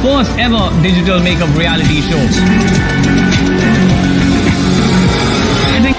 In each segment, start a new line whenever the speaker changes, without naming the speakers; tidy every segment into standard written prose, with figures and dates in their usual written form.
first ever digital makeup reality show. I think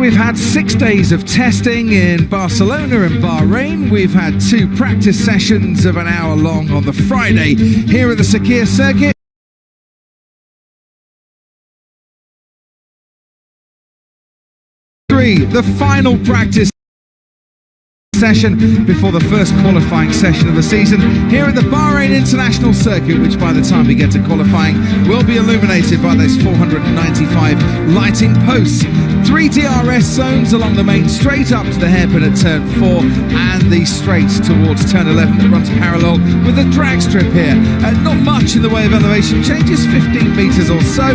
we've had 6 days of testing in Barcelona and Bahrain. We've had 2 practice sessions of an hour long on the Friday here at the Sakir circuit. The final practice session before the first qualifying session of the season here at the Bahrain International Circuit, which by the time we get to qualifying will be illuminated by those 495 lighting posts. 3 DRS zones along the main straight up to the hairpin at turn 4 and the straight towards turn 11 that runs parallel with the drag strip here. Not much in the way of elevation changes, 15 metres or so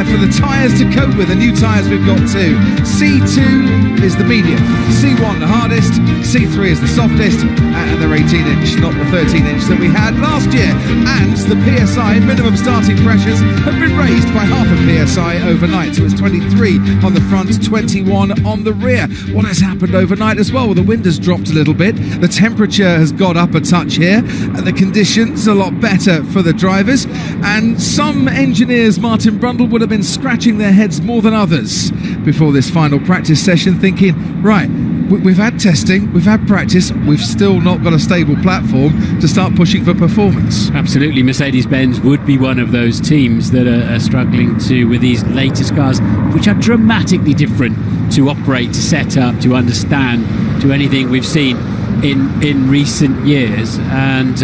for the tyres to cope with. The new tyres we've got 2. C2 is the medium, C1 the hardest, C3 is the softest, and they're 18-inch, not the 13-inch that we had last year. And the PSI, minimum starting pressures, have been raised by half a PSI overnight, so it's 23 on the front, 21 on the rear. What has happened overnight as well? Well, the wind has dropped a little bit, the temperature has got up a touch here, and the conditions a lot better for the drivers. And some engineers, Martin Brundle, would have been scratching their heads more than others before this final practice session, thinking, right, we've had testing, we've had practice, we've still not got a stable platform to start pushing for performance.
Absolutely, Mercedes-Benz would be one of those teams that are struggling with these latest cars, which are dramatically different to operate, to set up, to understand, to anything we've seen in recent years. And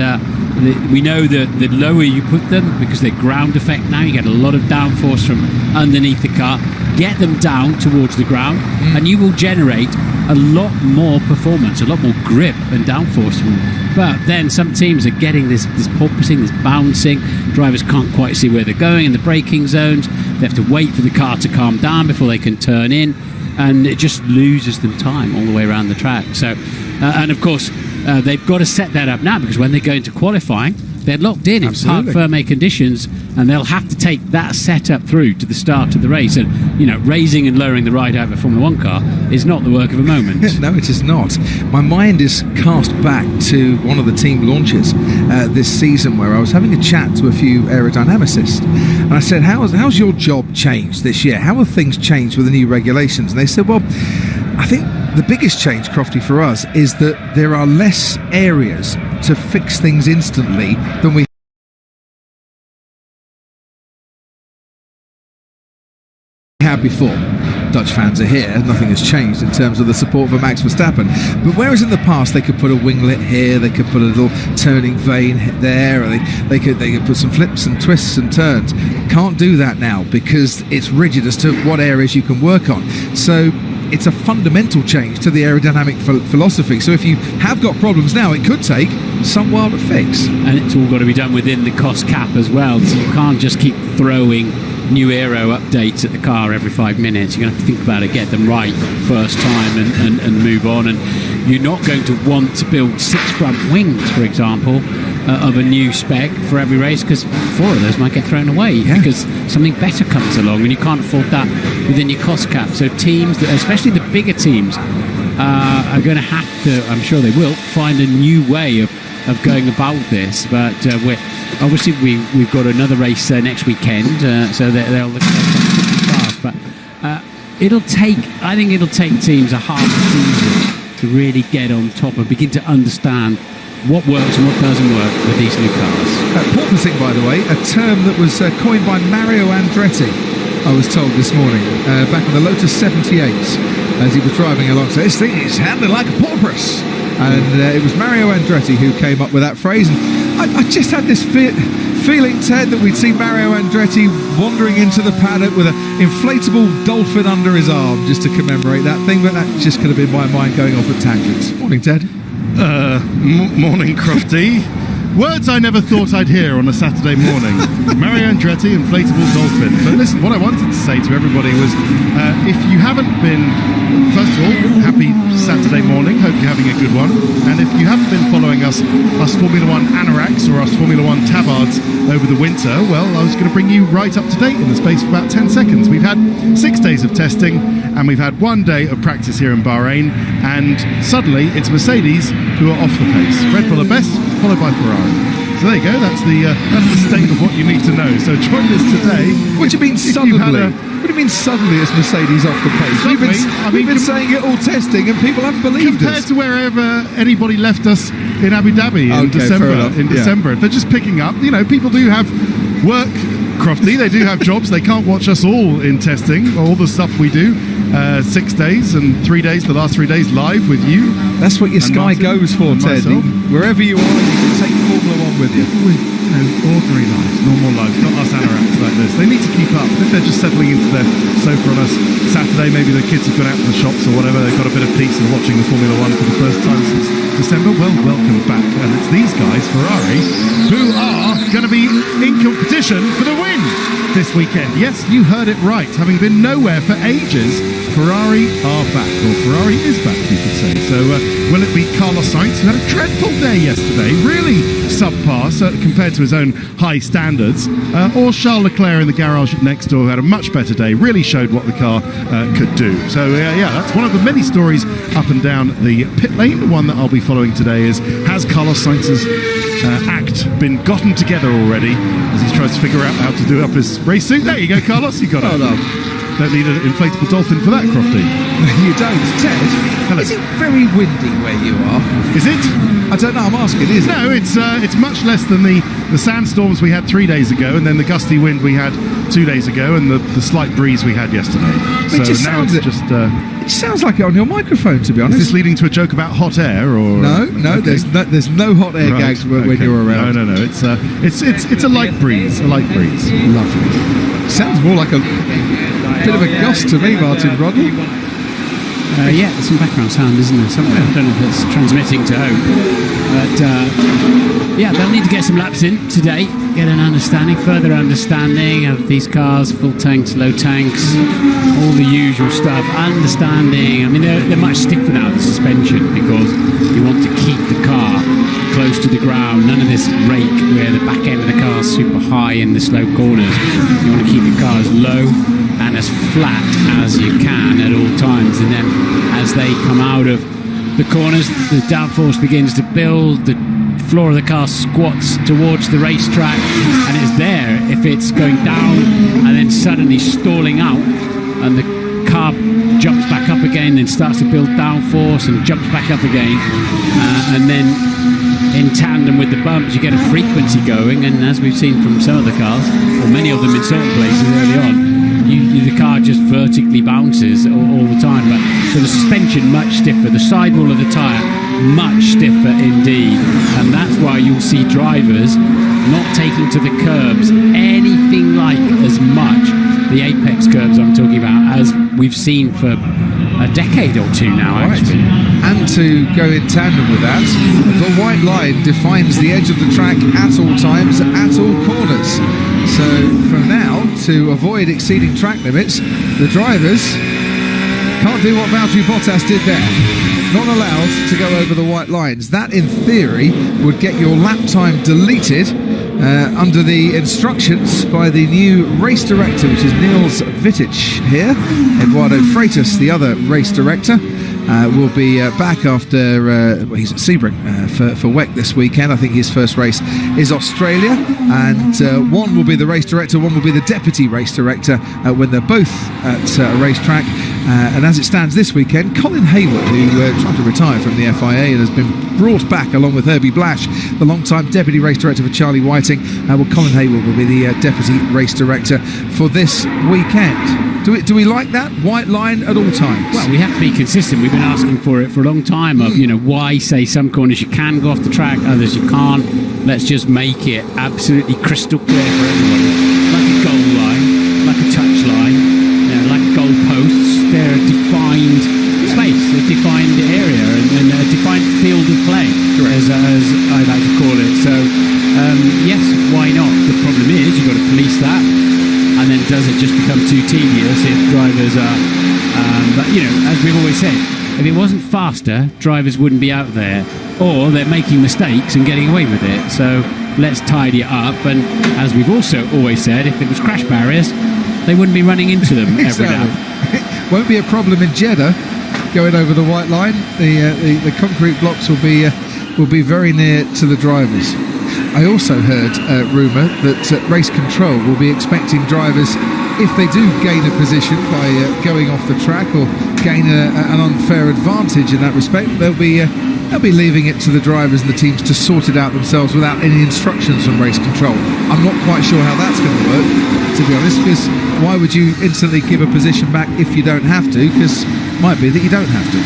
we know that the lower you put them, because they're ground effect now, you get a lot of downforce from underneath the car, get them down towards the ground, and you will generate a lot more performance, a lot more grip and downforce. But then some teams are getting this porpoising, this bouncing. Drivers can't quite see where they're going in the braking zones. They have to wait for the car to calm down before they can turn in, and it just loses them time all the way around the track. So, and of course, they've got to set that up now, because when they go into qualifying, they're locked in parc fermé conditions, and they'll have to take that setup through to the start of the race. And, you know, raising and lowering the ride out of a Formula 1 car is not the work of a moment.
No, it is not. My mind is cast back to one of the team launches this season, where I was having a chat to a few aerodynamicists, and I said, how's your job changed this year? How have things changed with the new regulations? And they said, well, I think the biggest change, Crofty, for us is that there are less areas to fix things instantly than we had before. Dutch fans are here, nothing has changed in terms of the support for Max Verstappen. But whereas in the past they could put a winglet here, they could put a little turning vane there, or they could put some flips and twists and turns. Can't do that now, because it's rigid as to what areas you can work on. So it's a fundamental change to the aerodynamic philosophy. So if you have got problems now, it could take some while to fix.
And it's all got to be done within the cost cap as well. So you can't just keep throwing new aero updates at the car every 5 minutes. You're going to have to think about it, get them right first time, and move on. And you're not going to want to build 6 front wings, for example, of a new spec for every race, because 4 of those might get thrown away because something better comes along, and you can't afford that within your cost cap. So teams, especially the bigger teams, are going to have to, I'm sure they will, find a new way of going about this. But we've got another race next weekend, so they'll look fast. But I think it'll take teams a half a season to really get on top and begin to understand what works and what doesn't work with these new cars.
Porpoising, by the way, a term that was coined by Mario Andretti, I was told this morning, back in the Lotus 78s, as he was driving along. So this thing is handling like a porpoise. And it was Mario Andretti who came up with that phrase. And I just had this feeling, Ted, that we'd see Mario Andretti wandering into the paddock with an inflatable dolphin under his arm just to commemorate that thing. But that just could have been my mind going off at tangents. Morning, Ted.
Morning, Crofty. Words I never thought I'd hear on a Saturday morning. Mario Andretti, inflatable dolphin. But listen, what I wanted to say to everybody was, if you haven't been, first of all, happy Saturday morning. Hope you're having a good one. And if you haven't been following us Formula 1 anoraks or us Formula 1 tabards over the winter, well, I was going to bring you right up to date in the space of about 10 seconds. We've had 6 days of testing, and we've had 1 day of practice here in Bahrain, and suddenly it's Mercedes who are off the pace. Red Bull are best, followed by Ferrari. So there you go. That's the state of what you need to know. So join us today.
What do you mean
If you've
suddenly?
had
What do you mean suddenly is Mercedes off the pace? We've been saying it all testing and people haven't believed
compared
us.
to wherever anybody left us in Abu Dhabi in December. December, they're just picking up. You know, people do have work, Crofty. They do have jobs. They can't watch us all in testing. All the stuff we do, 6 days and 3 days. The last 3 days live with you.
That's what your Sky
Martin
goes for,
and
Ted.
myself.
Wherever you are, you can take Formula One with you.
Ordinary lives, normal lives, not us anoraks like this. They need to keep up. I think they're just settling into their sofa on us Saturday. Maybe the kids have gone out to the shops or whatever. They've got a bit of peace and watching the Formula One for the first time since December. Well, welcome back. And it's these guys, Ferrari, who are going to be in competition for the win this weekend. Yes, you heard it right. Having been nowhere for ages, Ferrari are back, or Ferrari is back, you could say. So will it be Carlos Sainz, who had a dreadful day yesterday, really subpar compared to his own high standards, or Charles Leclerc in the garage next door, who had a much better day, really showed what the car could do. So yeah, that's one of the many stories up and down the pit lane. One that I'll be following today is, has Carlos Sainz's act been gotten together already as he tries to figure out how to do up his race suit? There you go, Carlos, you got it.
Hold on.
Don't need an inflatable dolphin for that, Crofty.
You don't. Ted,
Hello.
is it very windy where you are?
Is it?
I don't know, I'm asking, is it?
No, it's much less than the sandstorms we had 3 days ago, and then the gusty wind we had 2 days ago, and the slight breeze we had yesterday.
It just
now
sounds-
it's just...
It sounds like it on your microphone, to be
is
honest.
this leading to a joke about hot air, or...?
No,
Okay.
there's no hot air gags when
okay.
you're around.
No. It's a light breeze. A light breeze.
Lovely. Sounds more like a bit of a gust to me, Martin Ruddle.
Yeah, there's some background sound, isn't there? Somewhere. I don't know if it's transmitting to home. But yeah, they'll need to get some laps in today, get an understanding, further understanding of these cars, full tanks, low tanks, all the usual stuff. Understanding, I mean, they're much stiffer now, the suspension, because you want to keep the car close to the ground. None of this rake where the back end of the car is super high in the slow corners. You want to keep the car as low and as flat as you can at all times, and then as they come out of the corners, the downforce begins to build, the floor of the car squats towards the racetrack, and it's there if it's going down and then suddenly stalling out, and the car jumps back up again, then starts to build downforce and jumps back up again, and then in tandem with the bumps you get a frequency going, and as we've seen from some of the cars, or many of them in certain places early on, the car just vertically bounces all the time. But so the suspension much stiffer, the sidewall of the tyre much stiffer indeed, and that's why you'll see drivers not taking to the curbs anything like as much, the apex curbs I'm talking about, as we've seen for a decade or two now, actually.
And to go in tandem with that, the white line defines the edge of the track at all times, at all corners. So from now, to avoid exceeding track limits, the drivers can't do what Valtteri Bottas did there. Not allowed to go over the white lines. That, in theory, would get your lap time deleted under the instructions by the new race director, which is Niels Vitic here. Eduardo Freitas, the other race director, will be back after he's at Sebring for WEC this weekend. I think his first race is Australia, and one will be the race director, one will be the deputy race director when they're both at a racetrack. And as it stands this weekend, Colin Hayward, who tried to retire from the FIA and has been brought back along with Herbie Blash, the long-time deputy race director for Charlie Whiting. Well, Colin Hayward will be the deputy race director for this weekend. Do we like that? White line at all times?
Well, we have to be consistent. We've been asking for it for a long time of, why say some corners you can go off the track, others you can't. Let's just make it absolutely crystal clear for everyone. Like a goal line, like a touch line, like goal posts. They're a defined space, a defined area, and a defined field of play, as I like to call it. So, yes, why not? The problem is you've got to police that. And then does it just become too tedious if drivers are... but, as we've always said, if it wasn't faster, drivers wouldn't be out there. Or they're making mistakes and getting away with it. So let's tidy it up. And as we've also always said, if it was crash barriers, they wouldn't be running into them every lap.
Won't be a problem in Jeddah going over the white line. The concrete blocks will be very near to the drivers. I also heard rumour that race control will be expecting drivers, if they do gain a position by going off the track or gain an unfair advantage in that respect, they'll be leaving it to the drivers and the teams to sort it out themselves without any instructions from race control. I'm not quite sure how that's going to work, to be honest, because why would you instantly give a position back if you don't have to? Because it might be that you don't have to.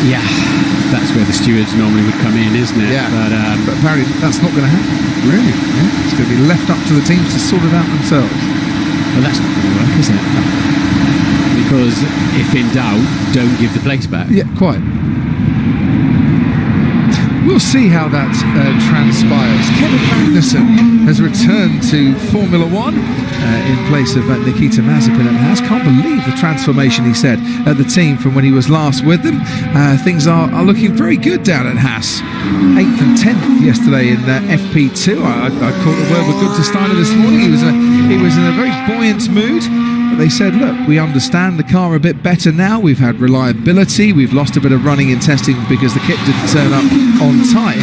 Yeah, that's where the stewards normally would come in, isn't it?
Yeah,
but
apparently that's not going to happen.
really,
Yeah, it's going to be left up to the teams to sort it out themselves.
well, that's not going to work, is it? Because if in doubt, don't give the place back.
Yeah, quite. We'll see how that transpires. Kevin Magnussen has returned to Formula One in place of Nikita Mazepin at Haas. Can't believe the transformation, he said, at the team from when he was last with them. Things are looking very good down at Haas. 8th and 10th yesterday in FP2. I caught the word with Gunther Steiner this morning. He was in a very buoyant mood. They said, look, we understand the car a bit better now. We've had reliability. We've lost a bit of running and testing because the kit didn't turn up on time.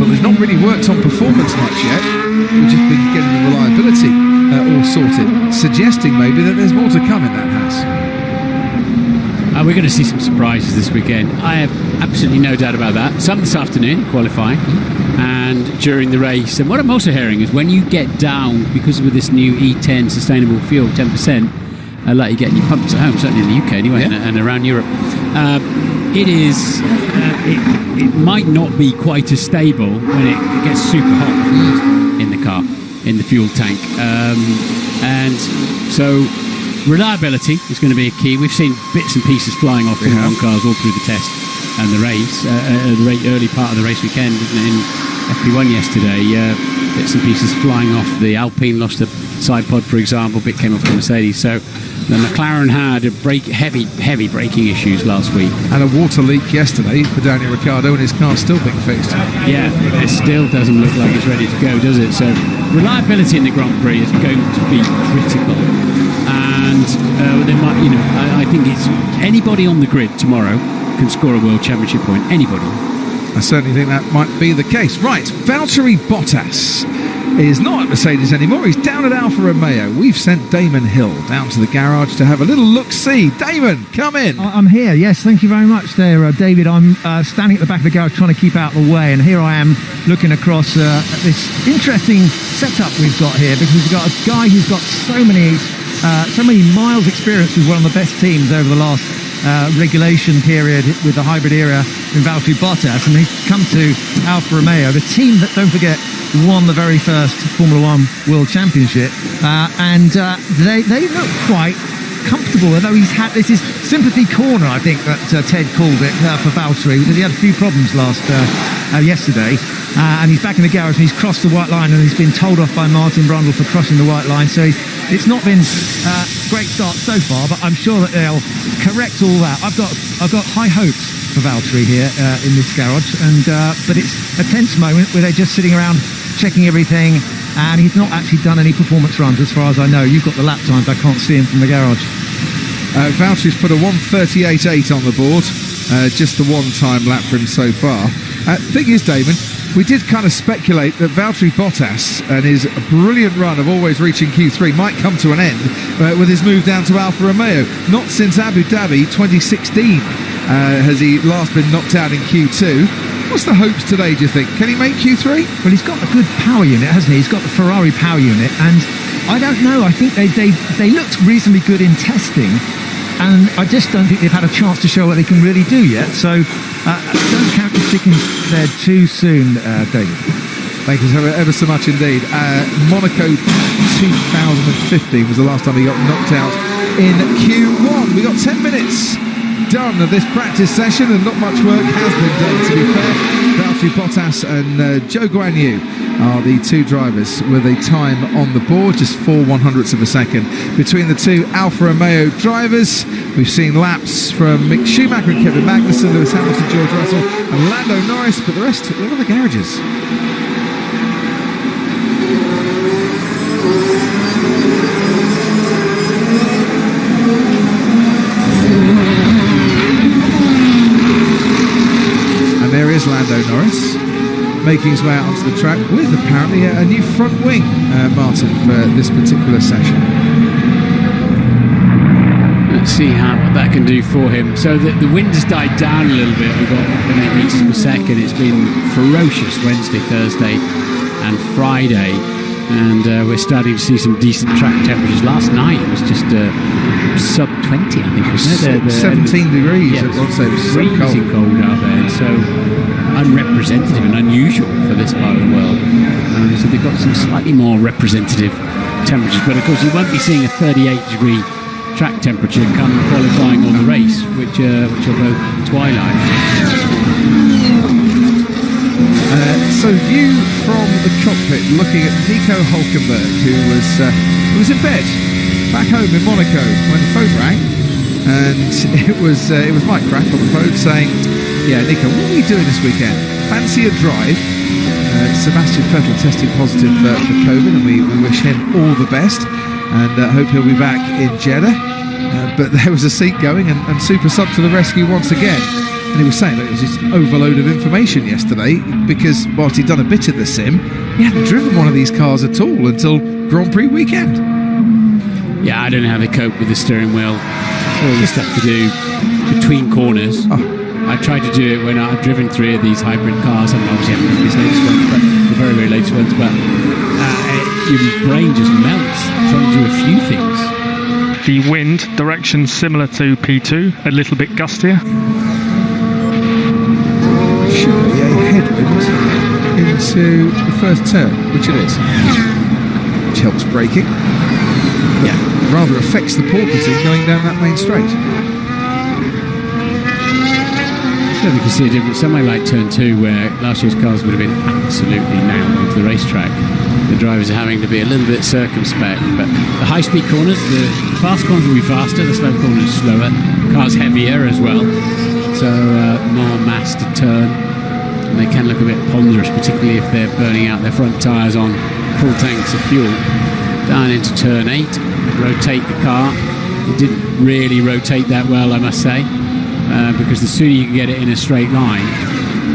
But we've not really worked on performance much yet. We've just been getting the reliability all sorted, suggesting maybe that there's more to come in that Haas.
We're going to see some surprises this weekend. I have absolutely no doubt about that. Some this afternoon, qualifying, and during the race. And what I'm also hearing is when you get down, because with this new E10 sustainable fuel, 10%, like you get in your pumps at home, certainly in the UK anyway,
Yeah.
and around Europe, it might not be quite as stable when it gets super hot in the car, in the fuel tank. And so reliability is going to be a key. We've seen bits and pieces flying off from one cars all through the test and the race, the early part of the race weekend in FP1 yesterday. Bits and pieces flying off. The Alpine lost a sidepod, for example. Bit came off the Mercedes. So the McLaren had heavy braking issues last week.
And a water leak yesterday for Daniel Ricciardo, and his car's still being fixed.
Yeah, but it still doesn't look like it's ready to go, does it? So reliability in the Grand Prix is going to be critical. And they might, I think it's anybody on the grid tomorrow can score a World Championship point. Anybody.
I certainly think that might be the case. Right, Valtteri Bottas is not at Mercedes anymore. He's down at Alfa Romeo. We've sent Damon Hill down to the garage to have a little look-see. Damon, come in.
I'm here, yes, thank you very much there, David. I'm standing at the back of the garage trying to keep out of the way, and here I am looking across at this interesting setup we've got here, because we've got a guy who's got so many miles experience with one of the best teams over the last regulation period with the hybrid era in Valtteri Bottas, and he's come to Alfa Romeo, the team that, don't forget, won the very first Formula One World Championship, and they look quite comfortable, although he's had this is sympathy corner, I think that Ted called it for Valtteri, because he had a few problems yesterday, and he's back in the garage and he's crossed the white line, and he's been told off by Martin Brundle for crossing the white line. So it's not been a great start so far, but I'm sure that they'll correct all that. I've got high hopes for Valtteri here in this garage, and but it's a tense moment where they're just sitting around checking everything, and he's not actually done any performance runs as far as I know. You've got the lap times, I can't see him from the garage.
Valtteri's put a 1:38.8 on the board, just the one-time lap for him so far. Thing is, Damon, we did kind of speculate that Valtteri Bottas and his brilliant run of always reaching Q3 might come to an end with his move down to Alfa Romeo. Not since Abu Dhabi 2016 has he last been knocked out in Q2. What's the hopes today, do you think? Can he make Q3?
Well, he's got a good power unit, hasn't he? He's got the Ferrari power unit, and I don't know. I think they looked reasonably good in testing, and I just don't think they've had a chance to show what they can really do yet. So don't count your chickens there too soon, David.
Thank you ever so much indeed. Monaco 2015 was the last time he got knocked out in Q1. We got 10 minutes done of this practice session, and not much work has been done, to be fair. Valtteri Bottas and Zhou Guanyu are the two drivers with a time on the board, just 4/100ths of a second between the two Alfa Romeo drivers. We've seen laps from Mick Schumacher and Kevin Magnussen, Lewis Hamilton, George Russell and Lando Norris, but the rest, where are the garages? There is Lando Norris. making his way out onto the track with apparently a new front wing, Martin, for this particular session.
Let's see what that can do for him. So the wind has died down a little bit. We've got 8 metres per second. It's been ferocious Wednesday, Thursday and Friday. And we're starting to see some decent track temperatures. Last night it was just sub 20, I think, wasn't it?
17 degrees.
Yeah,
it was so
freezing cold out there. And so unrepresentative and unusual for this part of the world. So they've got some slightly more representative temperatures. But of course you won't be seeing a 38-degree track temperature come qualifying on the race, which are both twilight.
So view from the cockpit looking at Nico Hulkenberg, who was in bed back home in Monaco when the phone rang, and it was Mike Crack on the phone saying, yeah, Nico, what are we doing this weekend? Fancy a drive? Sebastian Vettel testing positive for COVID, and we wish him all the best and hope he'll be back in Jeddah. But there was a seat going, and Super Sub to the rescue once again. And he was saying that it was just an overload of information yesterday because whilst he'd done a bit of the sim, he hadn't driven one of these cars at all until Grand Prix weekend.
Yeah, I don't know how they cope with the steering wheel, all the stuff to do between corners. I tried to do it when I've driven 3 of these hybrid cars, and obviously haven't driven these latest ones, but the very, very latest ones, but your brain just melts trying to do a few things.
The wind direction similar to P2, a little bit gustier.
Should be a headwind into the first turn, which it is, which helps braking. Yeah, rather affects the porpoising going down that main straight.
So we can see a difference. Somewhere like turn 2, where last year's cars would have been absolutely nailed onto the racetrack, the drivers are having to be a little bit circumspect. But the high-speed corners, the fast corners will be faster, the slow corners slower. Cars heavier as well, so more mass to turn. And they can look a bit ponderous, particularly if they're burning out their front tyres on full tanks of fuel. Down into turn 8, rotate the car. It didn't really rotate that well, I must say, because the sooner you can get it in a straight line,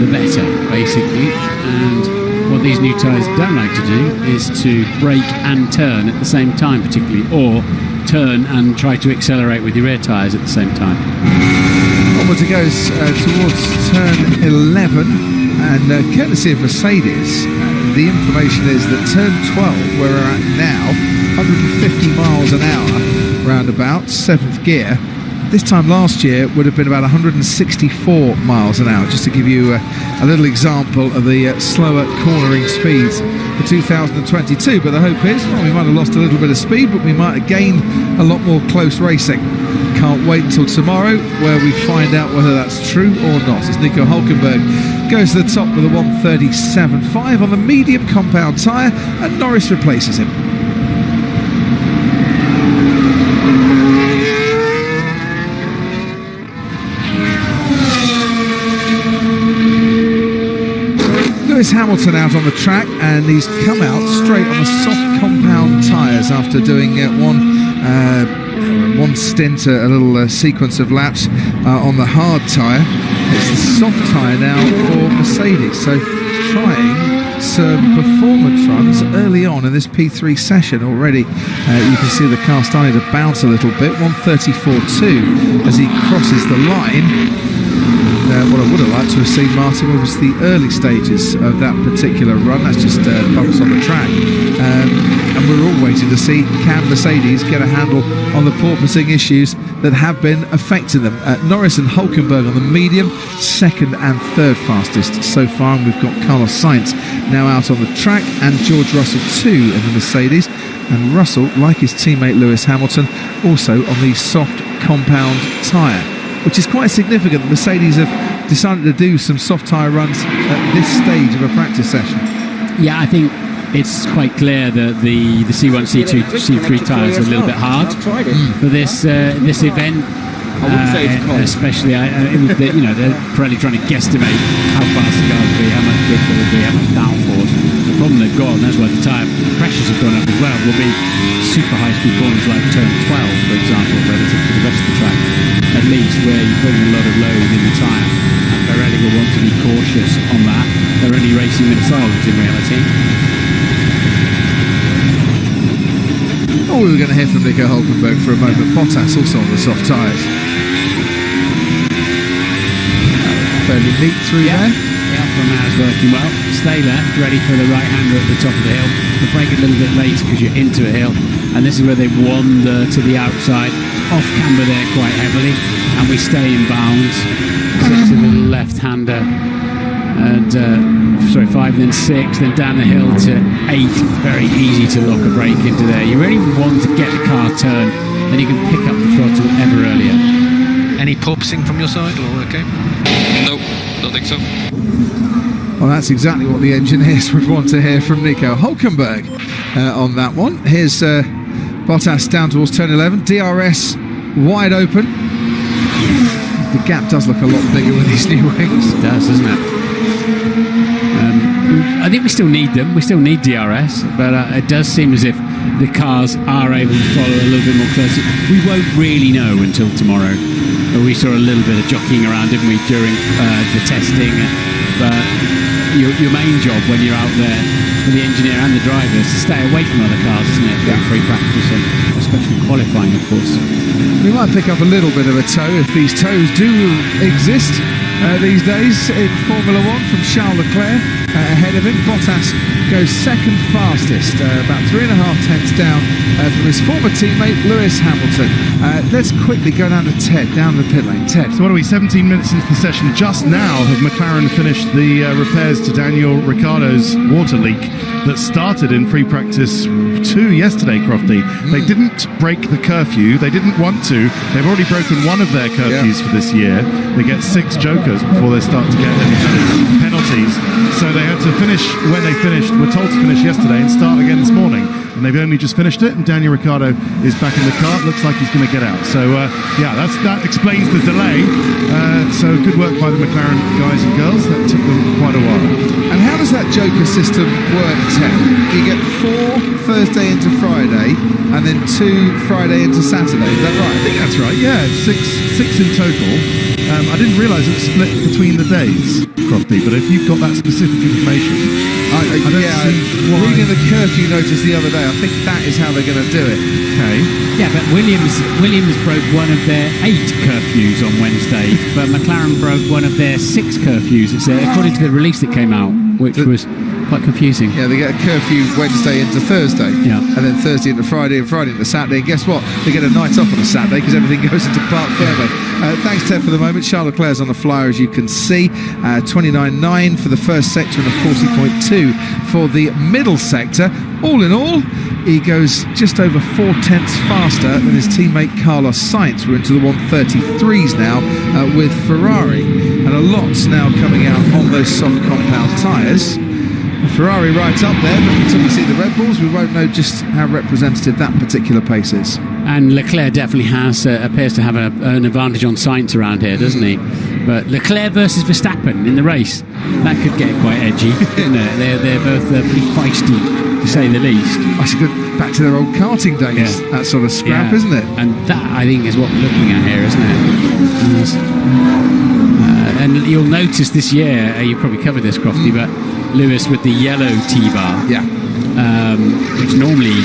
the better, basically. And what these new tyres don't like to do is to brake and turn at the same time, particularly, or turn and try to accelerate with your rear tyres at the same time.
Onwards it goes towards turn 11. And courtesy of Mercedes, the information is that turn 12, where we're at now, 150 miles an hour, roundabout, 7th gear. This time last year would have been about 164 miles an hour, just to give you a little example of the slower cornering speeds for 2022. But the hope is, well, we might have lost a little bit of speed, but we might have gained a lot more close racing. Can't wait until tomorrow where we find out whether that's true or not, as Nico Hulkenberg goes to the top with a 137.5 on the medium compound tyre, and Norris replaces him. Lewis Hamilton out on the track, and he's come out straight on the soft compound tyres after doing one stint, a little sequence of laps on the hard tyre. It's the soft tyre now for Mercedes, so trying some performance runs early on in this P3 session already. You can see the car starting to bounce a little bit, 134.2 as he crosses the line. What I would have liked to have seen, Martin, was the early stages of that particular run. That's just bumps on the track. And we're all waiting to see, can Mercedes get a handle on the porpoising issues that have been affecting them. Norris and Hulkenberg on the medium, second and third fastest so far. And we've got Carlos Sainz now out on the track, and George Russell too in the Mercedes. And Russell, like his teammate Lewis Hamilton, also on the soft compound tyre, which is quite significant. Mercedes have decided to do some soft tyre runs at this stage of a practice session.
Yeah, I think it's quite clear that the C1, C2, C3 tyres are a little bit hard for this event. Especially, they're probably trying to guesstimate how fast the car will be, how much grip there will be, how much downforce. The problem they've got, and that's why the tyre pressures have gone up as well, will be super high-speed corners like turn 12, for example, relative to the rest of the track, at least, where you're putting a lot of load in the tyre. And Pirelli will want to be cautious on that. They're only racing with a themselves in reality.
Oh, we were going to hear from Nico Hülkenberg for a moment. Bottas also on the soft tyres. Fairly neat through there.
The Alpine now is working well. Stay left, ready for the right-hander at the top of the hill. The brake a little bit late because you're into a hill, and this is where they wander to the outside, off camber there quite heavily, and we stay in bounds. 6 a little left-hander, and 5, then 6, then down the hill to 8. Very easy to lock a brake into there. You really want to get the car turned, then you can pick up the throttle ever earlier.
Any porpoising from your side, or okay?
No, don't think so.
Well, that's exactly what the engineers would want to hear from Nico Hülkenberg on that one. Here's Bottas down towards turn 11. DRS wide open. The gap does look a lot bigger with these new wings.
It does, doesn't it? I think we still need them. We still need DRS, but it does seem as if the cars are able to follow a little bit more closely. We won't really know until tomorrow. We saw a little bit of jockeying around, didn't we, during the testing? But your main job when you're out there for the engineer and the driver is to stay away from other cars, isn't it? Yeah. Free practice and especially qualifying, of course.
We might pick up a little bit of a tow if these tows do exist these days in Formula 1 from Charles Leclerc ahead of him. Bottas goes second fastest, about 3.5 tenths down from his former teammate Lewis Hamilton. Let's quickly go down to Ted, down the pit lane. Ted.
So what are we, 17 minutes into the session? Just now have McLaren finished the repairs to Daniel Ricciardo's water leak that started in free practice 2 yesterday, Crofty. They didn't break the curfew. They didn't want to. They've already broken one of their curfews for this year. They get 6 jokers before they start to get any kind of penalties. So they had to finish when they finished, were told to finish yesterday and start again this morning. And they've only just finished it, and Daniel Ricciardo is back in the car. Looks like he's going to get out. So, that explains the delay. So good work by the McLaren guys and girls. That took them quite a while.
And how does that joker system work, Ted? You get 4 Thursday into Friday, and then 2 Friday into Saturday. Is that right?
I think that's right, yeah. 6 in total. I didn't realise it was split between the days, Crofty, but if you've got that specific information, I don't see why.
Reading the curfew notice the other day, I think that is how they're going to do it.
Okay.
Yeah, but Williams broke one of their 8 curfews on Wednesday, but McLaren broke one of their 6 curfews. It's according to the release that came out, which was quite confusing.
Yeah, they get a curfew Wednesday into Thursday, and then Thursday into Friday, and Friday into Saturday. And guess what? They get a night off on a Saturday because everything goes into Parc Fermé. Thanks, Ted, for the moment. Charles Leclerc's on the flyer, as you can see. 29.9 for the first sector and a 40.2 for the middle sector. All in all, he goes just over 4 tenths faster than his teammate Carlos Sainz. We're into the 133s now with Ferrari, and a lot's now coming out on those soft compound tyres. Ferrari right up there, but until we see the Red Bulls, we won't know just how representative that particular pace is.
And Leclerc definitely appears to have an advantage on Sainz around here, doesn't he? But Leclerc versus Verstappen in the race, that could get quite edgy, couldn't it? They're both pretty feisty, to say the least.
I should go back to their old karting days, that sort of scrap, isn't it?
And that, I think, is what we're looking at here, isn't it? And you'll notice this year, you probably covered this, Crofty, but Lewis with the yellow T-bar, which normally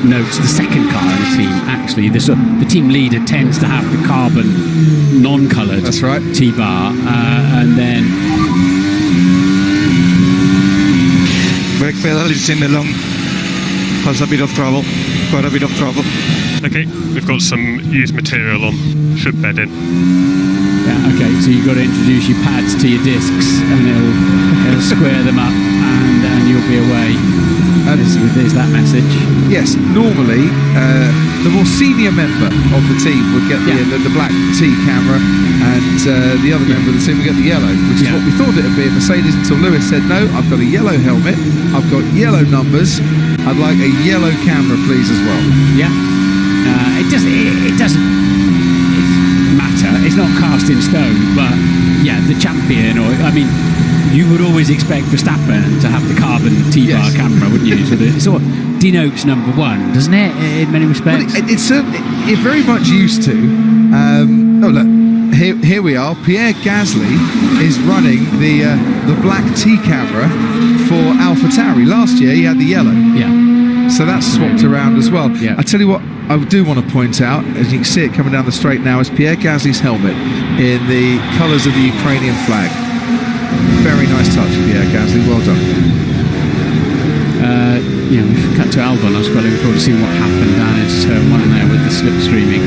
notes the second car in the team. Actually, the team leader tends to have the carbon non-coloured T-bar, and then
brake pedal is in the long, has a bit of trouble, quite a bit of trouble.
Okay, we've got some used material on, should bed in.
Yeah, okay, so you've got to introduce your pads to your discs, and it'll square them up, and you'll be away. There's that message.
Yes, normally the more senior member of the team would get the black T camera, and the other member of the team would get the yellow, which is what we thought it would be at Mercedes, until Lewis said, no, I've got a yellow helmet, I've got yellow numbers, I'd like a yellow camera please as well.
Yeah, it doesn't matter, it's not cast in stone, but yeah, the champion, you would always expect Verstappen to have the carbon T-bar camera, wouldn't you? So it sort of denotes number one, doesn't it, in many respects?
Well, it very much used to. Oh, look, here we are. Pierre Gasly is running the black T camera for AlphaTauri. Last year he had the yellow.
Yeah.
So that's swapped around as well.
Yeah.
I tell you what, I do want to point out, as you can see it coming down the straight now, is Pierre Gasly's helmet in the colours of the Ukrainian flag. Very nice touch, Pierre Gasly. Well done.
We've cut to Albon. I was quite looking forward to seeing what happened down into turn 1 there with the slipstreaming.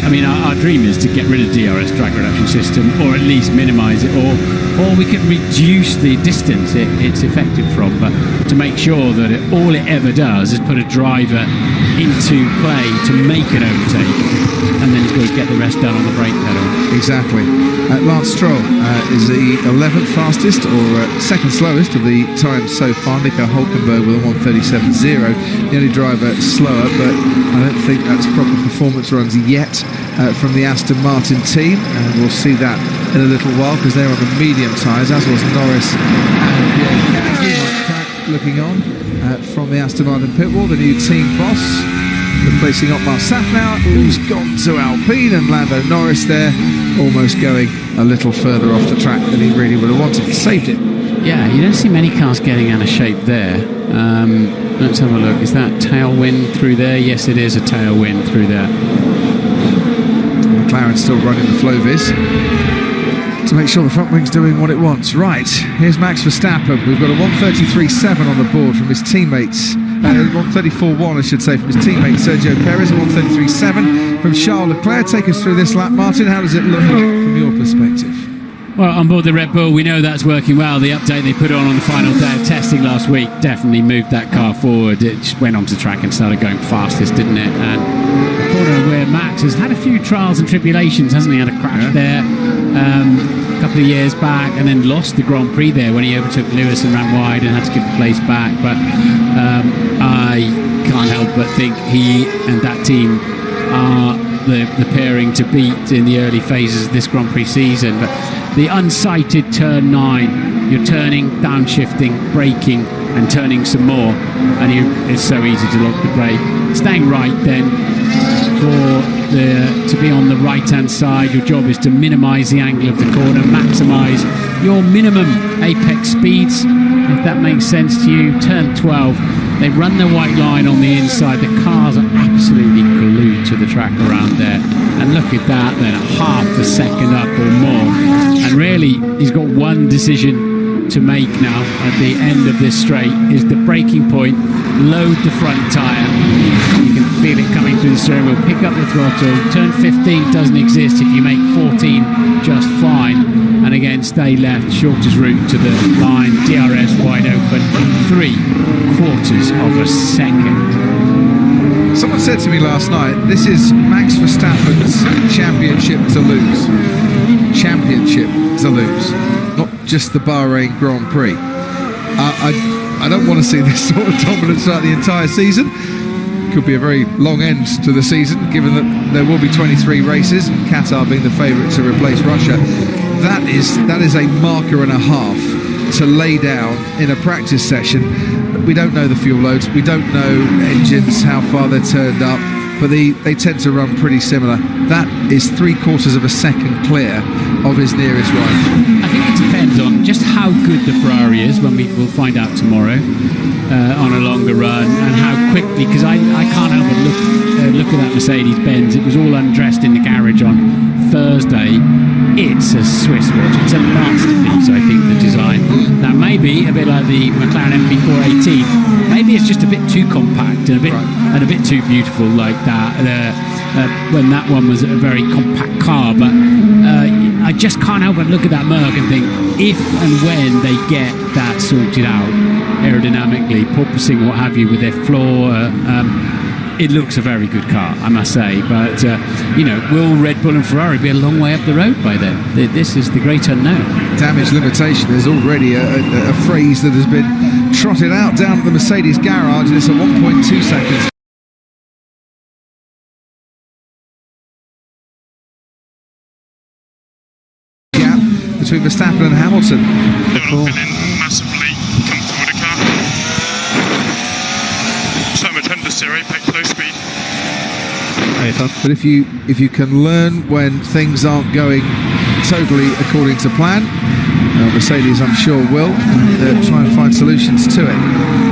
I mean, our dream is to get rid of DRS drag reduction system, or at least minimise it, or we could reduce the distance it's effective from, but to make sure that all it ever does is put a driver into play to make an overtake, and then he's got to get the rest done on the brake pedal.
Exactly. Lance Stroll is the 11th fastest or second slowest of the times so far. Nico Hülkenberg with a 1:37.0, the only driver slower, but I don't think that's proper performance runs yet from the Aston Martin team, and we'll see that in a little while because they're on the medium tyres, as was Norris and Pierre looking on from the Aston Martin pit wall, the new team boss replacing Otmar Szafnauer, who's gone to Alpine, and Lando Norris there almost going a little further off the track than he really would have wanted. He saved it.
Yeah, you don't see many cars getting out of shape there. Let's have a look. Is that tailwind through there? Yes, it is a tailwind through there.
McLaren's still running the Flovis to make sure the front wing's doing what it wants. Right, here's Max Verstappen. We've got a 1:33.7 on the board from his teammates. 1:34.1, I should say, from his teammate Sergio Perez, and 1:33.7 from Charles Leclerc. Take us through this lap, Martin. How does it look from your perspective?
Well, on board the Red Bull, we know that's working well. The update they put on the final day of testing last week definitely moved that car forward. It just went onto the track and started going fastest, didn't it? And the corner where Max has had a few trials and tribulations, hasn't he? Had a crash there a couple of years back, and then lost the Grand Prix there when he overtook Lewis and ran wide and had to give the place back. But I can't help but think he and that team are the pairing to beat in the early phases of this Grand Prix season. But the unsighted turn 9, you're turning, downshifting, braking and turning some more, and it's so easy to lock the brake. Staying right then, to be on the right hand side, your job is to minimise the angle of the corner, maximise your minimum apex speeds, if that makes sense to you. Turn 12, they run the white line on the inside, the cars are absolutely glued to the track around there, and look at that then, half a second up or more, and really he's got one decision to make now at the end of this straight. Is the braking point, load the front tyre, you can feel it coming through the steering wheel, pick up the throttle. Turn 15 doesn't exist if you make 14 just fine, and again stay left, shortest route to the line, DRS wide open, 3/4 of a second.
Someone said to me last night, this is Max Verstappen's championship to lose. Championship to lose, not just the Bahrain Grand Prix. I don't want to see this sort of dominance throughout the entire season. Could be a very long end to the season, given that there will be 23 races, Qatar being the favourite to replace Russia. That is a marker and a half to lay down in a practice session. We don't know the fuel loads, we don't know engines, how far they're turned up, but they tend to run pretty similar. That is 3/4 of a second clear of his nearest rival.
I think it depends on just how good the Ferrari is, when we'll find out tomorrow on a longer run, and how quickly, because I can't help but look at that Mercedes-Benz. It was all undressed in the garage on Thursday. It's a Swiss watch. It's a masterpiece, I think, the design. Now, maybe a bit like the McLaren MP418, maybe it's just a bit too compact and a bit too beautiful like that. When that one was a very compact car, but I just can't help but look at that Merc and think, if and when they get that sorted out aerodynamically, porpoising, what have you, with their floor, it looks a very good car, I must say. But will Red Bull and Ferrari be a long way up the road by then? This is the great unknown.
Damage limitation is already a phrase that has been trotted out down at the Mercedes garage, and it's at 1.2 seconds. Gap between Verstappen and Hamilton.
They'll fill in massively, comfortable with the car. So much under zero, apex low speed.
But if you can learn when things aren't going totally according to plan, Mercedes, I'm sure, will, and try and find solutions to it.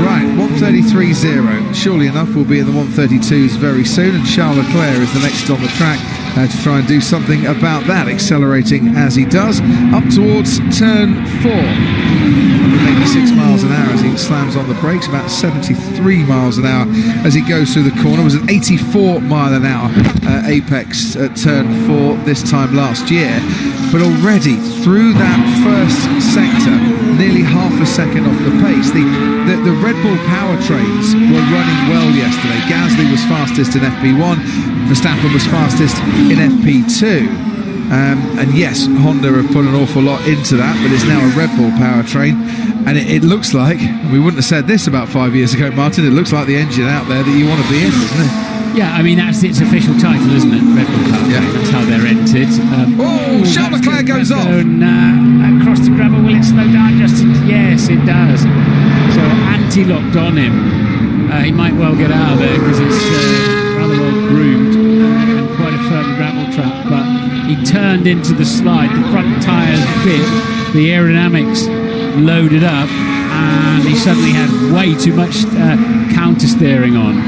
Right, 1:33.0. Surely enough, we'll be in the 1:32s very soon, and Charles Leclerc is the next on the track to try and do something about that, accelerating as he does up towards turn 4. 86 miles an hour as he slams on the brakes, about 73 miles an hour as he goes through the corner. It was an 84 mile an hour apex at turn 4 this time last year. But already through that first sector, nearly half a second off the pace. The Red Bull powertrains were running well yesterday. Gasly was fastest in FP1, Verstappen was fastest in FP2. And yes, Honda have put an awful lot into that, but it's now a Red Bull powertrain, and it looks like, we wouldn't have said this about 5 years ago, Martin, it looks like the engine out there that you want to be in, doesn't it?
Yeah, I mean, that's its official title, isn't it? Red Bull powertrain.
Yeah.
That's how they're entered.
Charles Leclerc goes off.
Across the gravel, will it slow down, Justin? Yes, it does. So anti-locked on him. He might well get out of there because it's rather well groomed and quite a firm gravel track, but he turned into the slide, the front tyres bit, the aerodynamics loaded up, and he suddenly had way too much counter steering on.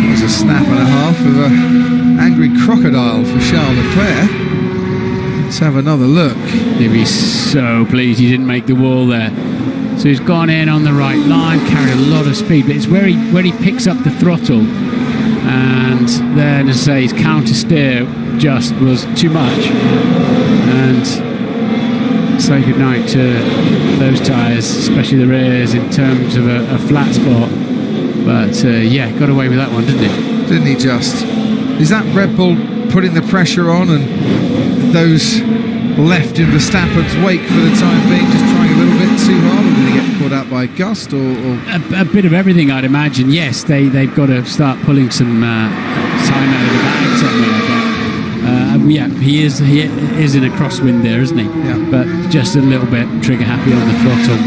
It was a snap and a half of an angry crocodile for Charles Leclerc. Let's have another look.
He'll be so pleased he didn't make the wall there. So he's gone in on the right line, carried a lot of speed, but it's where he picks up the throttle, and then, as I say, his counter steer just was too much, and say goodnight to those tyres, especially the rears, in terms of a flat spot. But yeah, got away with that one, didn't he?
Didn't he just? Is that Red Bull putting the pressure on, and those left in Verstappen's wake for the time being, just trying a little bit too hard, or did he get caught out by a gust? Or...
A bit of everything, I'd imagine. Yes, they've got to start pulling some time out of the bag somewhere. But yeah, he is in a crosswind there, isn't he?
Yeah.
But just a little bit trigger happy on the throttle.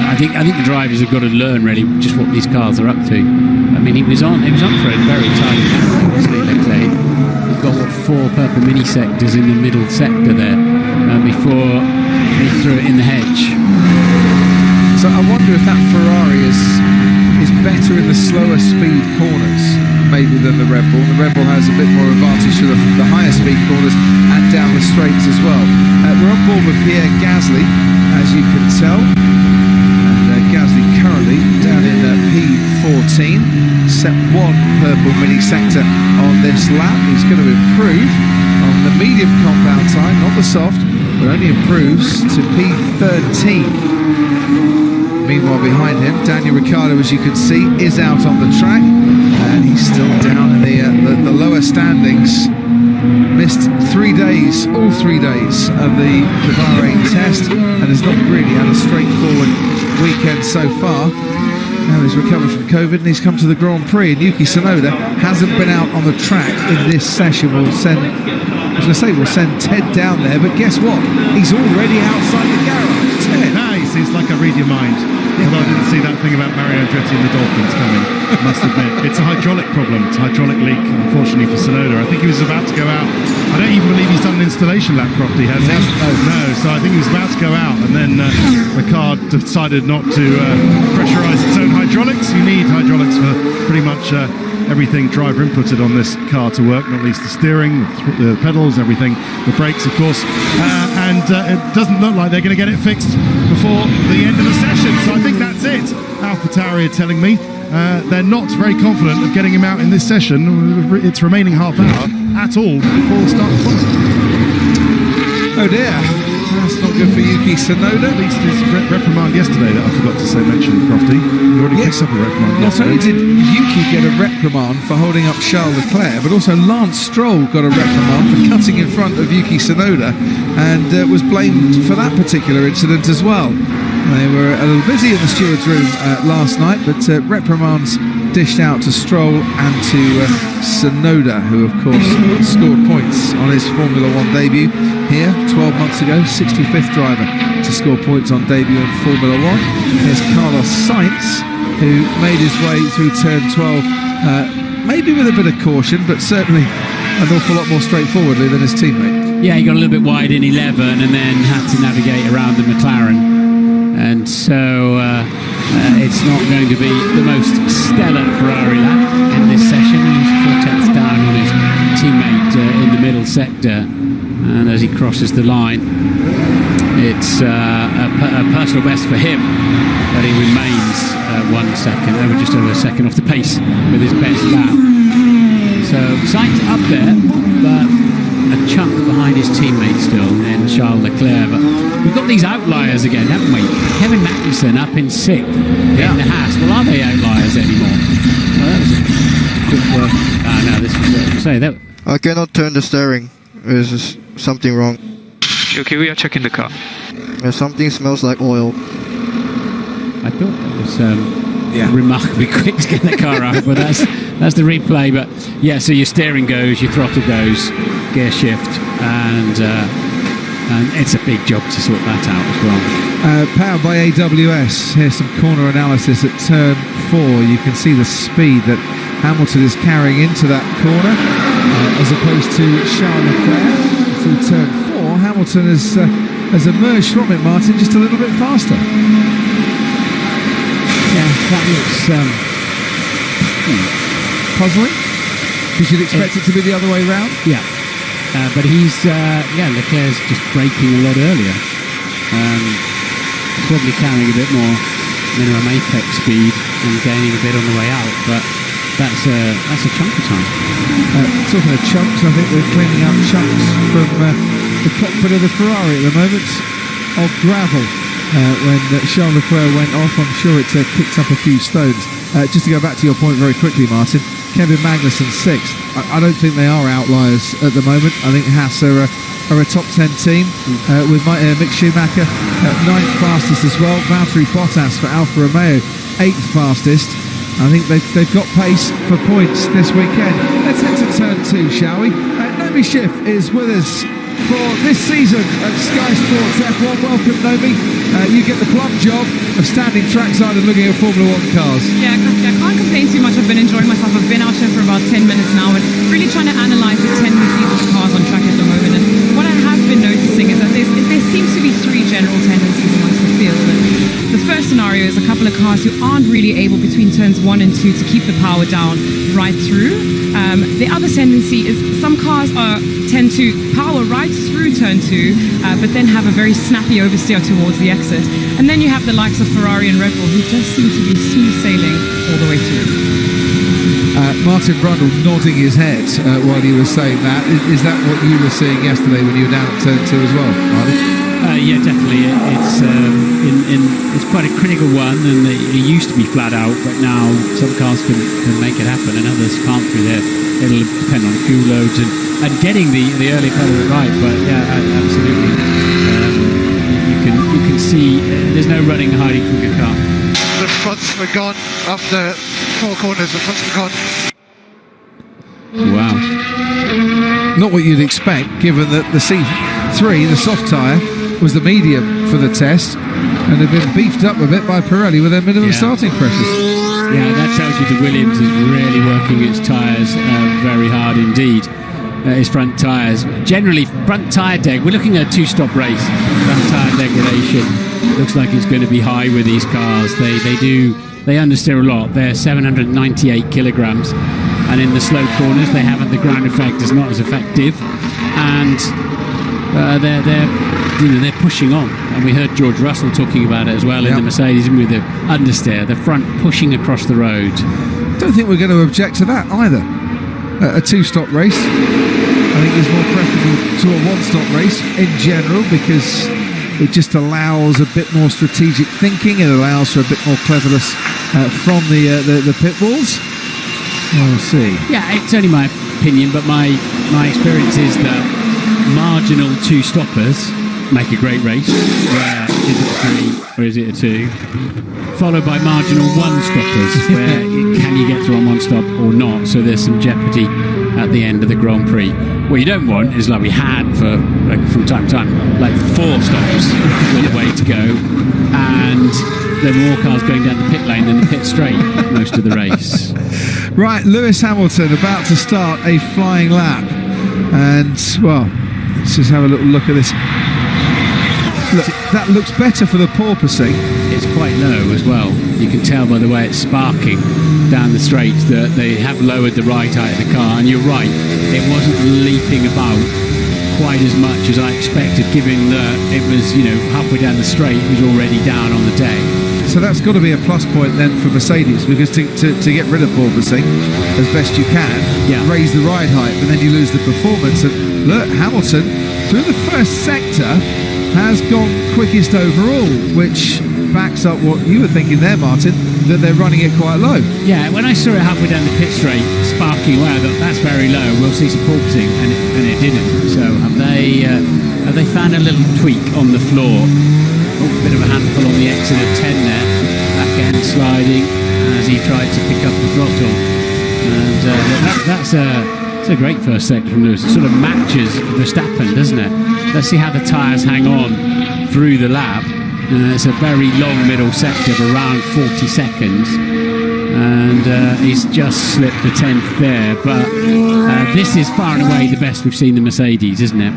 I think the drivers have got to learn really just what these cars are up to. I mean, he was on for a very tight category, wasn't he, Leclerc? He's got 4 purple mini sectors in the middle sector there before he threw it in the hedge.
So I wonder if that Ferrari is better in the slower speed corners maybe than the Red Bull. The Red Bull has a bit more advantage to the higher speed corners and down the straights as well. We're on board with Pierre Gasly, as you can tell. Gasly currently down in P14, set 1 purple mini sector on this lap. He's going to improve on the medium compound time, not the soft, but only improves to P13. Meanwhile, behind him, Daniel Ricciardo, as you can see, is out on the track, and he's still down in the lower standings. Missed 3 days, all 3 days of the Bahrain test, and has not really had a straightforward weekend so far. Now he's recovered from COVID and he's come to the Grand Prix, and Yuki Tsunoda hasn't been out on the track in this session. We'll send Ted down there, but guess what? He's already outside the garage. Ted.
Nice, it's like I read your mind. Although I didn't see that thing about Mario Andretti and the Dolphins coming, I must admit. It's a hydraulic problem, it's a hydraulic leak, unfortunately for Tsunoda. I think he was about to go out. I don't even believe he's done an installation lap, Crofty, has he? No, so I think he was about to go out, and then the car decided not to pressurise its own hydraulics. You need hydraulics for pretty much everything driver inputted on this car to work, not least the steering, the pedals, everything, the brakes, of course. And it doesn't look like they're going to get it fixed before the end of the session. So I think that's it. AlphaTauri are telling me they're not very confident of getting him out in this session. It's remaining half hour at all before the start of the
Oh dear. That's not good for Yuki Tsunoda.
At least his reprimand yesterday that I forgot to mention, Crofty. You already picked up a reprimand yesterday.
Not only did Yuki get a reprimand for holding up Charles Leclerc, but also Lance Stroll got a reprimand for cutting in front of Yuki Tsunoda, and was blamed for that particular incident as well. They were a little busy in the steward's room last night, but reprimands dished out to Stroll and to Tsunoda, who of course scored points on his Formula 1 debut here 12 months ago, 65th driver to score points on debut in Formula 1. Here's Carlos Sainz, who made his way through turn 12 maybe with a bit of caution, but certainly an awful lot more straightforwardly than his teammate.
Yeah, he got a little bit wide in 11 and then had to navigate around the McLaren. And so it's not going to be the most stellar Ferrari lap in this session. He's 4/10 down on his teammate in the middle sector. And as he crosses the line, it's a personal best for him, but he remains 1 second, just over a second off the pace with his best lap. So Sainz up there, but a chunk behind his teammate still, and Charles Leclerc. But we've got these outliers again, haven't we? Kevin Magnussen up in 6th in the Haas. Well, are they outliers anymore? Well, that was a quick work. No, this was what I say. That.
I cannot turn the steering. There's something wrong.
Okay, we are checking the car.
Something smells like oil.
I thought that was remarkably quick to get the car out, but that's the replay. But yeah, so your steering goes, your throttle goes, gear shift, and it's a big job to sort that out as well.
Powered by AWS. Here's some corner analysis at turn 4. You can see the speed that Hamilton is carrying into that corner, as opposed to Charles Leclerc. Through turn 4, Hamilton has emerged from it, Martin, just a little bit faster.
Yeah, that looks
puzzling, because you'd expect it to be the other way round.
Yeah, but he's Leclerc's just braking a lot earlier, probably carrying a bit more minimum apex speed and gaining a bit on the way out, but that's a chunk of time.
Talking of chunks, I think we're cleaning up chunks from the cockpit of the Ferrari at the moment of gravel. When Charles Leclerc went off, I'm sure it kicked up a few stones. Just to go back to your point very quickly, Martin, Kevin Magnussen 6th. I don't think they are outliers at the moment. I think Haas are a top 10 team, with Mick Schumacher 9th fastest as well. Valtteri Bottas for Alfa Romeo 8th fastest. I think they've got pace for points this weekend. Let's head to turn 2, shall we? Nomi Schiff is with us for this season at Sky Sports F1. Welcome, Nomi. You get the plum job of standing trackside and looking at Formula 1 cars.
Yeah, I can't complain too much. I've been enjoying myself. I've been out here for about 10 minutes now and really trying to analyse the tendencies of the cars on track at the moment. And what I have been noticing is that there seems to be 3 general tendencies amongst the field. And the first scenario is a couple of cars who aren't really able between turns 1 and 2 to keep the power down right through. The other tendency is some cars tend to power right through turn 2, but then have a very snappy oversteer towards the exit. And then you have the likes of Ferrari and Red Bull who just seem to be smooth sailing all the way through.
Martin Brundle nodding his head while he was saying that. Is that what you were seeing yesterday when you were down at turn 2 as well, Martin?
Yeah, definitely. It's quite a critical one, and it used to be flat out, but now some cars can make it happen, and others can't through there. It'll depend on fuel loads and getting the early pedal right. But yeah, absolutely. You can see there's no running hiding from your car.
The fronts were gone after 4 corners. The fronts were gone.
Wow.
Not what you'd expect, given that the C3, the soft tyre, was the medium for the test, and had been beefed up a bit by Pirelli with their minimum starting pressures.
Yeah, that tells you the Williams is really working its tyres very hard indeed. His front tyres, generally front tyre deg. We're looking at a 2-stop race. Front tyre degradation looks like it's going to be high with these cars. They understeer a lot. They're 798 kilograms, and in the slow corners, the ground effect is not as effective, and they're pushing on. And we heard George Russell talking about it as well in the Mercedes with the understeer, the front pushing across the road.
Don't think we're going to object to that either. A 2-stop race, I think, is more preferable to a 1-stop race in general, because it just allows a bit more strategic thinking. It allows for a bit more cleverness from the pit walls. We'll see.
Yeah, it's only my opinion, but my experience is that marginal 2-stoppers make a great race. Where is it a 3 or is it a 2? Followed by marginal 1-stoppers, where can you get through on 1 stop or not? So there's some jeopardy at the end of the Grand Prix. What you don't want is, like we had from time to time, like 4 stops with a way to go, and there were more cars going down the pit lane than the pit straight most of the race.
Right, Lewis Hamilton about to start a flying lap. And, well, let's just have a little look at this. Look, that looks better for the porpoising.
It's quite low as well. You can tell by the way it's sparking down the straight that they have lowered the ride height of the car. And you're right, it wasn't leaping about quite as much as I expected, given that it was, halfway down the straight, it was already down on the day.
So that's got to be a plus point then for Mercedes, because to get rid of porpoising as best you can, raise the ride height, but then you lose the performance. And look, Hamilton, through the first sector, has gone quickest overall, which backs up what you were thinking there, Martin, that they're running it quite low.
Yeah, when I saw it halfway down the pit straight, sparking away, I thought that's very low. We'll see some porpoising, and it didn't. So have they found a little tweak on the floor? Oh, a bit of a handful on the exit of 10 there. Back end sliding as he tried to pick up the throttle, and that's a great first sector from Lewis. It sort of matches Verstappen, doesn't it? Let's see how the tyres hang on through the lap. It's a very long middle sector of around 40 seconds, and he's just slipped a 10th there, but this is far and away the best we've seen the Mercedes, isn't it?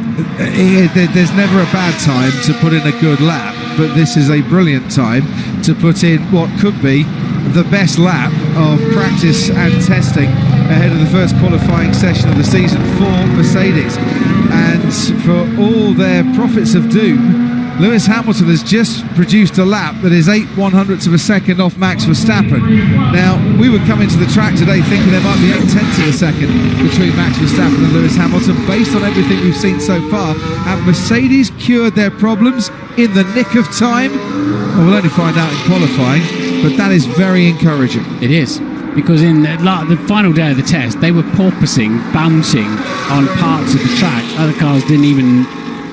There's never a bad time to put in a good lap, but this is a brilliant time to put in what could be the best lap of practice and testing ahead of the first qualifying session of the season for Mercedes. And for all their prophets of doom, Lewis Hamilton has just produced a lap that is 8/100ths of a second off Max Verstappen. Now, we would come into the track today thinking there might be 8/10ths of a second between Max Verstappen and Lewis Hamilton. Based on everything we've seen so far, have Mercedes cured their problems in the nick of time? Well, we'll only find out in qualifying, but that is very encouraging.
It is, because in the final day of the test, they were porpoising, bouncing on parts of the track. Other cars didn't even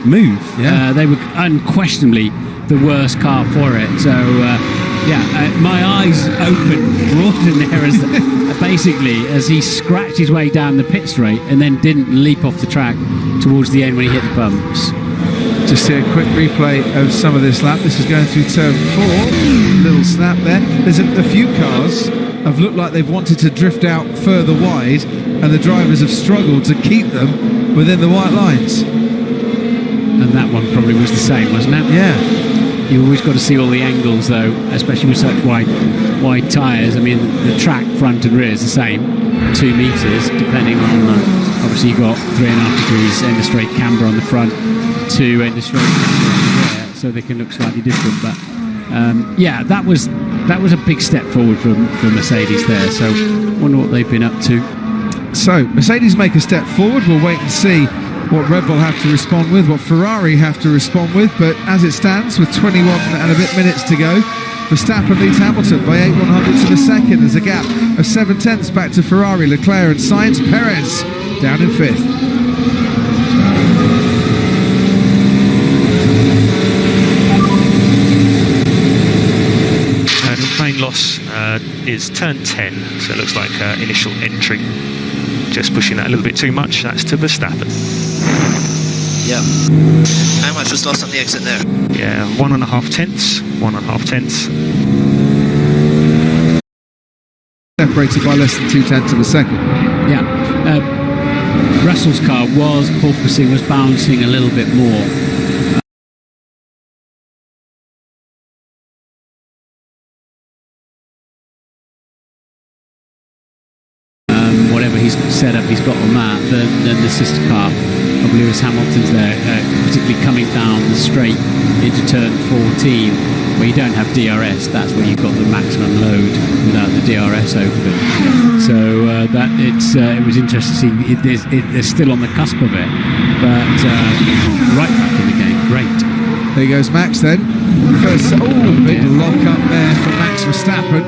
move. They were unquestionably the worst car for it. So my eyes opened, broadened there as basically as he scratched his way down the pit straight and then didn't leap off the track towards the end when he hit the bumps.
Just see a quick replay of some of this lap. This is going through turn 4. Little snap there. There's a few cars have looked like they've wanted to drift out further wide, and the drivers have struggled to keep them within the white lines.
And that one probably was the same, wasn't it?
Yeah.
You always got to see all the angles, though, especially with such wide tyres. I mean, the track front and rear is the same, 2 metres, depending on. Obviously, you've got 3.5 degrees end of straight camber on the front, 2 end of straight camber on the rear, so they can look slightly different. But that was a big step forward for Mercedes there. So, I wonder what they've been up to.
So, Mercedes make a step forward. We'll wait and see what Red Bull have to respond with, what Ferrari have to respond with. But as it stands, with 21 and a bit minutes to go, Verstappen leads Hamilton by 8/100ths of a second. There's a gap of 7/10ths back to Ferrari, Leclerc and Sainz. Perez down in 5th.
Main loss is turn 10, so it looks like initial entry. Just pushing that a little bit too much. That's to Verstappen.
Yeah. How much was lost on the exit there?
Yeah, 1.5 tenths. 1.5 tenths.
Separated by less than 2/10ths of a second.
Yeah. Russell's car was porpoising, was bouncing a little bit more. Set up he's got on that, then the sister car of Lewis Hamilton's there, particularly coming down the straight into turn 14, where you don't have DRS. That's where you've got the maximum load without the DRS open. So it was interesting to see they're still on the cusp of it, but right back in the game. Great.
There goes Max then. First, big lock up there for Max Verstappen.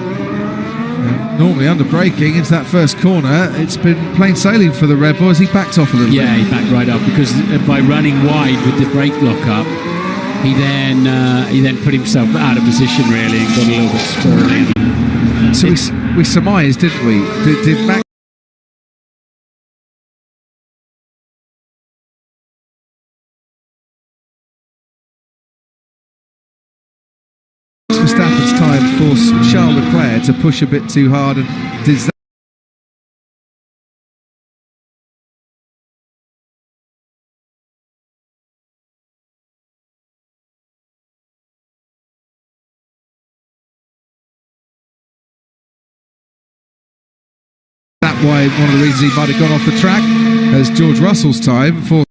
Normally under braking into that first corner, it's been plain sailing for the Red Bull as he backed off a little bit.
Yeah, he backed right off because by running wide with the brake lock up, he then put himself out of position really and got a little bit squirrely.
So we surmised, didn't we? Did Max Verstappen's time forced Charles Leclerc to push a bit too hard, and did why one of the reasons he might have gone off the track, as George Russell's time for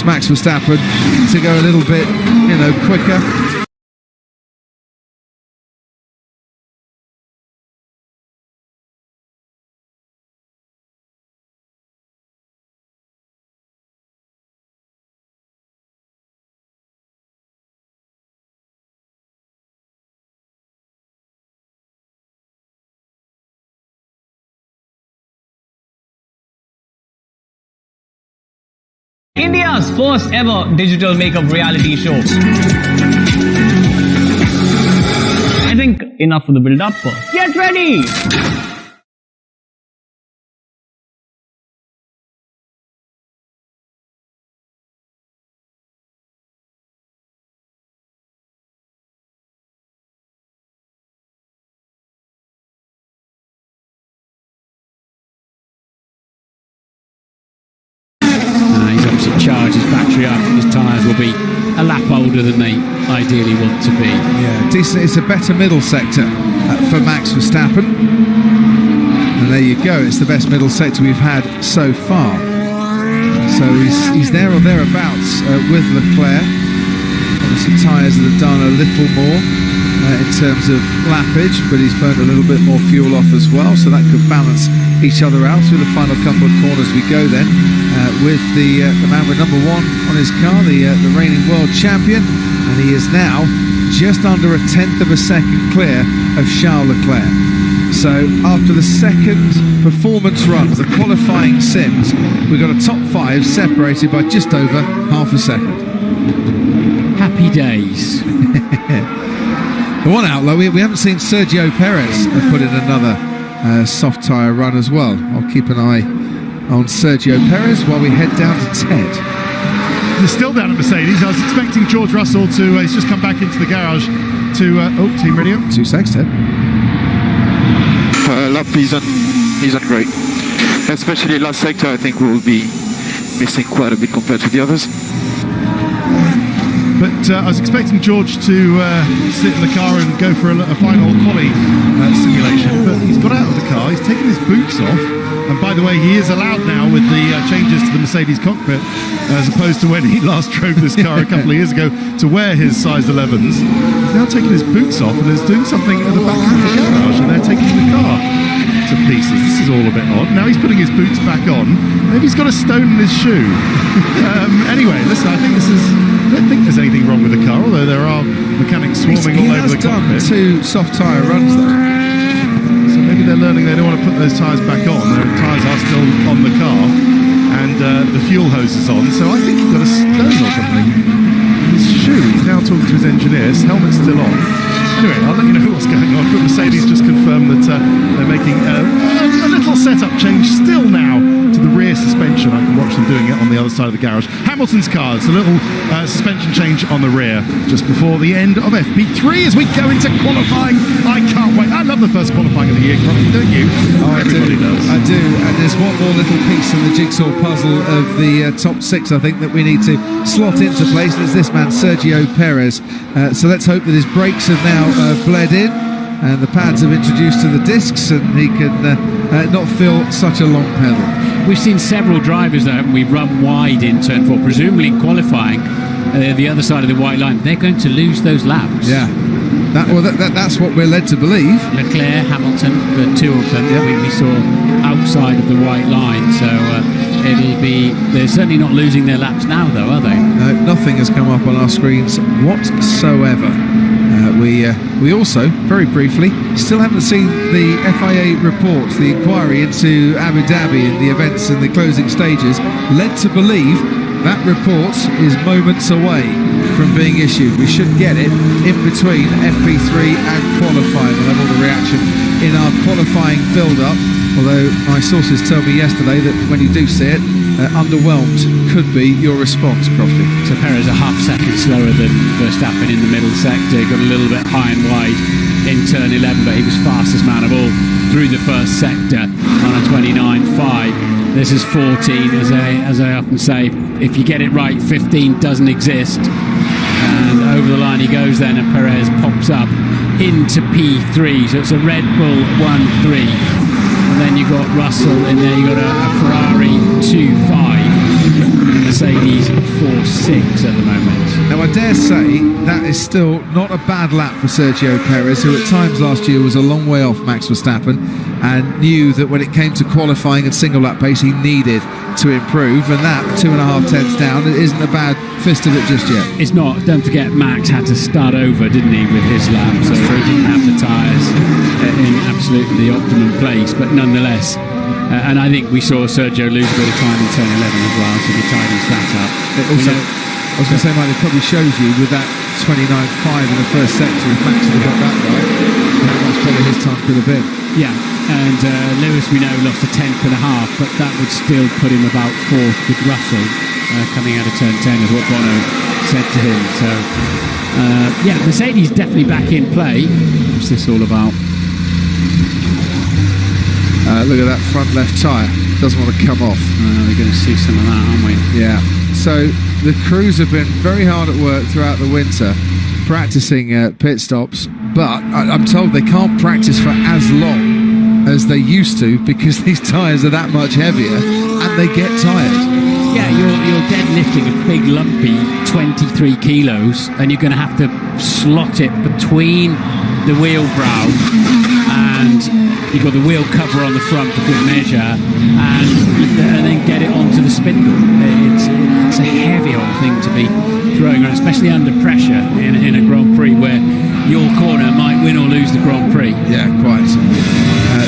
Max Verstappen to go a little bit, quicker.
India's first ever digital makeup reality show. I think enough for the build-up. Get ready!
Charge his battery up, his tyres will be a lap older than they ideally want to be.
Yeah, decent. It's a better middle sector for Max Verstappen. And there you go, it's the best middle sector we've had so far. So he's there or thereabouts with Leclerc. Obviously tyres that have done a little more in terms of lappage, but he's burned a little bit more fuel off as well, so that could balance each other out through the final couple of corners we go then, with the man with number 1 on his car, the reigning world champion, and he is now just under a tenth of a second clear of Charles Leclerc. So after the second performance run, the qualifying sims, we've got a top 5 separated by just over half a second.
Happy days.
The one outlaw, we haven't seen Sergio Perez put in another soft tyre run as well. I'll keep an eye on Sergio Perez while we head down to Ted.
They're still down at Mercedes. I was expecting George Russell to, he's just come back into the garage to, team radio.
2 seconds, Ted.
Lap isn't great. Especially last sector, I think we will be missing quite a bit compared to the others.
But I was expecting George to sit in the car and go for a final quali simulation, but he's got out of the car, he's taken his boots off, and by the way, he is allowed now with the changes to the Mercedes cockpit, as opposed to when he last drove this car a couple of years ago, to wear his size 11s. He's now taking his boots off and is doing something at the back of the garage, and they're taking the car to pieces. This is all a bit odd. Now he's putting his boots back on. Maybe he's got a stone in his shoe. Anyway, listen, I don't think there's anything wrong with the car, although there are mechanics swarming all over the cockpit.
He has done 2 soft tyre runs though.
So maybe they're learning they don't want to put those tyres back on. Their tyres are still on the car, and the fuel hose is on, so I think he's got a stone or something in his shoe. He's now talking to his engineer. His helmet's still on. Anyway, I'll let you know what's going on, but Mercedes just confirmed that they're making a little setup change still now to the rear suspension. I can watch them doing it on the other side of the garage. Hamilton's car, it's a little suspension change on the rear just before the end of FP3 as we go into qualifying. I can't wait. I love the first qualifying of the year, don't you?
Oh,
Everybody does.
I do, and there's one more little piece of the jigsaw puzzle of the top 6, I think, that we need to slot into place, and it's this man, Sergio Perez. So let's hope that his brakes have now bled in, and the pads have introduced to the discs, and he can not feel such a long pedal.
We've seen several drivers though, haven't we, run wide in turn 4, presumably in qualifying the other side of the white line. They're going to lose those laps.
Yeah, that's what we're led to believe.
Leclerc, Hamilton, the 2 of them we saw outside of the white line, so they're certainly not losing their laps now though, are they?
No, nothing has come up on our screens whatsoever. We also, very briefly, still haven't seen the FIA report, the inquiry into Abu Dhabi and the events and the closing stages, led to believe that report is moments away from being issued. We should get it in between FP3 and qualifying. We'll have all the reaction in our qualifying build-up. Although my sources told me yesterday that when you do see it, underwhelmed could be your response, Crofty.
So Perez a half second slower than Verstappen in the middle sector, got a little bit high and wide in turn 11, but he was fastest man of all through the first sector on a 29.5. This is 14, as I often say, if you get it right, 15 doesn't exist. And over the line he goes then, and Perez pops up into P3, so it's a Red Bull 1-3. And then you've got Russell in there, you've got a Ferrari 2.5, Mercedes 4.6 at the moment.
Now I dare say that is still not a bad lap for Sergio Perez, who at times last year was a long way off Max Verstappen and knew that when it came to qualifying and single lap pace he needed to improve, and that 2.5 tenths down, it isn't a bad fist of it just yet.
It's not. Don't forget Max had to start over, didn't he, with his lap, so he didn't have the tyres in absolutely the optimum place, but nonetheless, and I think we saw Sergio lose a bit of time in turn 11 as well, so he tidies that up.
But also, I was going to say, Mike, it probably shows you with that 29.5 in the first sector, if Max had got that right, how much better his time could have been.
Yeah, and Lewis, we know, lost a tenth and a half, but that would still put him about fourth with Russell coming out of turn 10, is what Bono said to him. So, yeah, Mercedes definitely back in play. What's this all about?
Look at that front left tyre. Doesn't want to come off.
We're going to see some of that, aren't we?
Yeah. So the crews have been very hard at work throughout the winter practicing pit stops, but I'm told they can't practice for as long as they used to because these tyres are that much heavier and they get tired.
Yeah, you're deadlifting a big lumpy 23 kilos and you're going to have to slot it between the wheel brow and you've got the wheel cover on the front for good measure and then get it onto the spindle. It's a heavy old thing to be throwing around, especially under pressure in a Grand Prix where your corner might win or lose the Grand Prix.
Yeah, quite.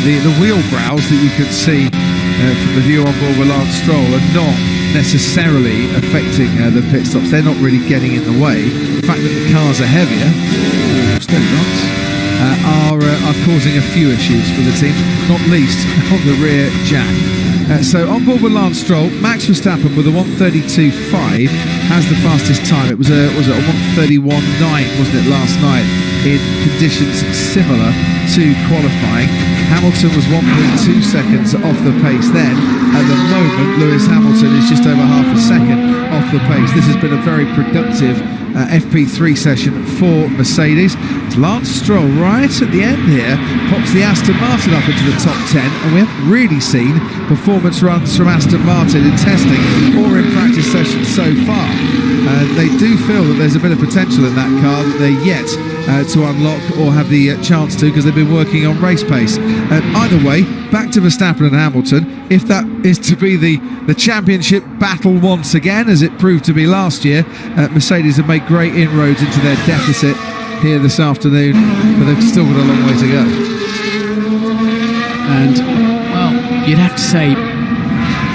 The wheel brows that you can see from the view on board with Lance Stroll are not necessarily affecting the pit stops. They're not really getting in the way. The fact that the cars are heavier, are causing a few issues for the team, not least on the rear jack. So on board with Lance Stroll, Max Verstappen with a 1:32.5 has the fastest time. It was a 1:31.9, wasn't it, last night in conditions similar to qualifying. Hamilton was 1.2 seconds off the pace then. At the moment, Lewis Hamilton is just over half a second off the pace. This has been a very productive FP3 session for Mercedes. Lance Stroll right at the end here pops the Aston Martin up into the top 10, and we haven't really seen performance runs from Aston Martin in testing or in practice sessions so far. They do feel that there's a bit of potential in that car that they're yet to unlock or have the chance to, because they've been working on race pace. Either way, back to Verstappen and Hamilton. If that is to be the championship battle once again, as it proved to be last year, Mercedes have made great inroads into their deficit here this afternoon, but they've still got a long way to go.
And, well, you'd have to say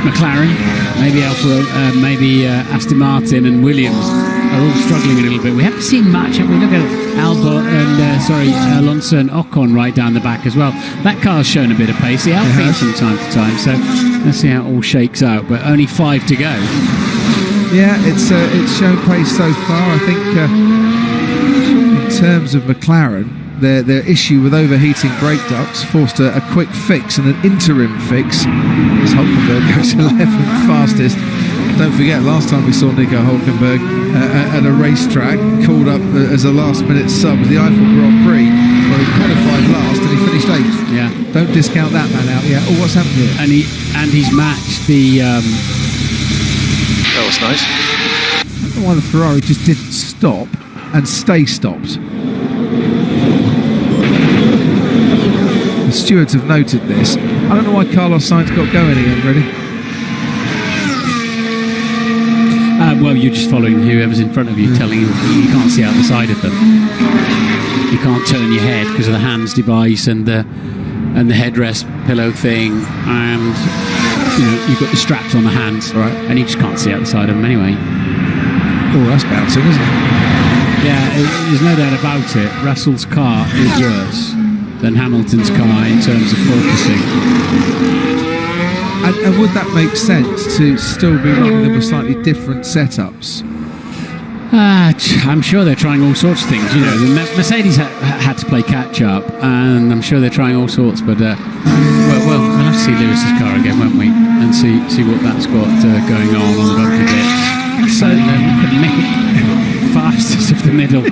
McLaren, maybe maybe Aston Martin and Williams are all struggling a little bit. We haven't seen much, have we? Look at Alonso and Ocon right down the back as well. That car's shown a bit of pace. The Alpine from time to time. So let's see how it all shakes out. But only 5 to go.
Yeah, it's shown pace so far. I think in terms of McLaren, their issue with overheating brake ducts forced a quick fix and an interim fix as Hulkenberg goes 11th fastest. Don't forget, last time we saw Nico Hulkenberg at a racetrack called up as a last-minute sub of the Eiffel Grand Prix, where he qualified last and he finished 8th.
Yeah,
don't discount that man out. Yeah. Oh, what's happened here?
And he's matched the.
That was nice.
I don't know why the Ferrari just didn't stop and stay stopped. The stewards have noted this. I don't know why Carlos Sainz got going again, really.
Well, you're just following whoever's in front of you, telling you can't see out the side of them. You can't turn your head because of the hands device and the headrest pillow thing, and you've got the straps on the hands,
right?
And you just can't see out the side of them anyway.
Oh, that's bouncing, isn't it?
Yeah, there's no doubt about it. Russell's car is worse. than Hamilton's car in terms of focusing.
And would that make sense to still be running them with slightly different setups?
I'm sure they're trying all sorts of things. You know, the Mercedes had to play catch up, and I'm sure they're trying all sorts. But we'll have to see Lewis's car again, won't we? And see what that's got going on the bumpy bit. So look at Mick, fastest of the middle.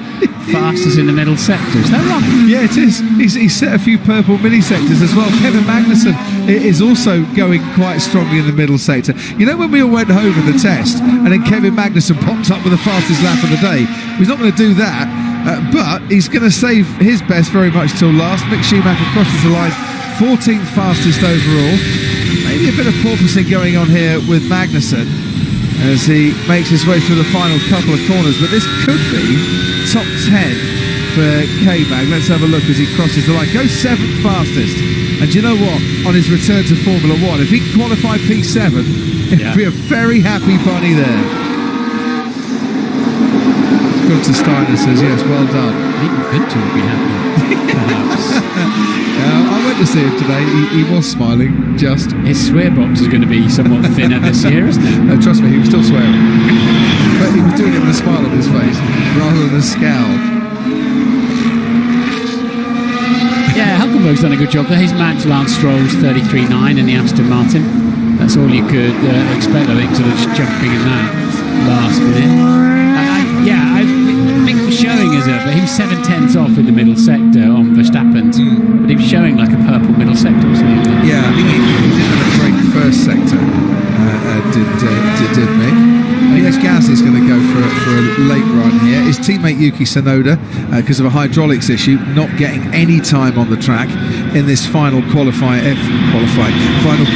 Fastest in the middle sector, is that right?
Yeah, it is. He's set a few purple mini sectors as well. Kevin Magnussen is also going quite strongly in the middle sector. You know, when we all went home in the test and then Kevin Magnussen popped up with the fastest lap of the day, he's not going to do that, but he's going to save his best very much till last. Mick Schumacher crosses the line, 14th fastest overall. Maybe a bit of porpoising going on here with Magnussen as he makes his way through the final couple of corners, but this could be top 10 for K-Mag. Let's have a look as he crosses the line. Goes 7th fastest, and do you know what? On his return to Formula 1, if he can qualify P7, it'd be a very happy bunny there. Gunther Steiner says, yes, well done.
Even Gunther will be happy, perhaps.
I went to see him today. He was smiling, just.
His swear box is going to be somewhat thinner this year, isn't it?
No, trust me, he was still swearing. But he was doing it with a smile on his face rather than a scowl.
Yeah, Hulkenberg's done a good job there. He's matched Lance Stroll's 33.9 in the Aston Martin. That's all you could expect, I think, sort of just jumping in that last minute. Mick was showing as but he was 7/10 off in the middle sector on Verstappen, but he was showing like a purple middle sector, wasn't he?
Yeah, I think he did have a great first sector, did Mick. Yes, Gasly's going to go for a late run here. His teammate Yuki Tsunoda, because of a hydraulics issue, not getting any time on the track in this final final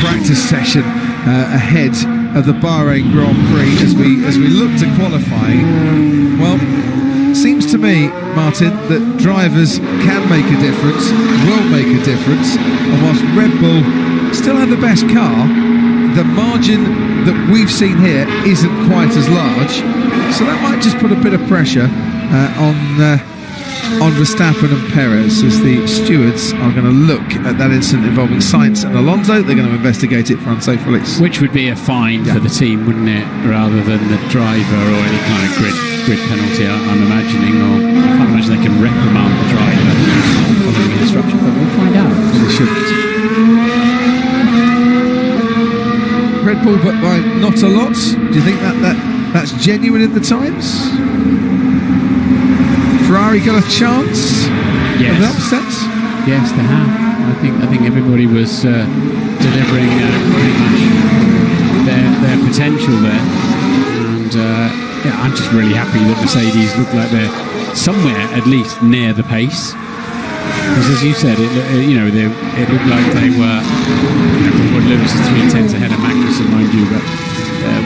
practice session ahead of the Bahrain Grand Prix as we look to qualifying. Well, seems to me, Martin, that drivers can make a difference, will make a difference, and whilst Red Bull still have the best car, the margin that we've seen here isn't quite as large, so that might just put a bit of pressure on Verstappen and Perez as the stewards are going to look at that incident involving Sainz and Alonso. They're going to investigate it for unsafe release.
Which would be a fine for the team, wouldn't it, rather than the driver or any kind of grid penalty, I'm imagining, or I can't imagine they can reprimand the driver following the instruction, but we'll find out.
They shouldn't. Red Bull, but by not a lot. Do you think that's genuine in the times? Ferrari got a chance of the upset?
Yes, they have. I think everybody was delivering pretty much their potential there, and I'm just really happy that Mercedes look like they're somewhere at least near the pace. Because as you said, it looked like they were. Lewis is 3/10 ahead of Magnussen, mind you, but.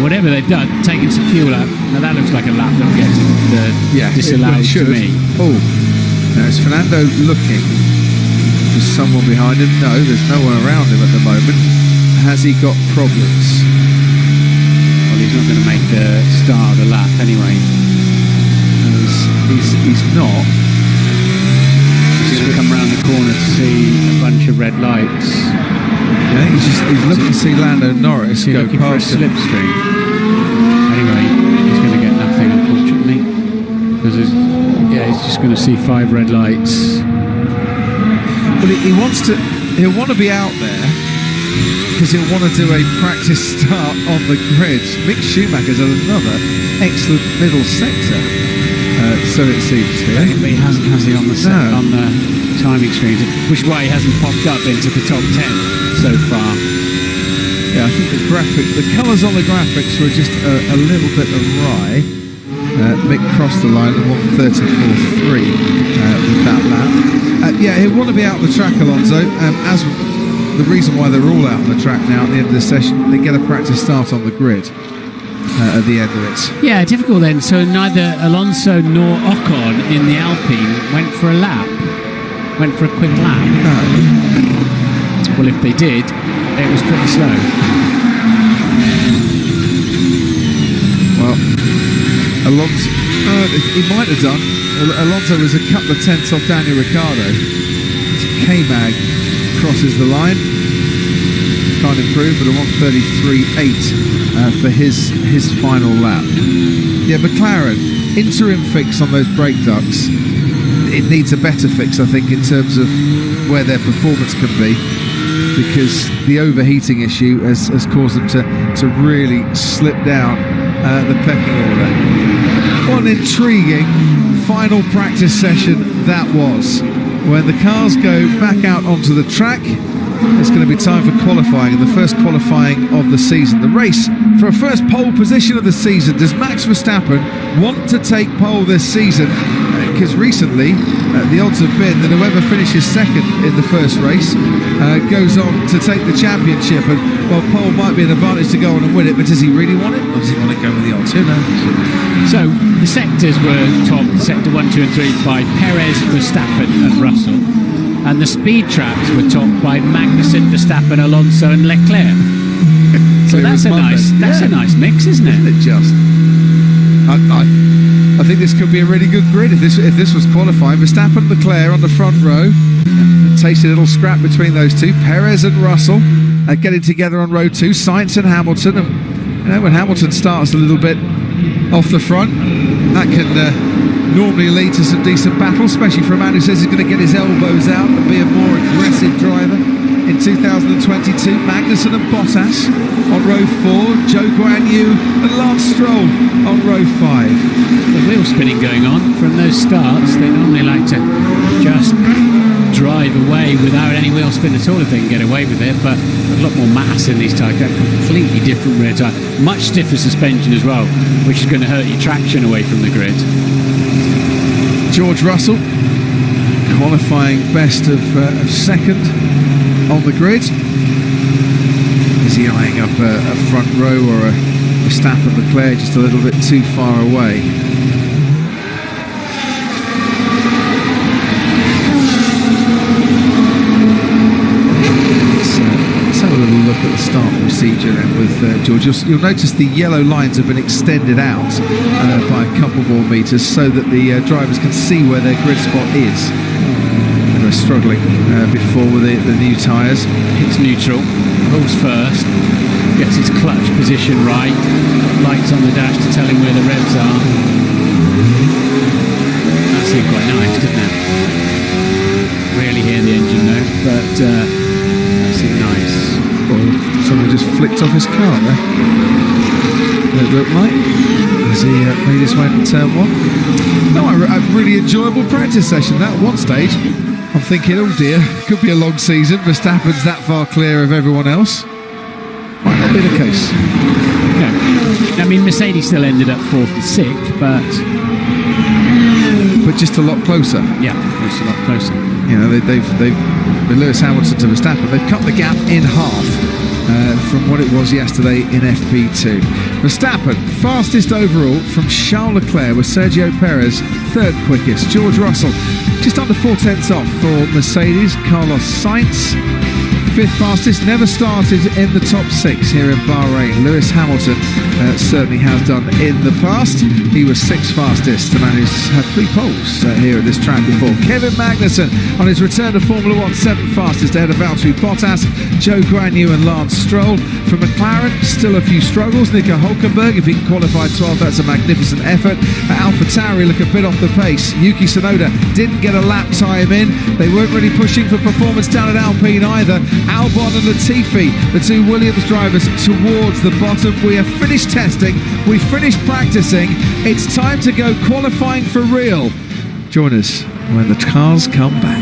Whatever they've done, taking some fuel out. Now that looks like a lap that will get disallowed to me.
Oh, now is Fernando looking for someone behind him? No, there's no one around him at the moment. Has he got problems?
Well, he's not going to make the start of the lap anyway.
He's not.
He's going to come round the corner to see a bunch of red lights.
Yeah, he's looking to see Lando Norris go past him.
Slipstream. Anyway, he's going to get nothing, unfortunately, because he's just going to see 5 red lights.
But he'll want to be out there because he'll want to do a practice start on the grid. Mick Schumacher's at another excellent middle sector, so it seems here.
But he hasn't, has he, on the timing screen, which is why he hasn't popped up into the top 10 so far.
Yeah, I think the colours on the graphics were just a little bit awry. Mick crossed the line at 1:34.3 with that lap. He'll want to be out on the track, Alonso. As the reason why they're all out on the track now at the end of the session, they get a practice start on the grid at the end of it.
Yeah, difficult then. So neither Alonso nor Ocon in the Alpine went for a quick lap.
No.
Well, if they did, it was pretty slow.
Well, Alonso, he might have done. Alonso was a couple of tenths off Daniel Ricciardo. He's a K-Mag crosses the line. Can't improve, but a 1:33.8 for his final lap. Yeah, McLaren, interim fix on those brake ducts. It needs a better fix, I think, in terms of where their performance can be, because the overheating issue has caused them to really slip down the pecking order. What an intriguing final practice session that was. When the cars go back out onto the track, it's going to be time for qualifying, and the first qualifying of the season. The race for a first pole position of the season. Does Max Verstappen want to take pole this season? Because recently, the odds have been that whoever finishes second in the first race goes on to take the championship. And well, pole might be an advantage to go on and win it, but does he really want it, or does he want to go with the odds? Who knows?
So the sectors were topped, sector 1, 2 and 3 by Perez, Verstappen and Russell. And the speed traps were topped by Magnussen, Verstappen, Alonso and Leclerc. So that's a nice mix, isn't it?
Isn't it just? I think this could be a really good grid if this was qualifying. Verstappen, Leclerc on the front row. Tasty little scrap between those two. Perez and Russell getting together on row 2. Sainz and Hamilton. And when Hamilton starts a little bit off the front, that can normally lead to some decent battles, especially for a man who says he's going to get his elbows out and be a more aggressive driver in 2022. Magnussen and Bottas on row 4, Zhou Guanyu and Lance Stroll on row 5.
The wheel spinning going on from those starts. They normally like to just drive away without any wheel spin at all if they can get away with it, but a lot more mass in these tyres. Completely different rear tyre, much stiffer suspension as well, which is going to hurt your traction away from the grid.
George Russell qualifying best of second on the grid. Is he eyeing up a front row or a Verstappen Leclerc just a little bit too far away? Let's have a little look at the start procedure then with George. You'll notice the yellow lines have been extended out by a couple more metres so that the drivers can see where their grid spot is. They were struggling before with the new tyres.
Hits neutral, pulls first, gets his clutch position right, lights on the dash to tell him where the revs are. That seemed quite nice, didn't it? Really hear the engine note, but that seemed nice.
Well, someone just flicked off his car there. It looked like as he made his way into turn 1. No, a really enjoyable practice session that. At one stage I'm thinking, oh dear, could be a long season. Verstappen's that far clear of everyone else. Might not be the case.
No, I mean Mercedes still ended up 4th and 6th, but
just a lot closer.
Yeah, just a lot closer.
You know, they've with Lewis Hamilton to Verstappen, they've cut the gap in half from what it was yesterday in FP2. Verstappen, fastest overall from Charles Leclerc, with Sergio Perez 3rd quickest. George Russell, just under 4/10 off for Mercedes. Carlos Sainz, 5th fastest, never started in the top 6 here in Bahrain. Lewis Hamilton certainly has done in the past. He was 6th fastest, the man who's had 3 poles here at this track before. Kevin Magnussen on his return to Formula 1, 7th fastest ahead of Valtteri Bottas, Zhou Guanyu and Lance Stroll. From McLaren, still a few struggles. Nico Hülkenberg, if he can qualify 12th, that's a magnificent effort. AlphaTauri look a bit off the pace. Yuki Tsunoda didn't get a lap time in. They weren't really pushing for performance down at Alpine either. Albon and Latifi, the 2 Williams drivers, towards the bottom. We have finished testing, we finished practicing. It's time to go qualifying for real. Join us when the cars come back.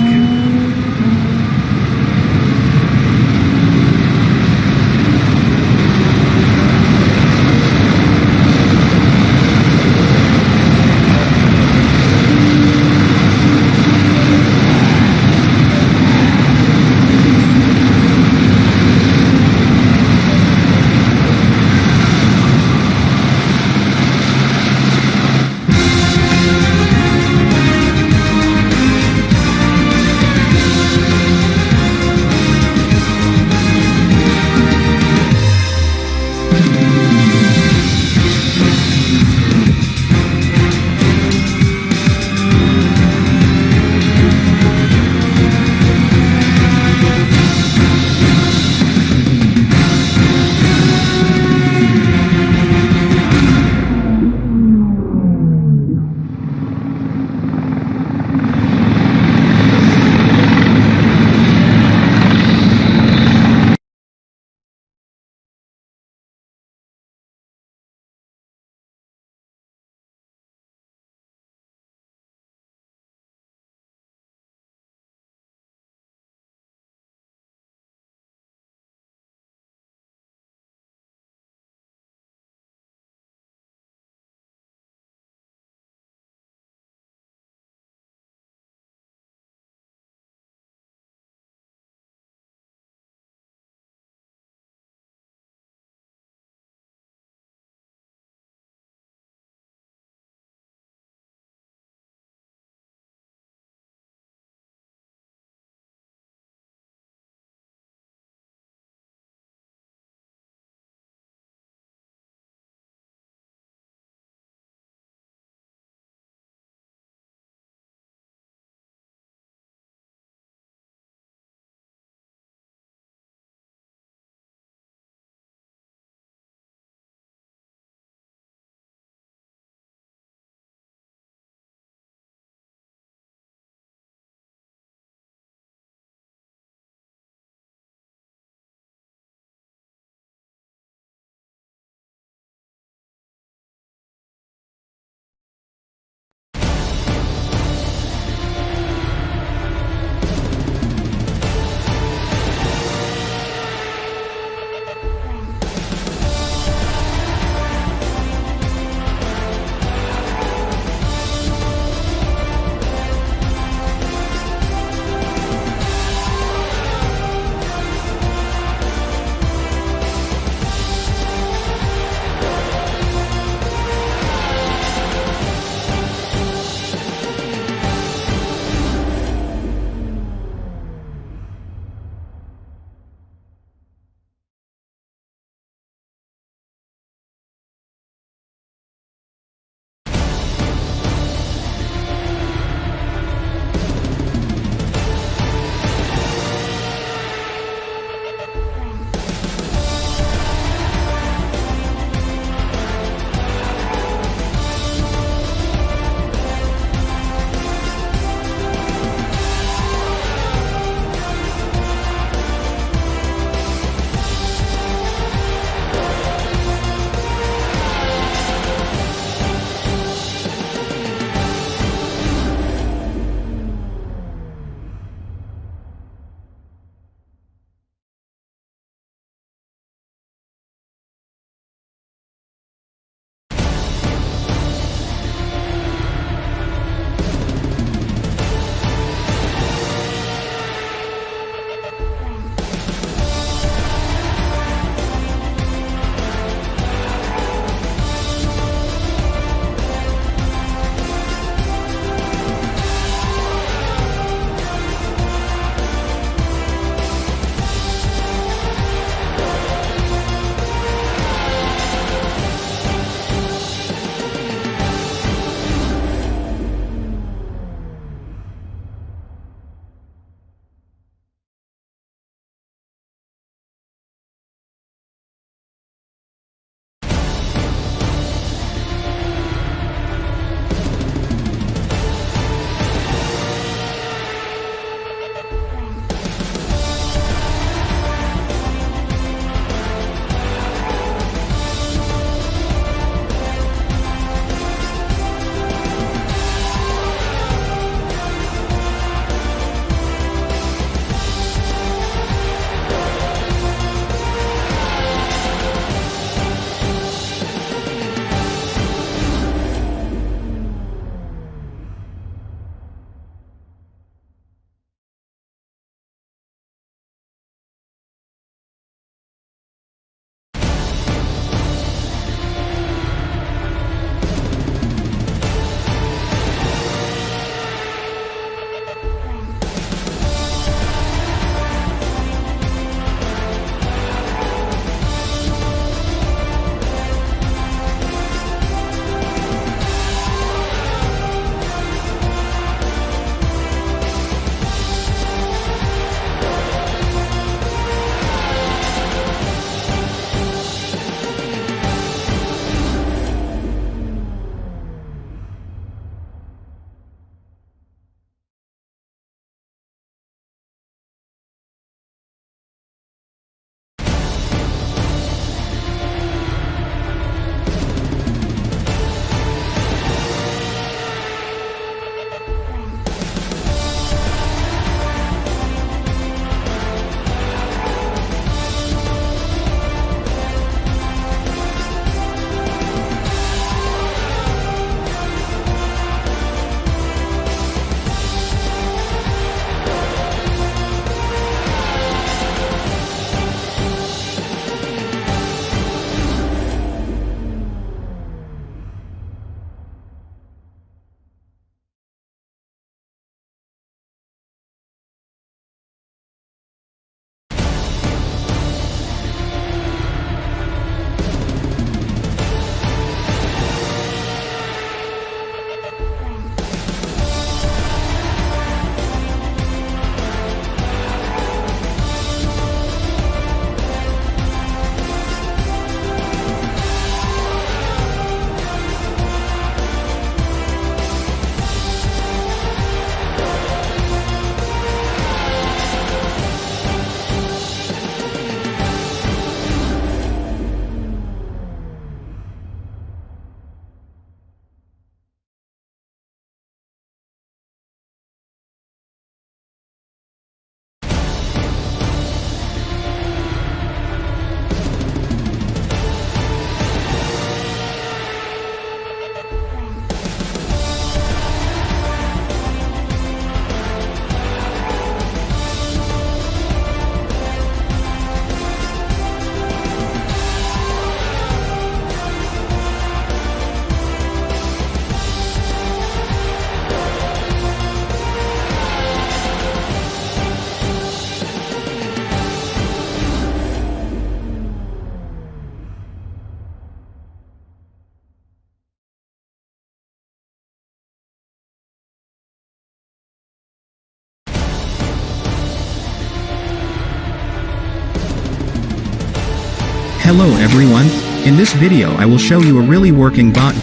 Hello everyone, in this video I will show you a really working bot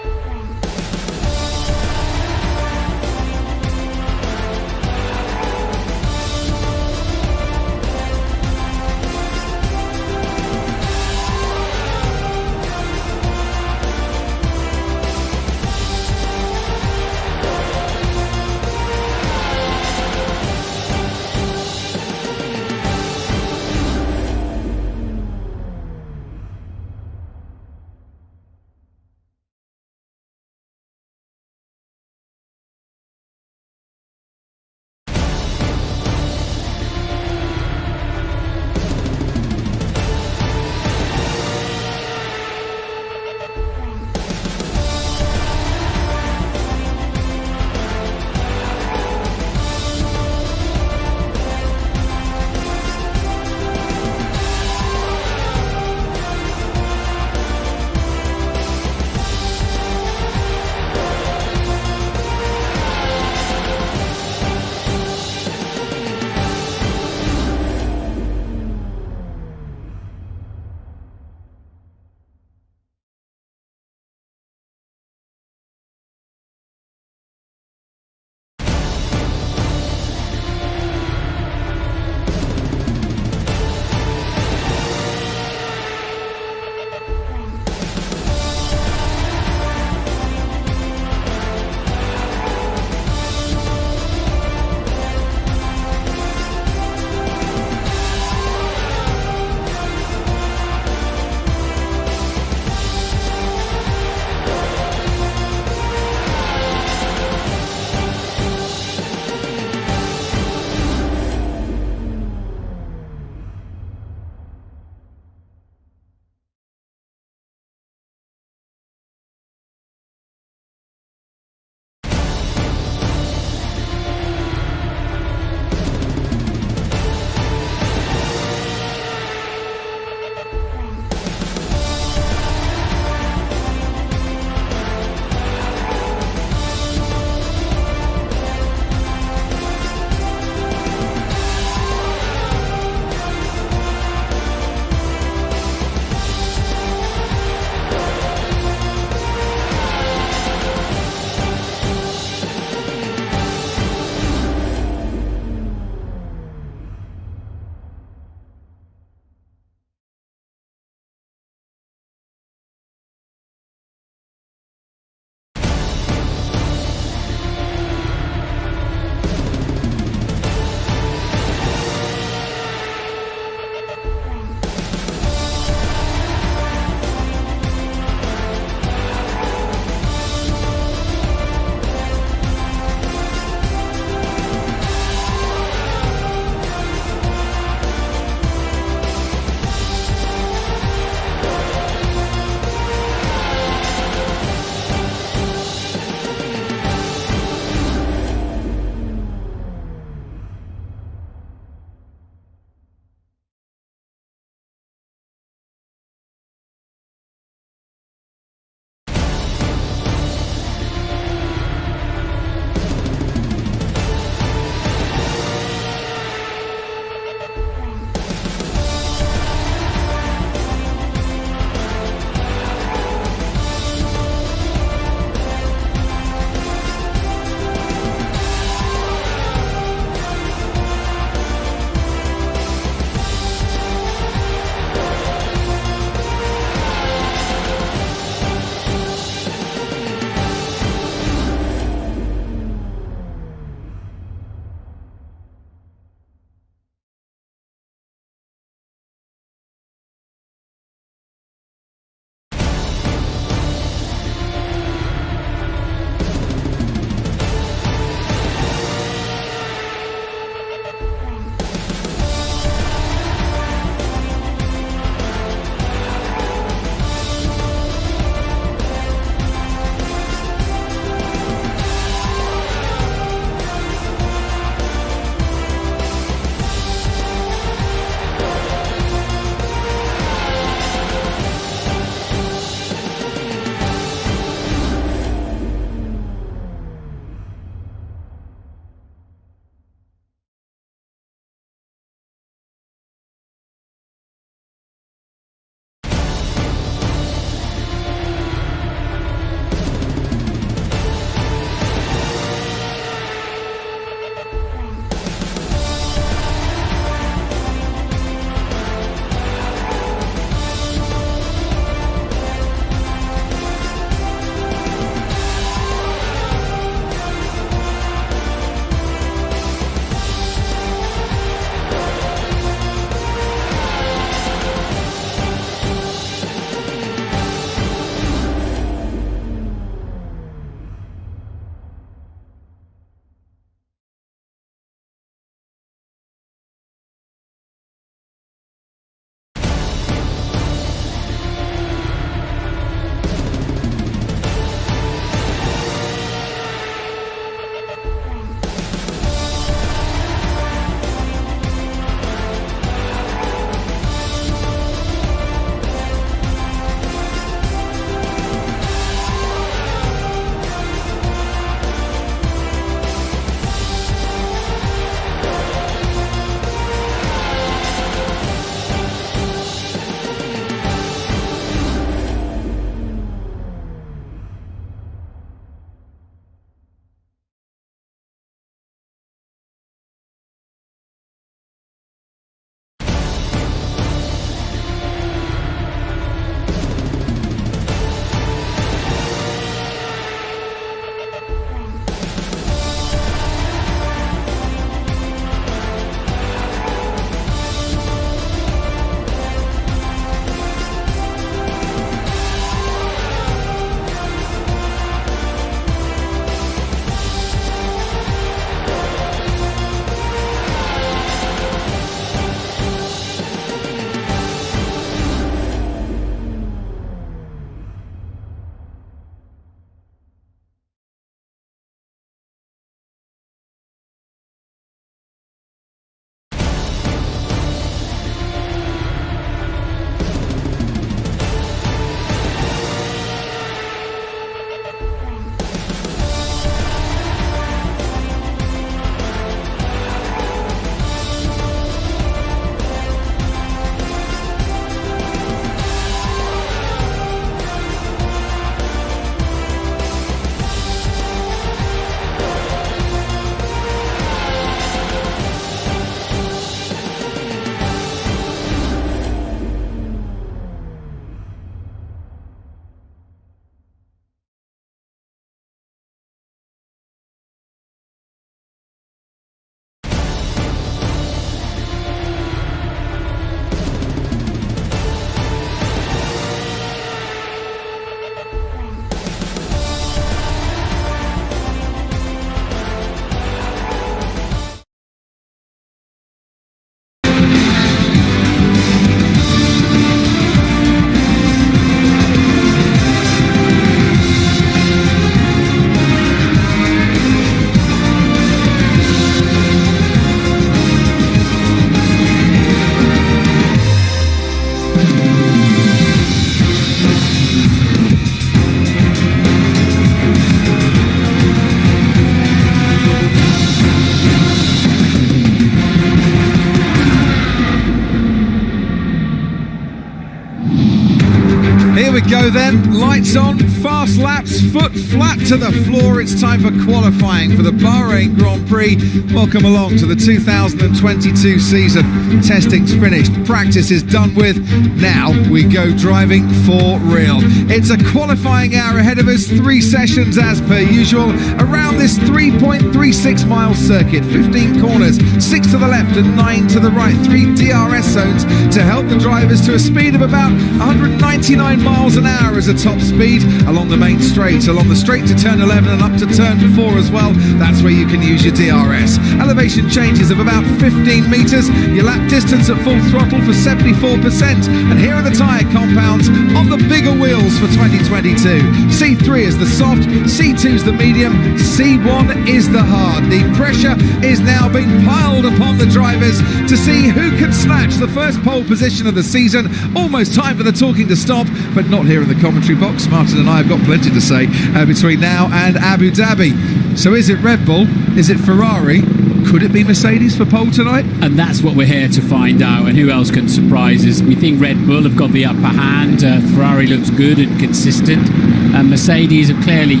go then, lights on, fast laps, foot flat to the floor. It's time for qualifying for the Bahrain Grand Prix. Welcome along to the 2022 season. Testing's finished, practice is done with. Now we go driving for real. It's a qualifying hour ahead of us, 3 sessions as per usual, around this 3.36 mile circuit, 15 corners, 6 to the left and 9 to the right, 3 DRS zones to help the drivers to a speed of about 199 miles an hour as a top speed along the main straight, along the straight to turn 11 and up to turn 4 as well. That's where you can use your DRS. Elevation changes of about 15 metres, your lap distance at full throttle for 74%, and here are the tyre compounds on the bigger wheels for 2022. C3 is the soft, C2 is the medium, C1 is the hard. The pressure is now being piled upon the drivers to see who can snatch the first pole position of the season. Almost time for the talking to stop, but not here in the commentary box. Martin and I have got plenty to say between now and Abu Dhabi. So is it Red Bull? Is it Ferrari? Could it be Mercedes for pole tonight?
And that's what we're here to find out. And who else can surprise us? We think Red Bull have got the upper hand. Ferrari looks good and consistent. Mercedes are clearly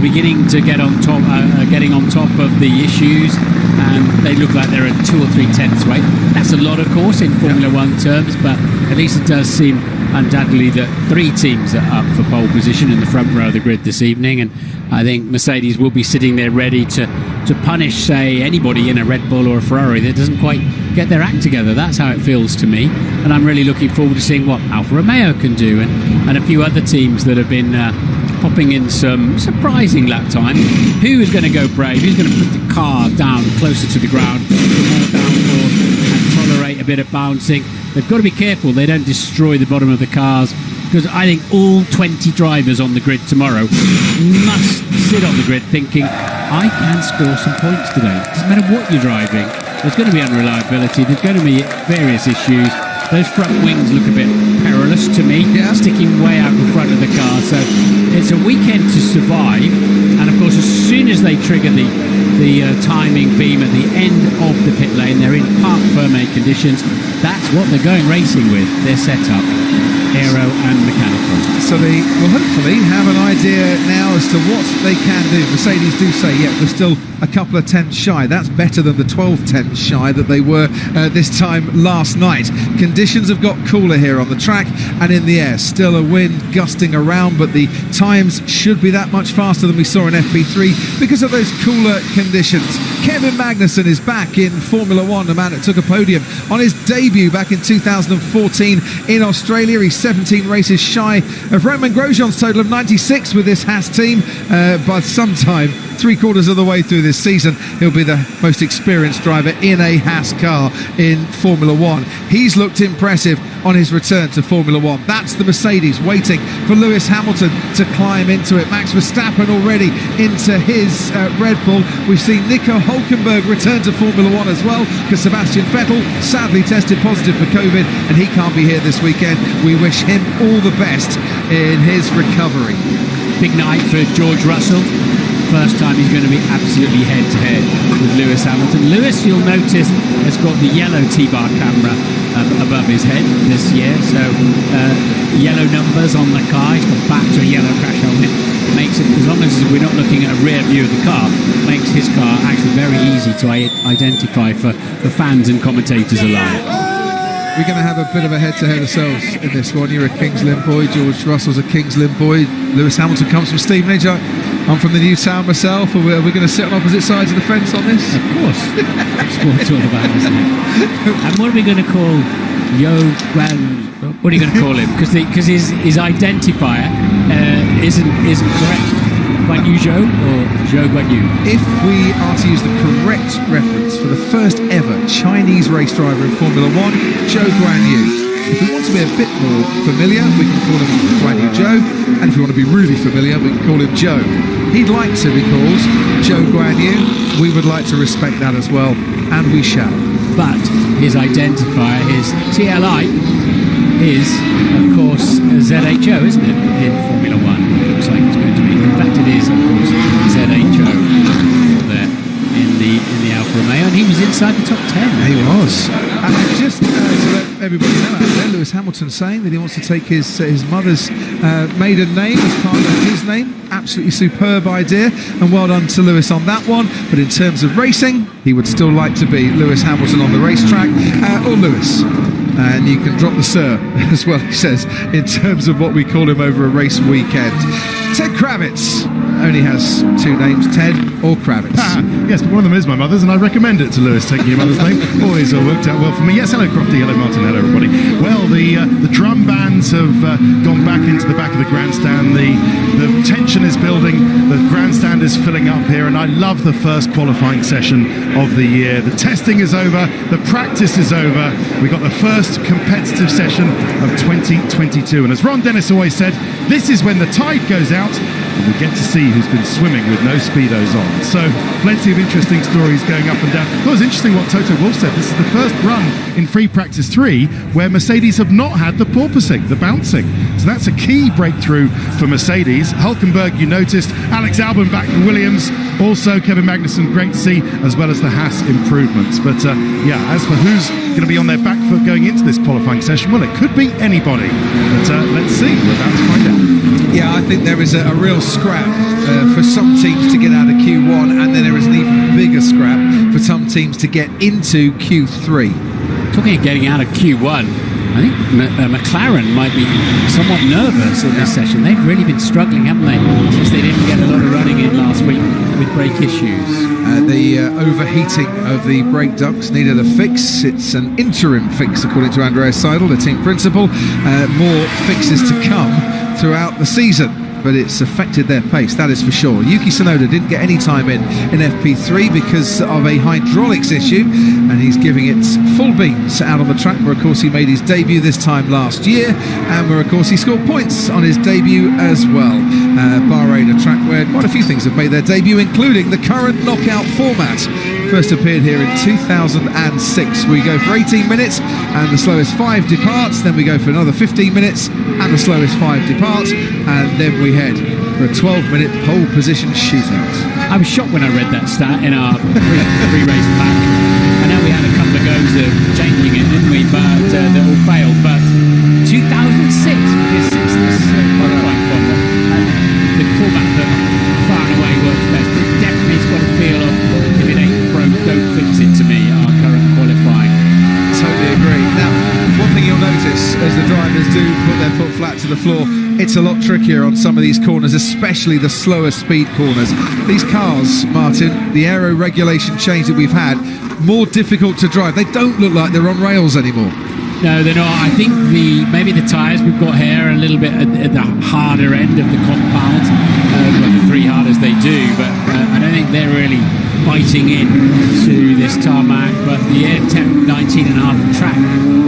beginning to get on top, getting on top of the issues, and they look like they're a 2 or 3 tenths away. That's a lot, of course, in Formula One terms, but at least it does seem undoubtedly that 3 teams are up for pole position in the front row of the grid this evening, and I think Mercedes will be sitting there ready to punish, say, anybody in a Red Bull or a Ferrari that doesn't quite get their act together. That's how it feels to me, and I'm really looking forward to seeing what Alfa Romeo can do, and a few other teams that have been popping in some surprising lap time. Who is going to go brave? Who's going to put the car down closer to the ground, more downforce, and tolerate a bit of bouncing? They've got to be careful they don't destroy the bottom of the cars, because I think all 20 drivers on the grid tomorrow must sit on the grid thinking, I can score some points today. Doesn't matter what you're driving. There's going to be unreliability. There's going to be various issues. Those front wings look a bit perilous to me, sticking way out in front of the car. So it's a weekend to survive. And of course, as soon as they trigger the timing beam at the end of the pit lane, they're in parc fermé conditions. That's what they're going racing with. Their setup, aero and mechanical.
So they will hopefully have an idea now as to what they can do. Mercedes do say, we're still a couple of tenths shy. That's better than the 12 tenths shy that they were this time last night. Conditions have got cooler here on the track and in the air. Still a wind gusting around, but the times should be that much faster than we saw in FP3 because of those cooler conditions. Kevin Magnussen is back in Formula One, the man that took a podium on his debut back in 2014 in Australia. He's 17 races shy of Romain Grosjean's total of 96 with this Haas team. By some time, 3/4 of the way through this season, he'll be the most experienced driver in a Haas car in Formula One. He's looked impressive on his return to Formula One. That's the Mercedes waiting for Lewis Hamilton to climb into it. Max Verstappen already into his Red Bull. We've seen Nico Hülkenberg return to Formula One as well, because Sebastian Vettel sadly tested positive for COVID and he can't be here this weekend. We wish him all the best in his recovery.
Big night for George Russell. First time he's going to be absolutely head-to-head with Lewis Hamilton. Lewis, you'll notice, has got the yellow T-bar camera above his head this year, so yellow numbers on the car. He's got back to a yellow crash helmet. It makes it, as long as we're not looking at a rear view of the car, makes his car actually very easy to identify for fans and commentators alike.
We're going to have a bit of a head-to-head ourselves in this one. You're a Kings Lynn boy, George Russell's a Kings Lynn boy, Lewis Hamilton comes from Stevenage. I'm from the new town myself. Are we going to sit on opposite sides of the fence on this?
Of course. That's what it's all about, isn't it? And what are we going to call what are you going to call him? Because his identifier isn't correct. Guan Yu Zhou or Zhou Guan Yu?
If we are to use the correct reference for the first ever Chinese race driver in Formula One, Zhou Guan Yu. If we want to be a bit more familiar, we can call him Guan Yu Zhou, and if we want to be really familiar, we can call him Zhou. He'd like to be called Zhou Guan Yu. We would like to respect that as well, and we shall.
But his identifier, his TLI, is, of course, ZHO, isn't it, in Formula One? It looks like it's going to be. In fact, it is, of course, ZHO there in the Alfa Romeo, and he was inside the top 10.
He was. And just to let everybody know out there, Lewis Hamilton saying that he wants to take his mother's maiden name as part of his name. Absolutely superb idea, and well done to Lewis on that one. But in terms of racing, he would still like to be Lewis Hamilton on the racetrack, or Lewis. And you can drop the sir as well, he says, in terms of what we call him over a race weekend. Ted Kravitz only has two names, Ted or Kravitz.
Yes, but one of them is my mother's, and I recommend it to Lewis, taking your mother's name. Always worked out well for me. Yes, hello Crofty, hello Martin, hello everybody. Well, the drum bands have gone back into the back of the grandstand. The tension is building, the grandstand is filling up here, and I love the first qualifying session of the year. The testing is over, the practice is over. We got the first competitive session of 2022, and as Ron Dennis always said, this is when the tide goes out and we get to see who's been swimming with no speedos on. So plenty of interesting stories going up and down. Well, it was interesting what Toto Wolff said. This is the first run in Free Practice 3 where Mercedes have not had the porpoising, the bouncing. So that's a key breakthrough for Mercedes. Hulkenberg, you noticed. Alex Albon back for Williams. Also Kevin Magnussen, great to see, as well as the Haas improvements. But yeah, as for who's going to be on their back foot going into this qualifying session, well, it could be anybody. But let's see. We're about to find out.
Yeah, I think there is a real scrap for some teams to get out of Q1, and then there is an even bigger scrap for some teams to get into Q3.
Talking of getting out of Q1, I think McLaren might be somewhat nervous in this session. They've really been struggling, haven't they, since they didn't get a lot of running in last week with brake issues.
The overheating of the brake ducts needed a fix. It's an interim fix, according to Andreas Seidel, the team principal. More fixes to come throughout the season, but it's affected their pace, that is for sure. Yuki Tsunoda didn't get any time in FP3 because of a hydraulics issue, and he's giving it full beams out on the track where of course he made his debut this time last year, and where of course he scored points on his debut as well. Bahrain, a track where quite a few things have made their debut, including the current knockout format. First appeared here in 2006. We go for 18 minutes and the slowest 5 departs, then we go for another 15 minutes and the slowest 5 departs, and then we head for a 12-minute pole position shootout.
I was shocked when I read that stat in our pre-race pack. I know we had a couple of goes of changing it, didn't we? But they all failed. But 2006, this qualifying format, the format that far and away works best. It definitely has got a feel of, if it ain't broke, don't fix it to me, our current qualifying.
Totally agree. Now, one thing you'll notice as the drivers do put their foot flat to the floor, it's a lot trickier on some of these corners, especially the slower speed corners. These cars, Martin, the aero regulation change that we've had, more difficult to drive. They don't look like they're on rails anymore.
No, they're not. I think maybe the tyres we've got here are a little bit at the harder end of the compound, well, the 3 hard as they do, but I don't think they're really biting in to this tarmac. But the air temp 19.5 track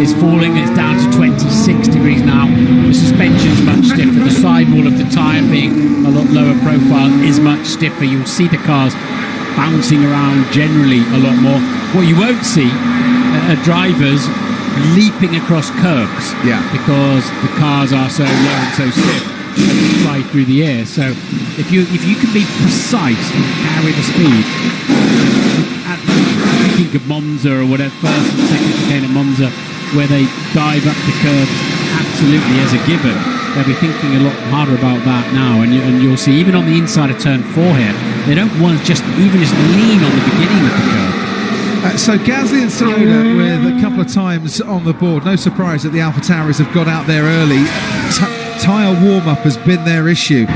is falling. It's down to 26 degrees now. The suspension's much stiffer. The sidewall of the tyre being a lot lower profile is much stiffer. You'll see the cars bouncing around generally a lot more. What you won't see are drivers leaping across curbs, because the cars are so low and so stiff and fly through the air. So if you can be precise and carry the speed, I think of Monza or whatever, first and second chicane at Monza, where they dive up the curbs absolutely as a given. They'll be thinking a lot harder about that now, and you'll see even on the inside of turn 4 here, they don't want to just lean on the beginning of the curve.
So Gasly and Tsunoda with a couple of times on the board. No surprise that the AlphaTauris have got out there early. Tyre warm-up has been their issue.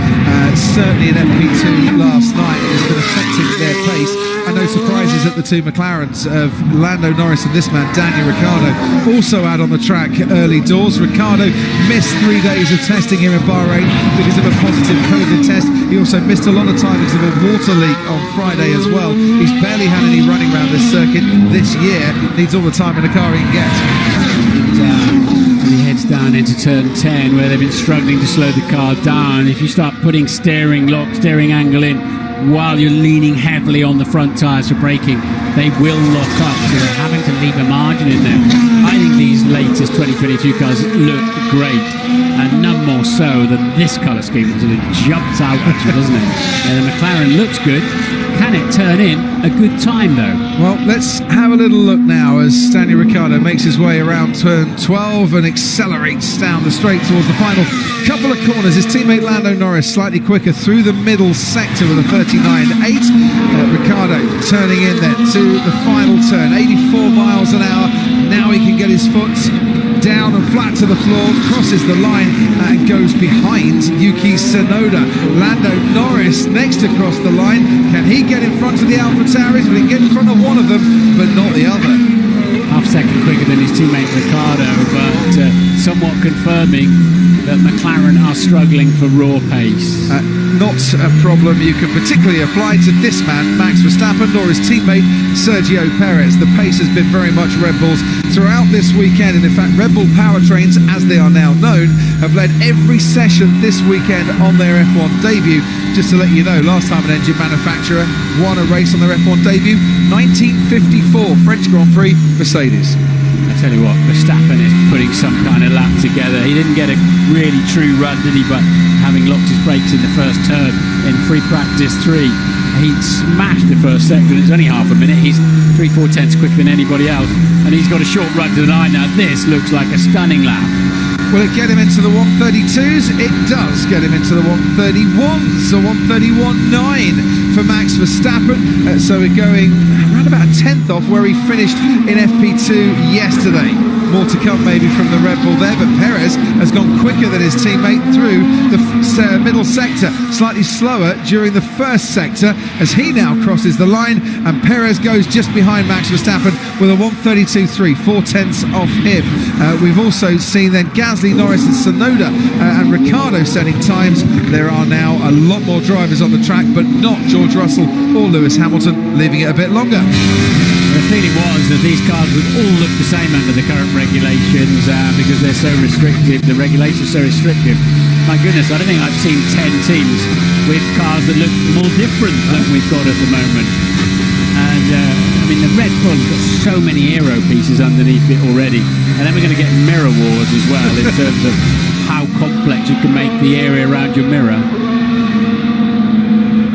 Certainly in FP2 last night, it's been affecting their pace. And no surprises that the two McLarens of Lando Norris and this man, Daniel Ricciardo, also out on the track early doors. Ricciardo missed 3 days of testing here in Bahrain because of a positive COVID test. He also missed a lot of time because of a water leak on Friday as well. He's barely had any running around this circuit this year. Needs all the time in the car he can get.
And he heads down into turn 10 where they've been struggling to slow the car down. If you start putting steering angle in while you're leaning heavily on the front tyres for braking, they will lock up. So they're having to leave a margin in there. I think these latest 2022 cars look great, and none more so than this colour scheme that jumps out at you, doesn't it? And the McLaren looks good. Can it turn in a good time, though?
Well, let's have a little look now as Daniel Ricciardo makes his way around turn 12 and accelerates down the straight towards the final couple of corners. His teammate Lando Norris slightly quicker through the middle sector with a 39.8. Ricciardo turning in then to the final turn, 84 miles an hour. Now he can get his foot down and flat to the floor, crosses the line and goes behind Yuki Tsunoda. Lando Norris next to cross the line. Can he get in front of the AlphaTauris? Will he get in front of one of them, but not the other?
Half second quicker than his teammate Ricciardo, but somewhat confirming that McLaren are struggling for raw pace.
Not a problem you can particularly apply to this man, Max Verstappen, nor his teammate Sergio Perez. The pace has been very much Red Bull's throughout this weekend, and in fact Red Bull powertrains, as they are now known, have led every session this weekend on their F1 debut. Just to let you know, last time an engine manufacturer won a race on their F1 debut, 1954 French Grand Prix, Mercedes.
I tell you what, Verstappen is putting some kind of lap together. He didn't get a really true run, did he? But having locked his brakes in the first turn in free practice 3, he smashed the first sector. It's only half a minute. He's 3/4 tenths quicker than anybody else, and he's got a short run to the line. Now this looks like a stunning lap.
Will it get him into the 132s? It does get him into the 131s, so 131.9 for Max Verstappen. So we're going around about a tenth off where he finished in FP2 yesterday. More to come maybe from the Red Bull there, but Perez has gone quicker than his teammate through the middle sector, slightly slower during the first sector as he now crosses the line, and Perez goes just behind Max Verstappen with a 132.3, 4 tenths off him. We've also seen then Gasly, Norris and Tsunoda and Ricciardo setting times. There are now a lot more drivers on the track, but not George Russell or Lewis Hamilton, leaving it a bit longer.
The feeling was that these cars would all look the same under the current regulations because they're so restrictive. The regulations are so restrictive. My goodness, I don't think I've seen 10 teams with cars that look more different than we've got at the moment. And I mean, the Red Bull's got so many aero pieces underneath it already, and then we're going to get mirror wars as well in terms of how complex you can make the area around your mirror.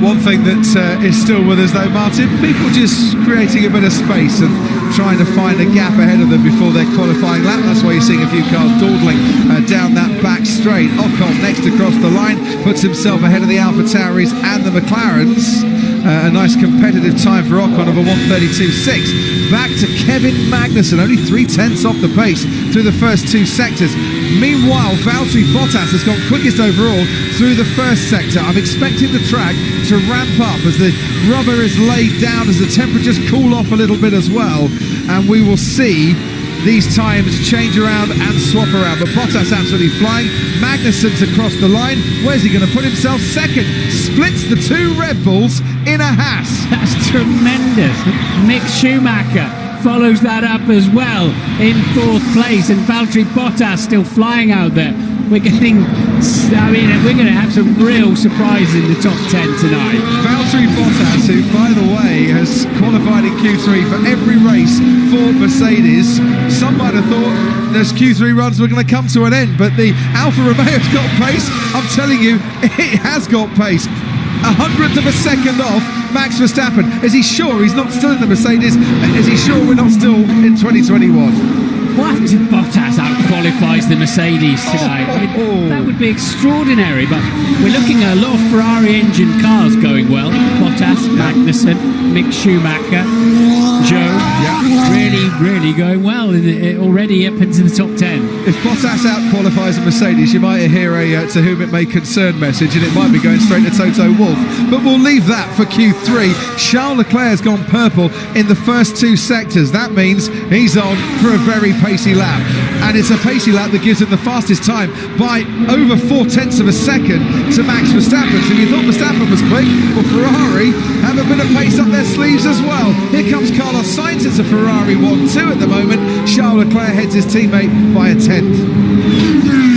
One thing that is still with us though, Martin, people just creating a bit of space and trying to find a gap ahead of them before their qualifying lap. That's why you're seeing a few cars dawdling down that back straight. Ocon next across the line puts himself ahead of the AlphaTauris and the McLarens. A nice competitive time for Ocon of a 132.6. Back to Kevin Magnussen, only 3 tenths off the pace through the first 2 sectors. Meanwhile, Valtteri Bottas has gone quickest overall through the first sector. I'm expecting the track to ramp up as the rubber is laid down, as the temperatures cool off a little bit as well, and we will see these times change around and swap around. But Bottas absolutely flying. Magnussen's across the line. Where's he going to put himself? Second. Splits the 2 Red Bulls in a Haas.
That's tremendous. Mick Schumacher follows that up as well in 4th place, and Valtteri Bottas still flying out there. We're getting, I mean, we're going to have some real surprises in the top 10 tonight.
Valtteri Bottas, who, by the way, has qualified in Q3 for every race for Mercedes. Some might have thought those Q3 runs were going to come to an end, but the Alfa Romeo's got pace. I'm telling you, it has got pace. 100th of a second off Max Verstappen. Is he sure he's not still in the Mercedes? Is he sure we're not still in 2021?
What if Bottas out-qualifies the Mercedes tonight? I mean, that would be extraordinary, but we're looking at a lot of Ferrari engine cars going well. Bottas, Magnussen, Mick Schumacher, Joe, really going well already up into the top 10.
If Bottas out-qualifies a Mercedes, you might hear a to whom it may concern message, and it might be going straight to Toto Wolff, but we'll leave that for Q3. Charles Leclerc has gone purple in the first 2 sectors. That means he's on for a very pacey lap, and it's a pacey lap that gives him the fastest time by over 4 tenths of a second to Max Verstappen. So you thought Verstappen was quick? Well, Ferrari have a bit of pace up their sleeves as well. Here comes Carlos Sainz. It's a Ferrari 1-2 at the moment. Charles Leclerc heads his teammate by a tenth.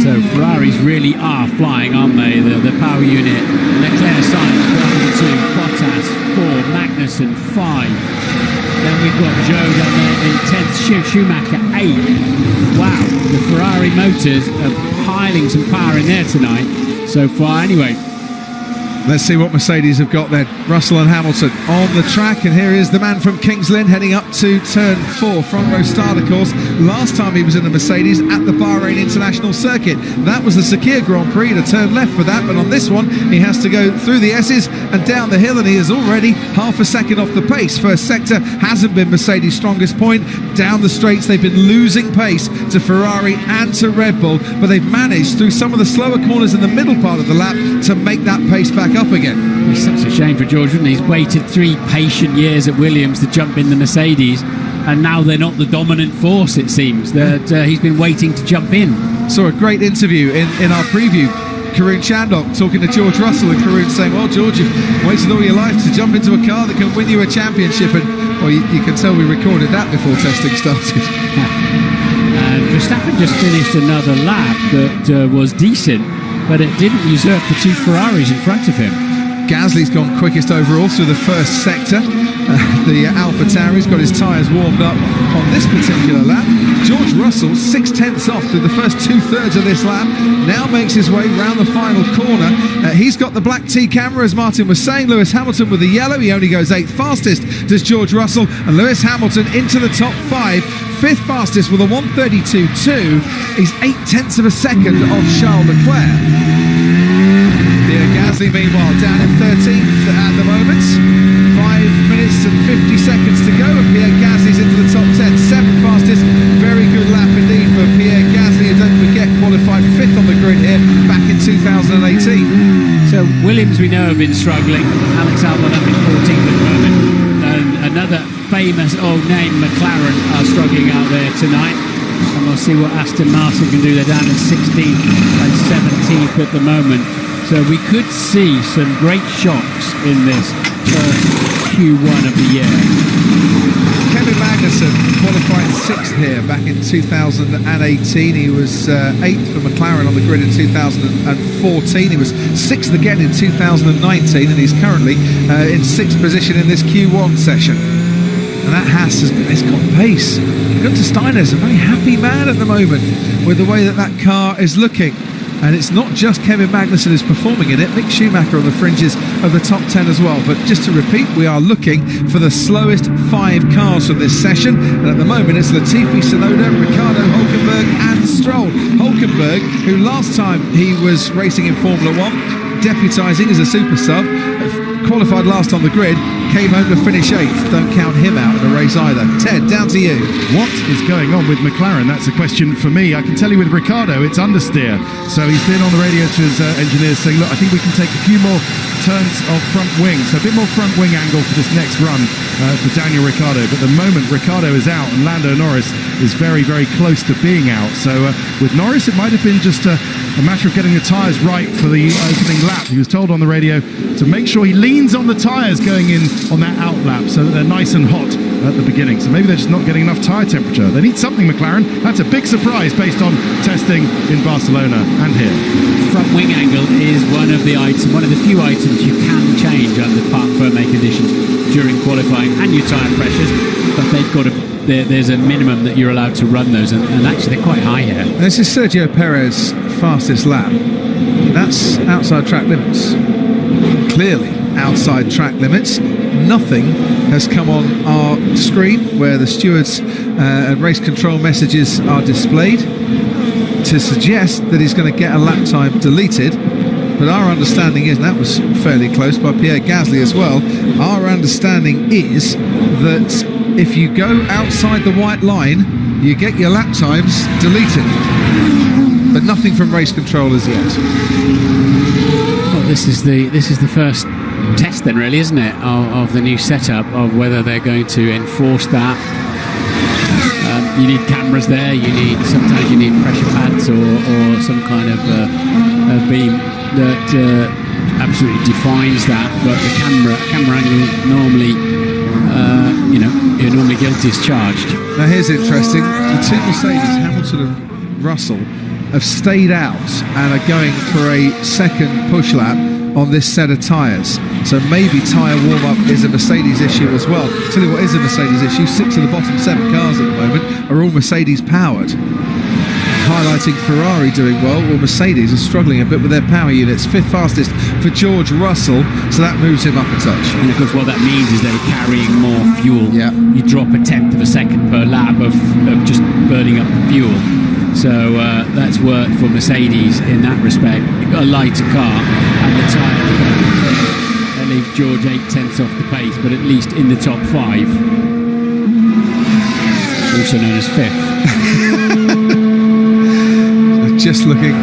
So Ferraris really are flying, aren't they? The power unit. Leclerc, Sainz 1, 2, Bottas 4, Magnussen 5. Then we've got Joe down there in 10th, Schumacher 8. Wow, the Ferrari motors are piling some power in there tonight so far. Anyway,
Let's see what Mercedes have got then. Russell and Hamilton on the track, and here is the man from Kings Lynn heading up to turn 4. Front row start, of course. Last time he was in the Mercedes at the Bahrain International Circuit. That was the Sakir Grand Prix, to turn left for that, but on this one he has to go through the S's and down the hill, and he is already half a second off the pace. First sector hasn't been Mercedes' strongest point. Down the straights they've been losing pace to Ferrari and to Red Bull, but they've managed through some of the slower corners in the middle part of the lap to make that pace back up again.
It's such a shame for George, wouldn't he? He's waited 3 patient years at Williams to jump in the Mercedes, and now they're not the dominant force, it seems, that he's been waiting to jump in.
Saw a great interview in our preview. Karun Chandok talking to George Russell, and Karun saying, well, George, you've waited all your life to jump into a car that can win you a championship, and well, you can tell we recorded that before testing started.
Verstappen just finished another lap that was decent, but it didn't usurp the 2 Ferraris in front of him.
Gasly's gone quickest overall through the first sector. The AlphaTauri's got his tyres warmed up on this particular lap. George Russell 6/10 off through the first 2/3 of this lap, now makes his way round the final corner. He's got the black T camera, as Martin was saying. Lewis Hamilton with the yellow, he only goes 8th fastest, does George Russell, and Lewis Hamilton into the top 5, 5th fastest with a 1:32.2. He's 0.8 of a second off Charles Leclerc. Pierre Gasly, meanwhile, down in 13th at the moment. 5 minutes and 50 seconds to go, and Pierre Gasly's into the top 10, 7th fastest. Very good lap indeed for Pierre Gasly, and don't forget, qualified 5th on the grid here back in 2018.
So Williams, we know, have been struggling. Alex Albon up in 14th at the moment. And another famous old name, McLaren, are struggling out there tonight. And we'll see what Aston Martin can do. They're down at 16th and 17th at the moment. So we could see some great shocks in this first Q1 of the year.
Kevin Magnussen qualified 6th here back in 2018. He was 8th for McLaren on the grid in 2014. He was 6th again in 2019, and he's currently in 6th position in this Q1 session. And that Haas has got pace. Gunther Steiner's a very happy man at the moment with the way that car is looking. And it's not just Kevin Magnussen who's performing in it. Mick Schumacher on the fringes of the top 10 as well. But just to repeat, we are looking for the slowest 5 cars from this session. And at the moment, it's Latifi, Tsunoda, Ricciardo, Hülkenberg and Stroll. Hülkenberg, who last time he was racing in Formula 1, deputising as a super sub, qualified last on the grid, came home to finish 8th. Don't count him out in the race either. Ted, down to you.
What is going on with McLaren? That's a question for me. I can tell you with Ricciardo, it's understeer. So he's been on the radio to his engineers saying, look, I think we can take a few more turns of front wing. So a bit more front wing angle for this next run for Daniel Ricciardo. But at the moment, Ricciardo is out and Lando Norris is very, very close to being out. So with Norris, it might have been just a matter of getting the tyres right for the opening lap. He was told on the radio to make sure he leans on the tyres going in on that out lap so that they're nice and hot at the beginning. So maybe they're just not getting enough tyre temperature. They need something, McLaren. That's a big surprise based on testing in Barcelona and here.
Front wing angle is one of the few items you can change under parc fermé conditions during qualifying, and your tyre pressures, but they've got there's a minimum that you're allowed to run those, and actually they're quite high here.
This is Sergio Perez fastest lap. That's outside track limits. Clearly outside track limits. Nothing has come on our screen where the stewards and race control messages are displayed to suggest that he's going to get a lap time deleted. But our understanding is, and that was fairly close by Pierre Gasly as well, our understanding is that if you go outside the white line, you get your lap times deleted. But nothing from race control as yet.
Well, this is the first test then, really, isn't it, of the new setup, of whether they're going to enforce that. You need cameras there. Sometimes you need pressure pads or some kind of a beam that absolutely defines that. But the camera angle normally, you're normally guilty as charged.
Now here's interesting. The two Mercedes, Hamilton and Russell, have stayed out and are going for a second push lap on this set of tyres. So maybe tyre warm-up is a Mercedes issue as well. Tell you what is a Mercedes issue, 6 of the bottom 7 cars at the moment are all Mercedes powered. Highlighted highlighting Ferrari doing well. Well, Mercedes are struggling a bit with their power units. 5th fastest for George Russell, so that moves him up a touch.
And of course what that means is they're carrying more fuel.
Yeah.
You drop a tenth of a second per lap of just burning up the fuel. So that's worked for Mercedes in that respect. You've got a lighter car and the tyre. That leaves George 8/10 off the pace, but at least in the top 5. Also known as 5th.
Just looking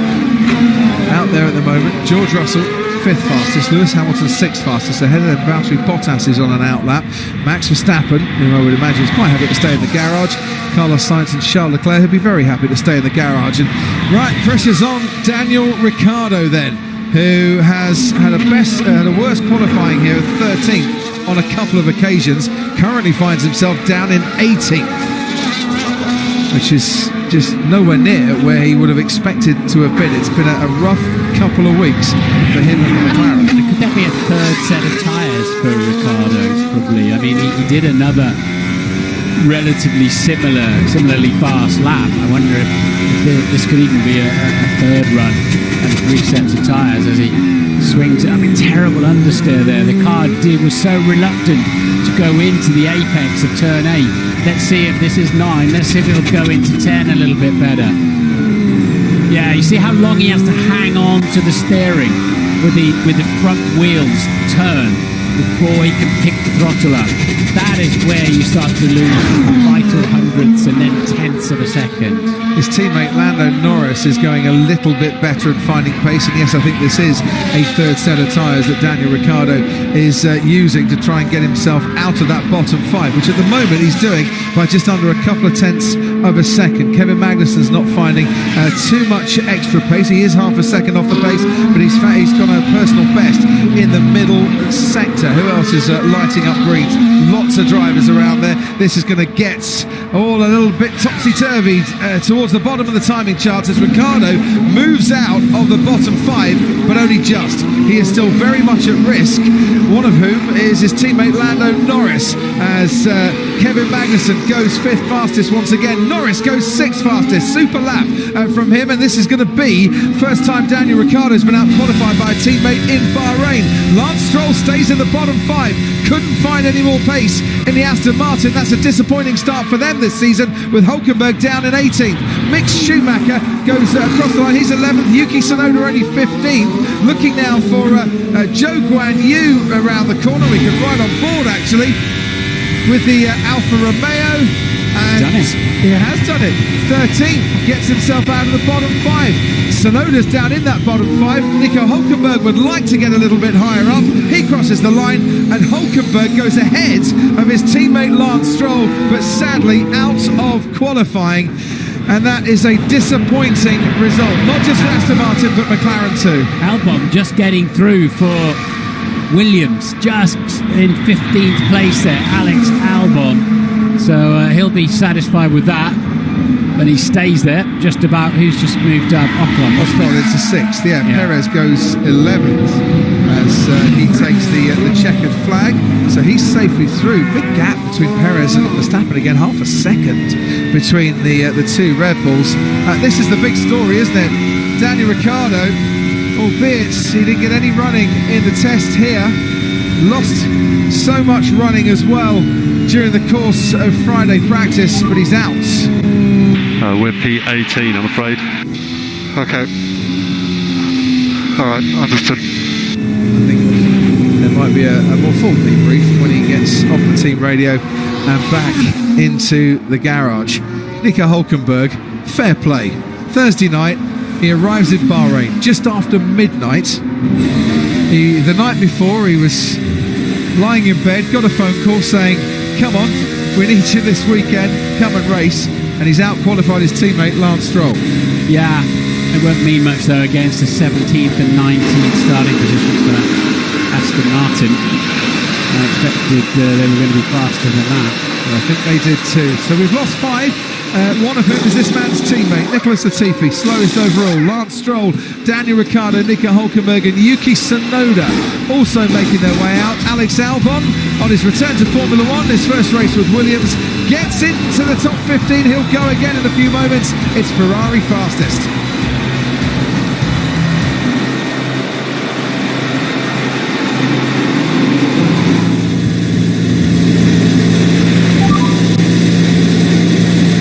out there at the moment, George Russell 5th fastest, Lewis Hamilton 6th fastest, ahead of them Valtteri Bottas is on an outlap, Max Verstappen, who I would imagine is quite happy to stay in the garage, Carlos Sainz and Charles Leclerc, who'll be very happy to stay in the garage. And right, pressure's on Daniel Ricciardo then, who has had a worse qualifying here, 13th on a couple of occasions, currently finds himself down in 18th, which is just nowhere near where he would have expected to have been. It's been a rough couple of weeks for him and McLaren.
Could that be a third set of tyres for Ricciardo? Probably. I mean, he did another relatively similarly fast lap. I wonder if this could even be a third run and 3 sets of tyres as he swings it. I mean, terrible understeer there. The car was so reluctant to go into the apex of turn 8. Let's see if this is 9. Let's see if it'll go into 10 a little bit better. Yeah, you see how long he has to hang on to the steering with the front wheels turn before he can pick the throttle up. That is where you start to lose vital hundredths and then tenths of a second.
His teammate Lando Norris is going a little bit better at finding pace, and yes, I think this is a third set of tyres that Daniel Ricciardo is using to try and get himself out of that bottom 5, which at the moment he's doing by just under a couple of tenths of a second. Kevin Magnussen's not finding too much extra pace. He is half a second off the pace, but he's got a personal best in the middle sector. Who else is lighting up greens? Lots of drivers around there. This is going to get all a little bit topsy-turvy towards the bottom of the timing charts as Ricciardo moves out of the bottom 5, but only just. He is still very much at risk, one of whom is his teammate Lando Norris, as Kevin Magnussen goes 5th fastest once again. Norris goes 6th fastest, super lap from him, and this is going to be first time Daniel Ricciardo's been out-qualified by a teammate in Bahrain. Lance Stroll stays in the bottom 5, couldn't find any more pace in the Aston Martin. That's a disappointing start for them this season, with Hülkenberg down in 18th. Mick Schumacher goes across the line, he's 11th. Yuki Tsunoda only 15th. Looking now for Zhou Guanyu around the corner. We can ride on board actually with the Alfa Romeo, and he has done it. 13th, gets himself out of the bottom 5. Tsunoda's down in that bottom 5. Nico Hülkenberg would like to get a little bit higher up. He crosses the line, and Hülkenberg goes ahead of his teammate Lance Stroll, but sadly out of qualifying. And that is a disappointing result, not just for Aston Martin, but McLaren too.
Albon just getting through for Williams, just in 15th place there, Alex Albon. So he'll be satisfied with that. And he stays there, just about. Who's just moved up? Ocon
into 6th, yeah. Perez goes 11th as he takes the checkered flag. So he's safely through. Big gap between Perez and Verstappen again, half a second between the two Red Bulls. This is the big story, isn't it? Daniel Ricciardo, albeit he didn't get any running in the test here, lost so much running as well during the course of Friday practice, but he's out.
We're P18, I'm afraid.
Okay. Alright, understood.
I think there might be a more full debrief when he gets off the team radio and back into the garage. Nico Hülkenberg, fair play. Thursday night, he arrives in Bahrain just after midnight. The night before, he was lying in bed, got a phone call saying, come on, we need you this weekend, come and race. And he's out-qualified his teammate Lance Stroll.
Yeah, it won't mean much though against the 17th and 19th starting positions for Aston Martin. I expected they were going to be faster than that.
Well, I think they did too. So we've lost 5 one of whom is this man's teammate, Nicholas Latifi, slowest overall. Lance Stroll, Daniel Ricciardo, Nico Hülkenberg and Yuki Tsunoda also making their way out. Alex Albon, on his return to Formula One, his first race with Williams, gets into the top 15. He'll go again in a few moments. It's Ferrari fastest.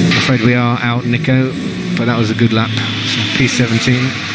I'm afraid we are out, Nico, but that was a good lap. P17.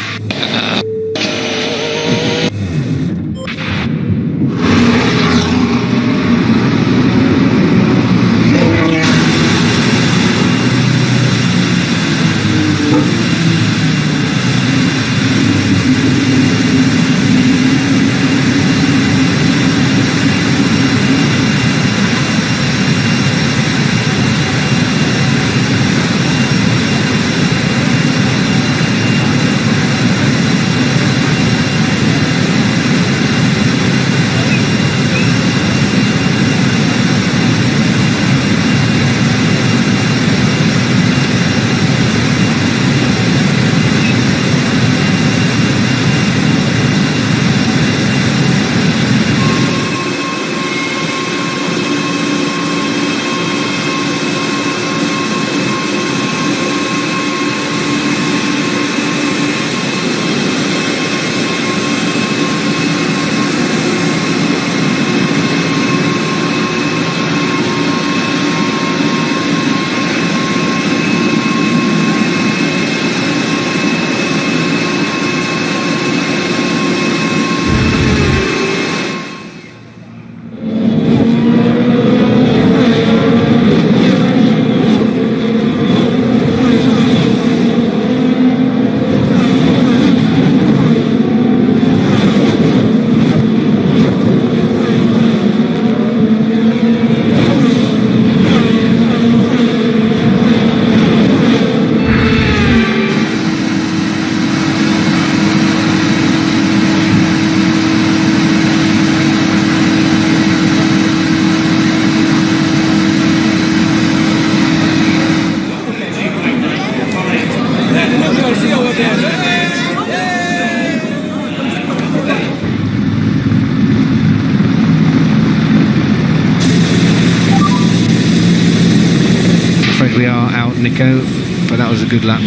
We are out, Nico, but that was a good lap.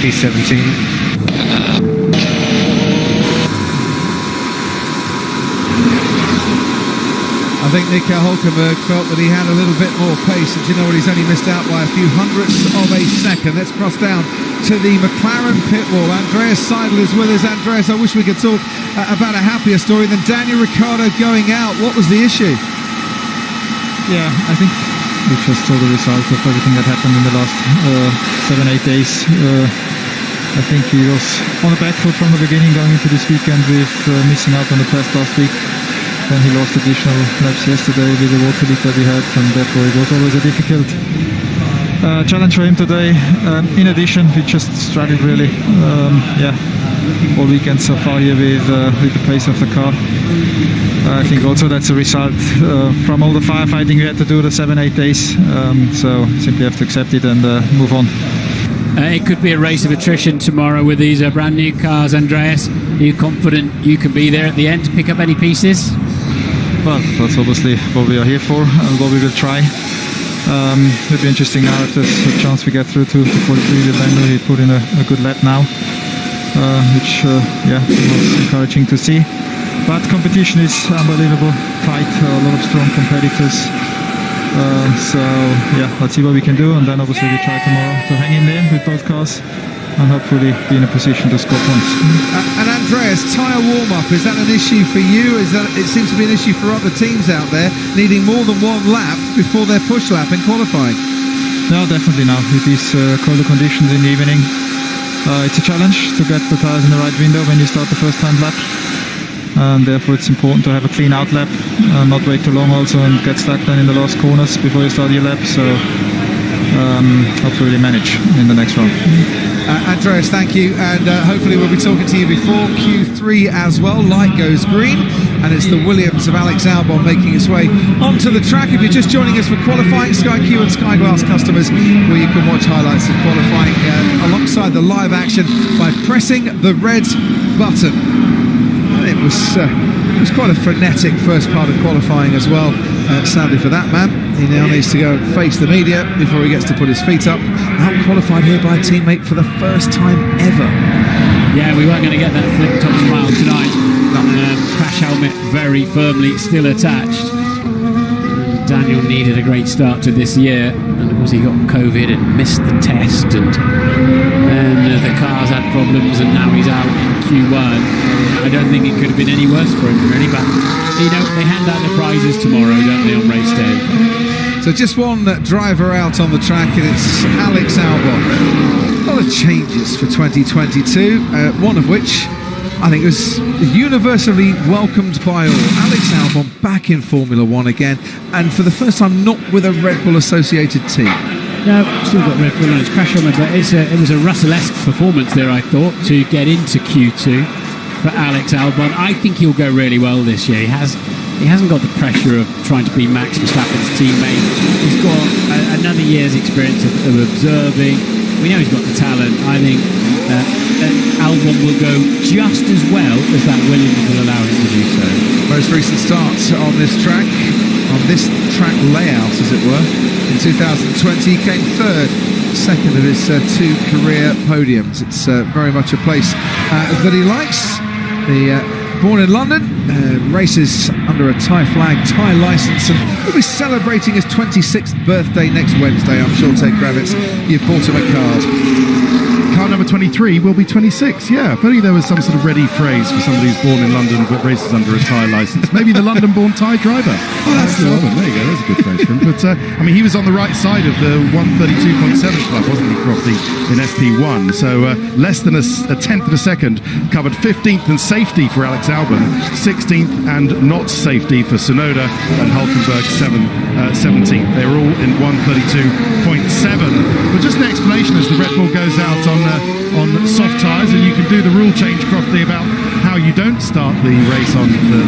P17.
I think Nico Hülkenberg felt that he had a little bit more pace, and you know what, he's only missed out by a few hundredths of a second. Let's cross down to the McLaren pit wall. Andreas Seidel is with us. Andreas, I wish we could talk about a happier story than Daniel Ricciardo going out. What was the issue?
Yeah, I think we just saw the result of everything that happened in the last 7-8 days. I think he was on the back foot from the beginning going into this weekend with missing out on the test last week. Then he lost additional laps yesterday with the water leak that he had, and therefore it was always a difficult challenge for him today. In addition, we just struggled really all weekend so far here with the pace of the car. I think also that's a result from all the firefighting we had to do the 7-8 days, so simply have to accept it and move on.
It could be a race of attrition tomorrow with these brand new cars. Andreas, are you confident you can be there at the end to pick up any pieces?
Well, that's obviously what we are here for and what we will try. It'll be interesting now if there's a chance we get through to 43 with Andrew. He put in a good lap now, which was encouraging to see. But competition is unbelievable, tight, a lot of strong competitors. Let's see what we can do, and then obviously we try tomorrow to hang in there with both cars and hopefully be in a position to score points.
And Andreas, tyre warm-up, is that an issue for you? It seems to be an issue for other teams out there, needing more than one lap before their push lap in qualifying.
No, definitely now. With these colder conditions in the evening, it's a challenge to get the tyres in the right window when you start the first time lap. And therefore it's important to have a clean out lap and not wait too long also and get stuck then in the last corners before you start your lap. So hopefully manage in the next round.
Andreas, thank you, and hopefully we'll be talking to you before Q3 as well. Light goes green, and it's the Williams of Alex Albon making its way onto the track. If you're just joining us for qualifying, Sky Q and Sky Glass customers, where you can watch highlights of qualifying alongside the live action by pressing the red button. And it was quite a frenetic first part of qualifying as well. Sadly for that man, he now needs to go and face the media before he gets to put his feet up. Out qualified here by a teammate for the first time ever.
Yeah, we weren't going to get that flip top smile tonight. Crash helmet very firmly still attached. Daniel needed a great start to this year, and of course he got COVID and missed the test, and the cars had problems, and now he's out in Q1. I don't think it could have been any worse for him, really, but you know, they hand out the prizes tomorrow, don't they, on race day?
So just one driver out on the track, and it's Alex Albon. A lot of changes for 2022, one of which I think was universally welcomed by all. Alex Albon back in Formula One again, and for the first time not with a Red Bull associated team.
No, still got Red Bull on his crash helmet, but it was a Russell-esque performance there, I thought, to get into Q2 for Alex Albon. I think he'll go really well this year. He hasn't got the pressure of trying to be Max Verstappen's teammate. He's got another year's experience of observing. We know he's got the talent. I think Albon will go just as well as that Williams will allow him to do so.
Most recent start on this track layout, as it were, in 2020, came third, second of his two career podiums. It's very much a place that he likes. Born in London, races under a Thai flag, Thai licence, and will be celebrating his 26th birthday next Wednesday. I'm sure, Ted Kravitz, you've bought him a card.
Car number 23 will be 26, yeah. If only there was some sort of ready phrase for somebody who's born in London but races under a Thai licence. Maybe the London-born Thai driver.
Oh, that's
there you go, that's a good phrase for him. But, I mean, he was on the right side of the 132.7 club, wasn't he, Crofty, in FP1. So less than a tenth of a second, covered 15th and safety for Alex Albon, 16th and not safety for Tsunoda, and Hulkenberg 17th. They were all in 132.7. But just an explanation as the Red Bull goes out on soft tyres, and you can do the rule change, Crofty, about how you don't start the race on the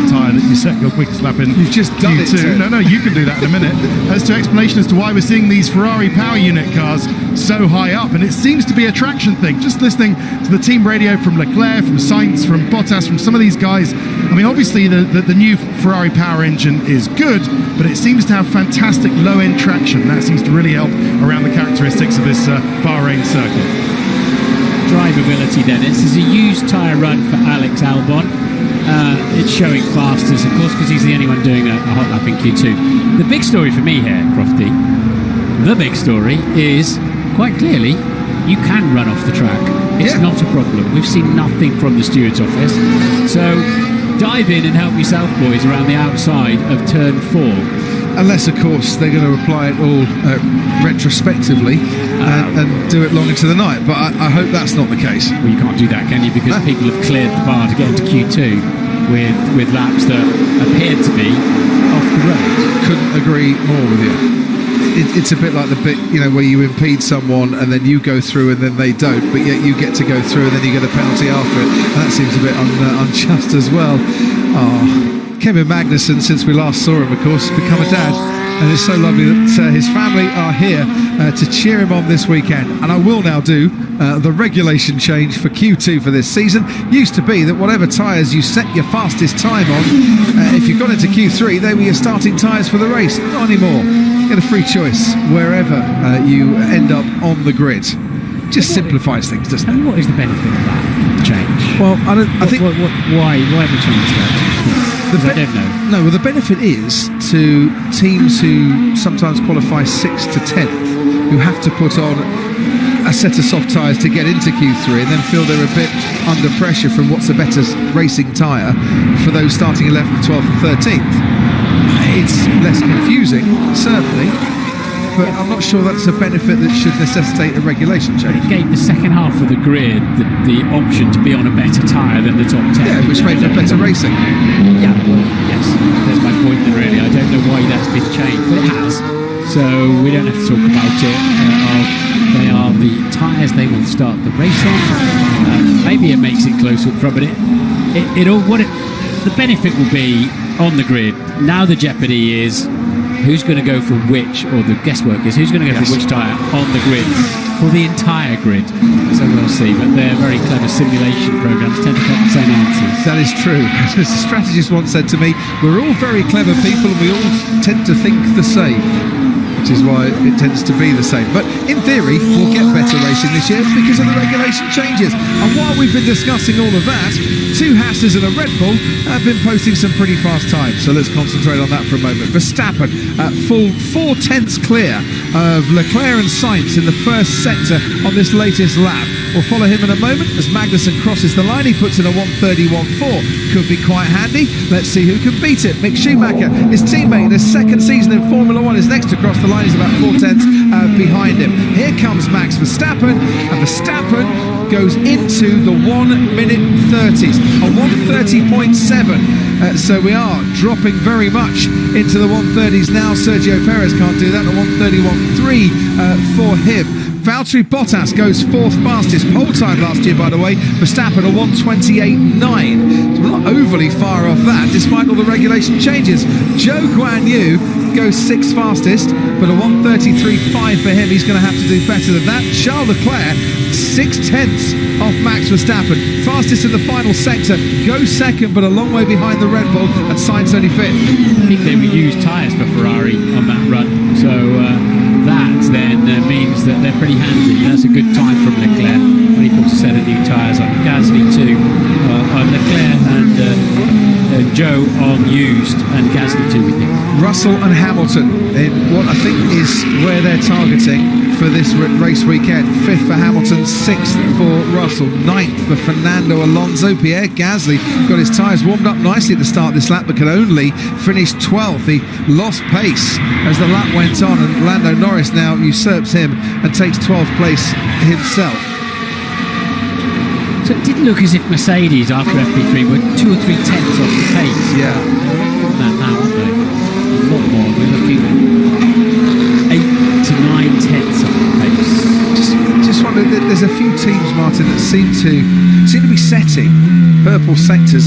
tyre that you set your quickest lap in.
You've just done
Q2. No, you can do that in a minute. As to explanation as to why we're seeing these Ferrari power unit cars so high up, and it seems to be a traction thing. Just listening to the team radio from Leclerc, from Sainz, from Bottas, from some of these guys. I mean, obviously the new Ferrari power engine is good, but it seems to have fantastic low-end traction. That seems to really help around the characteristics of this Bahrain circuit.
Drivability then. This is a used tyre run for Alex Albon. It's showing fastest, of course, because he's the only one doing a hot lap in Q2. The big story for me here, Crofty, the big story is, quite clearly, you can run off the track. It's not a problem. We've seen nothing from the steward's office. So dive in and help yourself, boys, around the outside of turn 4.
Unless, of course, they're going to apply it all retrospectively and do it long into the night. But I hope that's not the case.
Well, you can't do that, can you? Because people have cleared the bar to get into Q2 with laps that appeared to be off the road.
Couldn't agree more with you. It's a bit like the bit, where you impede someone and then you go through and then they don't, but yet you get to go through and then you get a penalty after it. And that seems a bit unjust as well. Kevin Magnussen, since we last saw him, of course, has become a dad, and it's so lovely that his family are here to cheer him on this weekend. And I will now do the regulation change for Q2 for this season. Used to be that whatever tyres you set your fastest time on, if you got into Q3, they were your starting tyres for the race. Not anymore. You get a free choice wherever you end up on the grid. Just simplifies things, doesn't it?
And what is the benefit of that change?
Well, I think
why the change that? I don't know.
No, well, the benefit is to teams who sometimes qualify 6th to 10th, who have to put on a set of soft tyres to get into Q3 and then feel they're a bit under pressure from what's a better racing tyre for those starting 11th, 12th and 13th. It's less confusing, certainly, but I'm not sure that's a benefit that should necessitate a regulation change.
It gave the second half of the grid the option to be on a better tyre than the top 10.
Yeah, which made for better racing.
Yeah, well, yes, there's my point then, really. I don't know why that's been changed, but it has. So we don't have to talk about it. They are the tyres they will start the race on. Maybe it makes it close up front, but the benefit will be on the grid. Now the jeopardy is who's going to go for which, or the guesswork is who's going to go for which tyre on the grid for the entire grid. So we'll see, but they're very clever simulation programs, tend to get the same answers.
That is true. As a strategist once said to me, we're all very clever people and we all tend to think the same, which is why it tends to be the same. But in theory, we'll get better racing this year because of the regulation changes. And while we've been discussing all of that, two Haas's and a Red Bull have been posting some pretty fast times. So let's concentrate on that for a moment. Verstappen, full 4/10 clear of Leclerc and Sainz in the first sector on this latest lap. We'll follow him in a moment as Magnussen crosses the line. He puts in a 1:31.4. Could be quite handy. Let's see who can beat it. Mick Schumacher, his teammate in his second season in Formula 1, is next to cross the line. He's about 4/10 behind him. Here comes Max Verstappen, and Verstappen goes into the 1 minute 30s, a 1:30.7. So we are dropping very much into the 1:30s now. Sergio Perez can't do that. A 1:31.3 for him. Valtteri Bottas goes fourth fastest. Pole time last year, by the way. Verstappen a 1:28.9. So we're not overly far off that, despite all the regulation changes. Zhou Guanyu goes sixth fastest, but a 1:33.5 for him. He's going to have to do better than that. Charles Leclerc, 6/10 off Max Verstappen. Fastest in the final sector. Goes second, but a long way behind the Red Bull, and Sainz only fifth.
I think they reused tyres for Ferrari on that run, so that then means that they're pretty handy. That's a good time from Leclerc when he puts a set of new tyres on. Gasly too, Leclerc and Joe on used, and Gasly too, we think.
Russell and Hamilton in what I think is where they're targeting for this race weekend. Fifth for Hamilton, sixth for Russell, ninth for Fernando Alonso. Pierre Gasly got his tyres warmed up nicely at the start of this lap, but could only finish 12th. He lost pace as the lap went on, and Lando Norris now usurps him and takes 12th place himself.
So it did look as if Mercedes after FP3 were 2 or 3 tenths off the pace.
Yeah.
That now, aren't they? A lot more. We're looking at 8 to 9 tenths off the pace.
Just wonder, there's a few teams, Martin, that seem to be setting purple sectors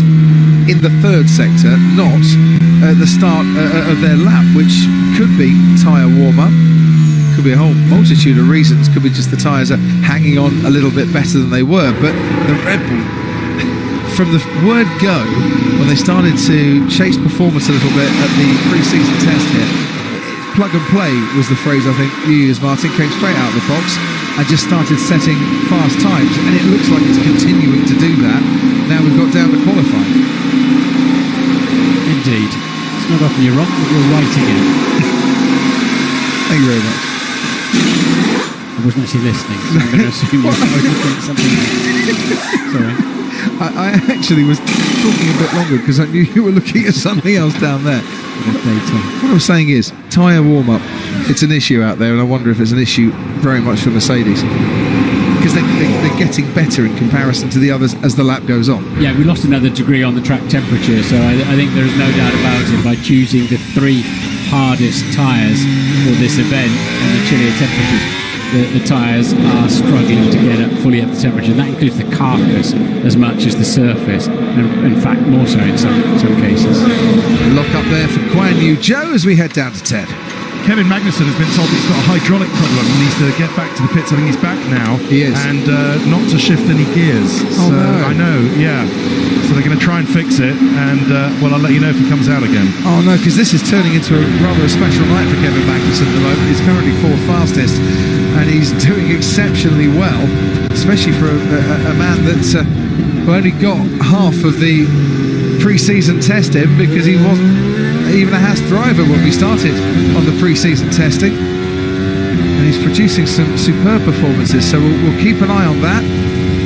in the third sector, not at the start of their lap, which could be tyre warm-up. Could be a whole multitude of reasons. Could be just the tyres are hanging on a little bit better than they were. But the Red Bull, from the word go, when they started to chase performance a little bit at the pre-season test here, plug and play was the phrase I think you used, Martin. Came straight out of the box and just started setting fast times, and it looks like it's continuing to do that. Now we've got down to qualifying.
Indeed. It's not often you're wrong, but you're right again.
Thank you very much.
I wasn't actually listening, so I'm going to assume you think something. Sorry.
I actually was talking a bit longer because I knew you were looking at something else down there. What I'm saying is, tyre warm-up, it's an issue out there, and I wonder if it's an issue very much for Mercedes. Because they're getting better in comparison to the others as the lap goes on.
Yeah, we lost another degree on the track temperature, so I think there is no doubt about it. By choosing the 3 hardest tyres for this event and the chillier temperatures, the tyres are struggling to get up fully up to temperature. That includes the carcass as much as the surface, and in fact more so in some cases.
Lock up there for Guan Yu Zhou as we head down to Ted.
Kevin Magnussen has been told he's got a hydraulic problem and needs to get back to the pits. I think he's back now.
He is.
And not to shift any gears.
Oh,
so,
no.
I know, yeah. So they're going to try and fix it, and well, I'll let you know if he comes out again.
Oh no, because this is turning into a rather special night for Kevin Magnussen at the moment. He's currently 4th fastest, and he's doing exceptionally well, especially for a man that's only got half of the pre-season testing, because he wasn't even a Haas driver when we started on the pre-season testing, and he's producing some superb performances, so we'll keep an eye on that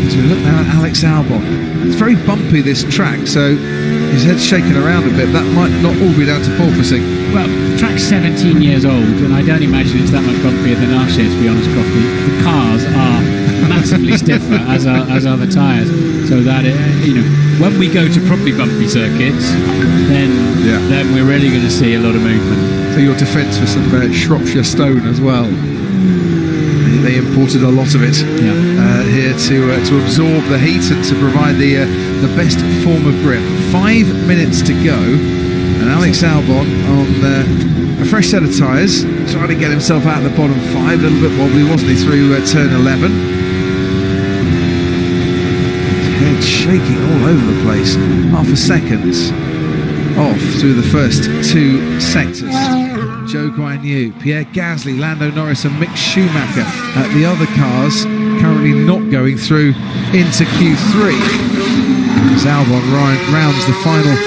as we look now at Alex Albon. It's very bumpy, this track, so his head's shaking around a bit. That might not all be down to porpoising.
Well, the track's 17 years old, and I don't imagine it's that much bumpier than our shit, to be honest, Crofty. The cars are massively stiffer, as are the tyres, so that when we go to properly bumpy circuits, then we're really going to see a lot of movement.
So your defence for some Shropshire Stone as well. they imported a lot of it here to absorb the heat and to provide the best form of grip. 5 minutes to go, and Alex Albon on a fresh set of tyres, trying to get himself out of the bottom 5. A little bit wobbly, wasn't he, through turn 11? His head shaking all over the place. Half a second off through the first 2 sectors. Zhou Guanyu, Pierre Gasly, Lando Norris and Mick Schumacher. The other cars currently not going through into Q3. As Albon rounds the final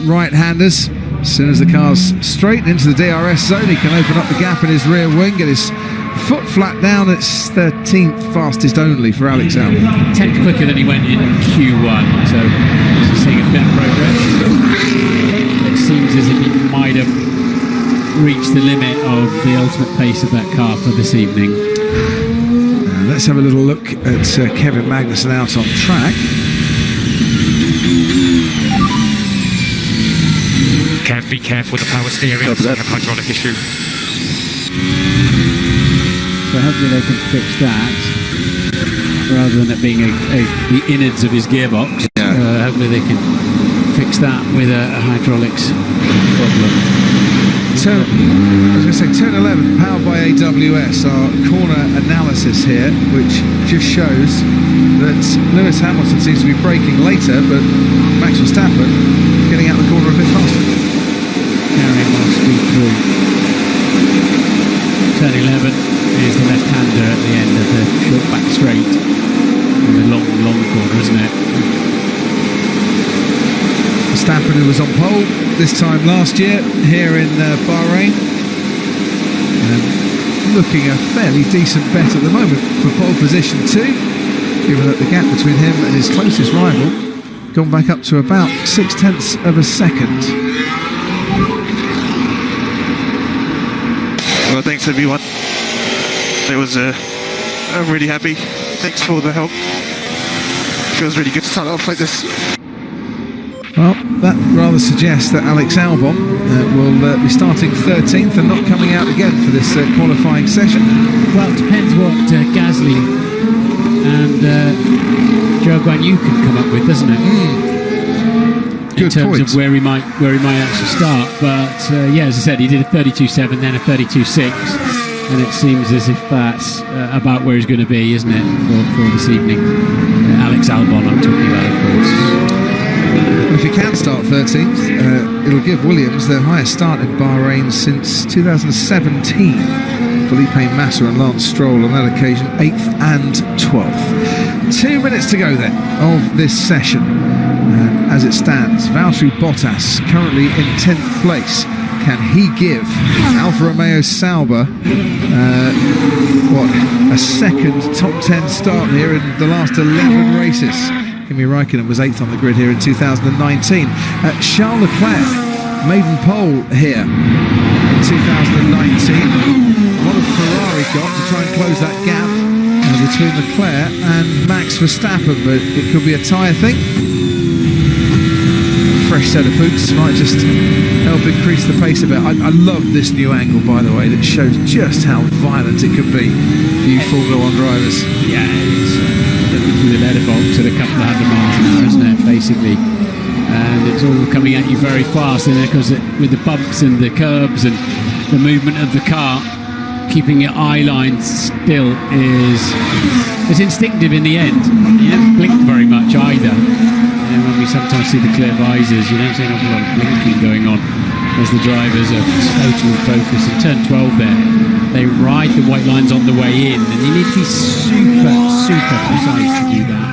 right-handers. As soon as the car's straight into the DRS zone, he can open up the gap in his rear wing, get his foot flat down. It's 13th fastest only for Alex Albon.
10th quicker than he went in Q1, so he's seeing a bit of progress. It seems as if he might have reached the limit of the ultimate pace of that car for this evening.
Let's have a little look at Kevin Magnussen out on track.
Be careful with the power steering. It's a hydraulic issue.
So hopefully they can fix that, rather than it being the innards of his gearbox. Hopefully they can fix that with a hydraulics problem.
I was going to say turn 11, powered by AWS. Our corner analysis here, which just shows that Lewis Hamilton seems to be braking later, but Max Verstappen getting out the corner a bit faster.
Carrying more speed through. Turn 11 is the left-hander at the end of the short back straight. And the long corner, isn't it?
Verstappen, who was on pole this time last year here in Bahrain, looking a fairly decent bet at the moment for pole position too, given that the gap between him and his closest rival gone back up to about 0.6 of a second.
Well, thanks everyone. It was I'm really happy. Thanks for the help. Feels really good to start off like this.
Well, that rather suggests that Alex Albon will be starting 13th and not coming out again for this qualifying session.
Well, it depends what Gasly and Zhou Guanyu can come up with, doesn't it?
Good
in terms
point.
of where he might actually start. But as I said, he did a 32.7, then a 32.6, and it seems as if that's about where he's going to be, isn't it, for this evening? Alex Albon, I'm talking about, of course.
If he can start 13th, it'll give Williams their highest start in Bahrain since 2017. Felipe Massa and Lance Stroll on that occasion 8th and 12th. 2 minutes to go then of this session. As it stands, Valtteri Bottas currently in 10th place. Can he give Alfa Romeo Sauber a second top 10 start here in the last 11 races? Kimi Räikkönen was 8th on the grid here in 2019. Charles Leclerc, maiden pole here in 2019. What have Ferrari got to try and close that gap between Leclerc and Max Verstappen? But it could be a tyre thing. Fresh set of boots might just help increase the pace a bit. I love this new angle, by the way, that shows just how violent it could be for you Formula 1 drivers.
Yeah, it's through the letterbox at a couple of 100 miles an hour, isn't it, basically? And it's all coming at you very fast, and because with the bumps and the curbs and the movement of the car, keeping your eye line still is instinctive in the end. You don't blink very much either. And when we sometimes see the clear visors, you don't see an awful lot of blinking going on as the drivers are totally focused. In turn 12 there, they ride the white lines on the way in, and you need to be super precise to do that,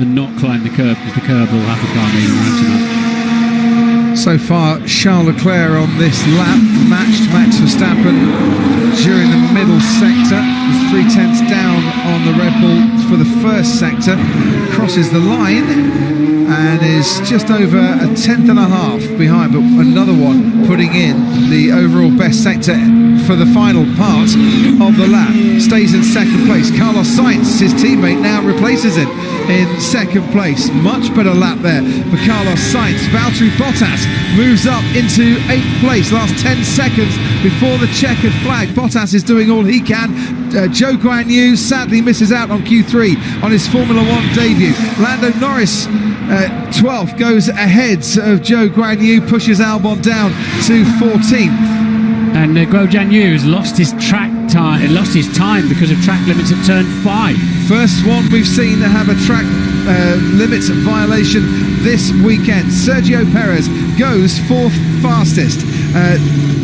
and not climb the curb, because the curb will have the car moving around too much.
So far, Charles Leclerc on this lap matched Max Verstappen during the middle sector. Was 0.3 down on the Red Bull for the first sector. Crosses the line and is just over a 10.5 behind, but another one putting in the overall best sector for the final part of the lap. Stays in second place. Carlos Sainz, his teammate, now replaces him in second place. Much better lap there for Carlos Sainz. Valtteri Bottas moves up into 8th place. Last 10 seconds before the checkered flag. Bottas is doing all he can. Zhou Guanyu sadly misses out on Q3 on his Formula 1 debut. Lando Norris, 12th, goes ahead of Zhou Guanyu, pushes Albon down to 14th.
And Grosjean has lost his time because of track limits at turn 5.
First one we've seen to have a track limits violation this weekend. Sergio Perez goes 4th fastest.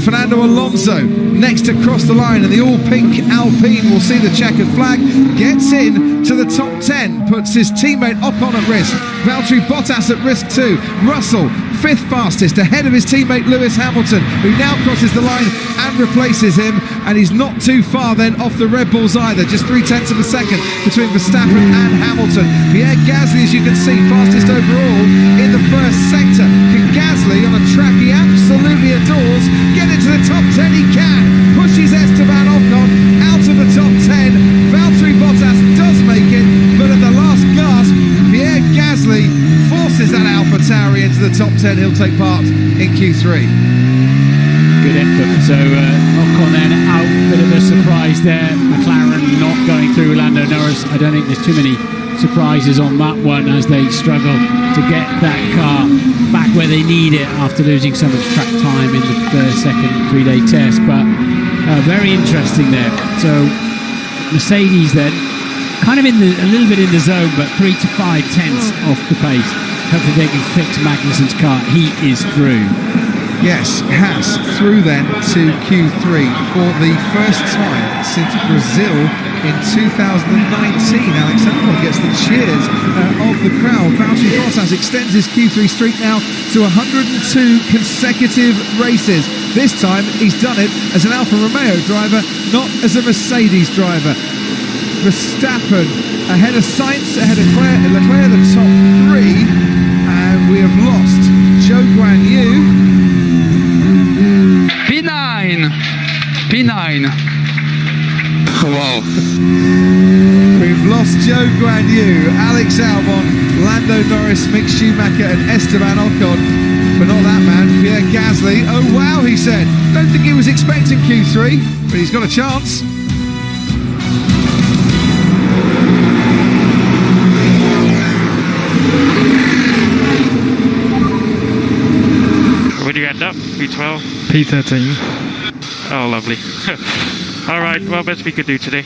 Fernando Alonso next to cross the line, and the all-pink Alpine will see the checkered flag, gets in to the top 10, puts his teammate Ocon at risk. Valtteri Bottas at risk too. Russell 5th fastest, ahead of his teammate Lewis Hamilton, who now crosses the line and replaces him, and he's not too far then off the Red Bulls either, just 0.3 of a second between Verstappen and Hamilton. Pierre Gasly, as you can see, fastest overall in the first sector. Can Gasly, on a track he absolutely adores, get into the top 10? He can. Pushes Esteban Ocon out of the top 10. Valtteri Bottas does make it, but at the last gasp, Pierre Gasly forces that AlphaTauri into the top 10. He'll take part in Q3.
Good effort. So Ocon then out, bit of a surprise there. McLaren not going through Lando Norris. I don't think there's too many surprises on that one as they struggle to get that car back where they need it after losing so much track time in the second 3-day test. But very interesting there. So Mercedes then kind of a little bit in the zone, but 3 to 5 tenths off the pace. Hopefully they can fix Magnussen's car. He is through.
Yes, Haas through then to Q3 for the first time since Brazil in 2019. Alex Albon gets the cheers of the crowd. Valtteri Bottas extends his Q3 streak now to 102 consecutive races. This time he's done it as an Alfa Romeo driver, not as a Mercedes driver. Verstappen ahead of Sainz, ahead of Leclerc, the top 3, and we have lost Zhou Guanyu. P9.
Wow.
We've lost Zhou Guanyu, Alex Albon, Lando Norris, Mick Schumacher and Esteban Ocon. But not that man, Pierre Gasly. Oh wow, he said. Don't think he was expecting Q3, but he's got a chance.
Where do you end up? P12?
P13.
Oh, lovely. All right, well, best we could do today.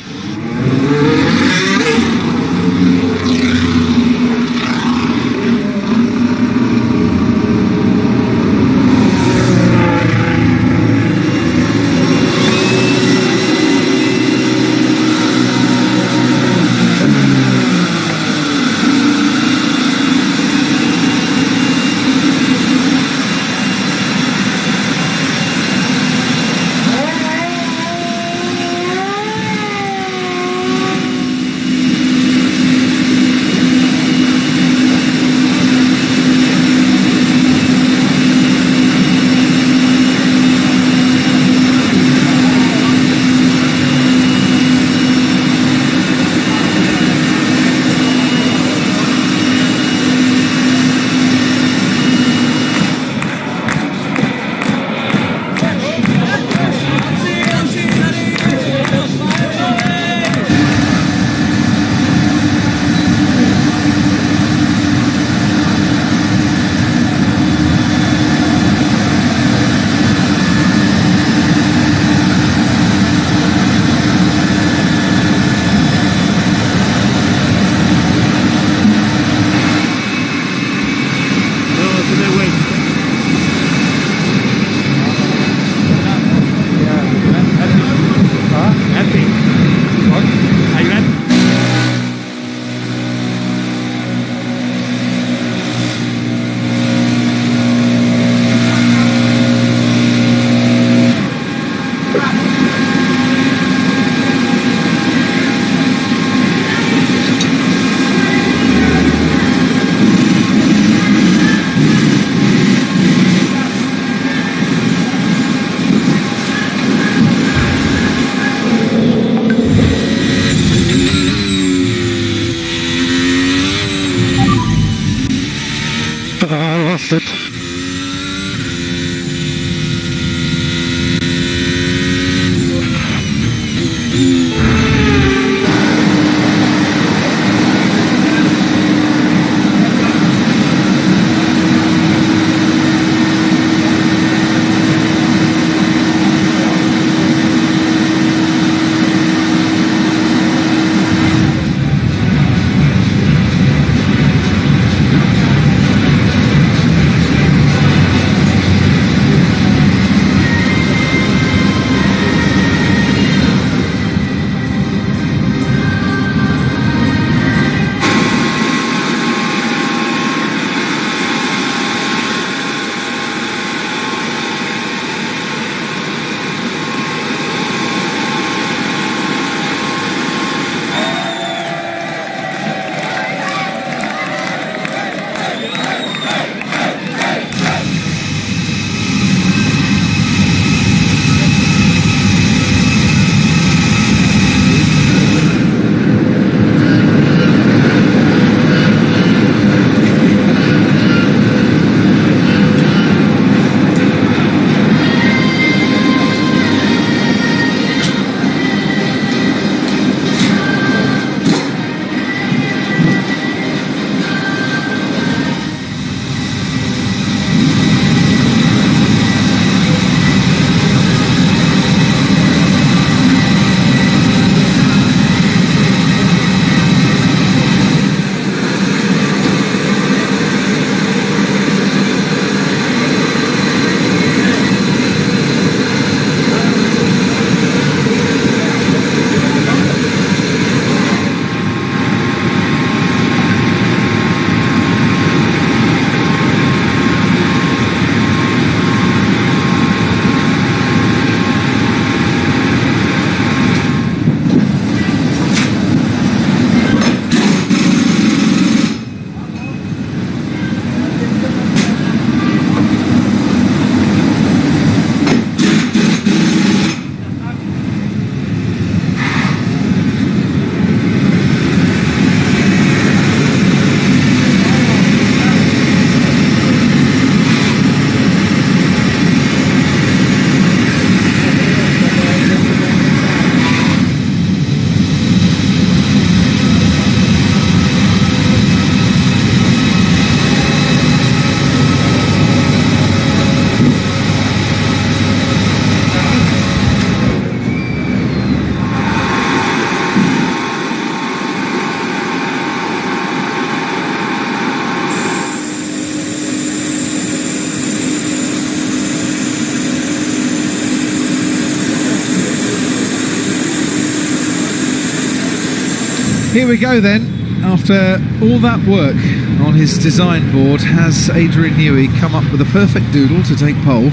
Here we go then. After all that work on his design board, has Adrian Newey come up with a perfect doodle to take pole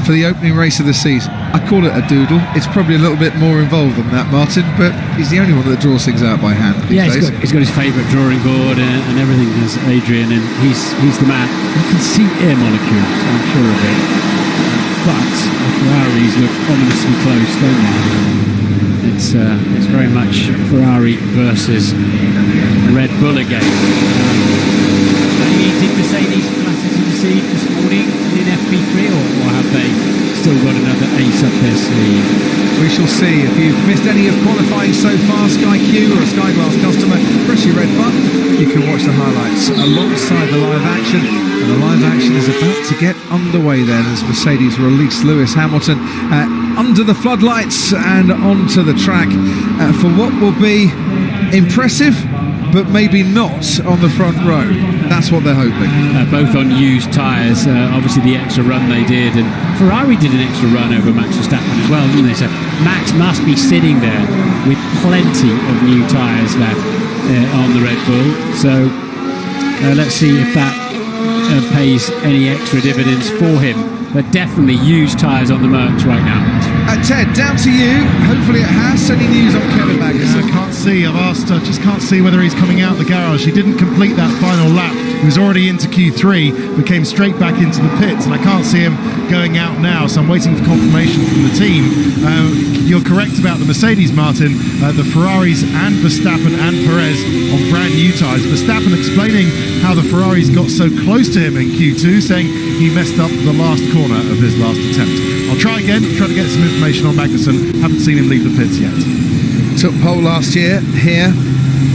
for the opening race of the season. I call it a doodle. It's probably a little bit more involved than that, Martin, but he's the only one that draws things out by hand.
Yeah, he's got his favourite drawing board and everything, has Adrian, and he's the man. You can see air molecules, I'm sure of it. But the Ferraris look ominously close, don't they? It's very much Ferrari versus Red Bull again. Did Mercedes flatter to the seat this morning in FP3, or have they still got another ace up their sleeve?
We shall see. If you've missed any of qualifying so far, Sky Q or a Sky Glass customer, press your red button. You can watch the highlights alongside the live action. And the live action is about to get underway then as Mercedes release Lewis Hamilton under the floodlights and onto the track for what will be impressive, but maybe not on the front row. That's what they're hoping.
Both on used tyres. Obviously the extra run they did, and Ferrari did an extra run over Max Verstappen as well, didn't they? So Max must be sitting there with plenty of new tyres left on the Red Bull. So let's see if that pays any extra dividends for him. But definitely used tyres on the Mercs right now.
Ted, down to you. Hopefully it has. Any news on Kevin Magnussen?
I can't see. I've asked. I just can't see whether he's coming out the garage. He didn't complete that final lap. He was already into Q3, but came straight back into the pits, and I can't see him going out now. So I'm waiting for confirmation from the team. You're correct about the Mercedes, Martin. The Ferraris and Verstappen and Perez on brand new tyres. Verstappen explaining how the Ferraris got so close to him in Q2, saying he messed up the last corner of his last attempt. I'll try again, try to get some information on Magnussen. Haven't seen him leave the pits yet.
Took pole last year here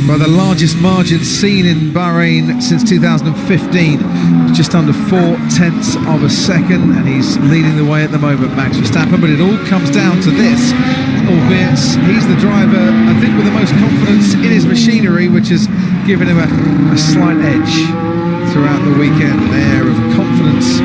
by the largest margin seen in Bahrain since 2015, just under 0.4 of a second, and he's leading the way at the moment, Max Verstappen. But it all comes down to this, albeit he's the driver, I think, with the most confidence in his machinery, which has given him a slight edge throughout the weekend. An air of confidence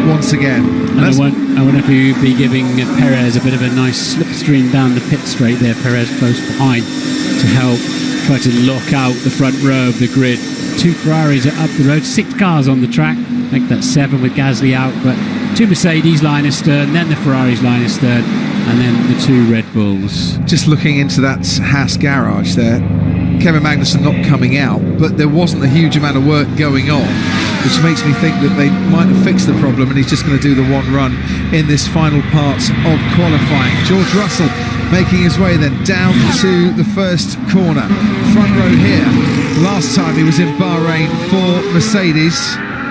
once again.
And I wonder if you'd be giving Perez a bit of a nice slipstream down the pit straight there. Perez close behind to help try to lock out the front row of the grid. Two Ferraris are up the road, 6 cars on the track. I think that's 7 with Gasly out, but 2 Mercedes line astern, then the Ferraris line astern, and then the 2 Red Bulls.
Just looking into that Haas garage there, Kevin Magnussen not coming out, but there wasn't a huge amount of work going on, which makes me think that they might have fixed the problem and he's just going to do the one run in this final part of qualifying. George Russell making his way then down to the first corner. Front row here. Last time he was in Bahrain for Mercedes.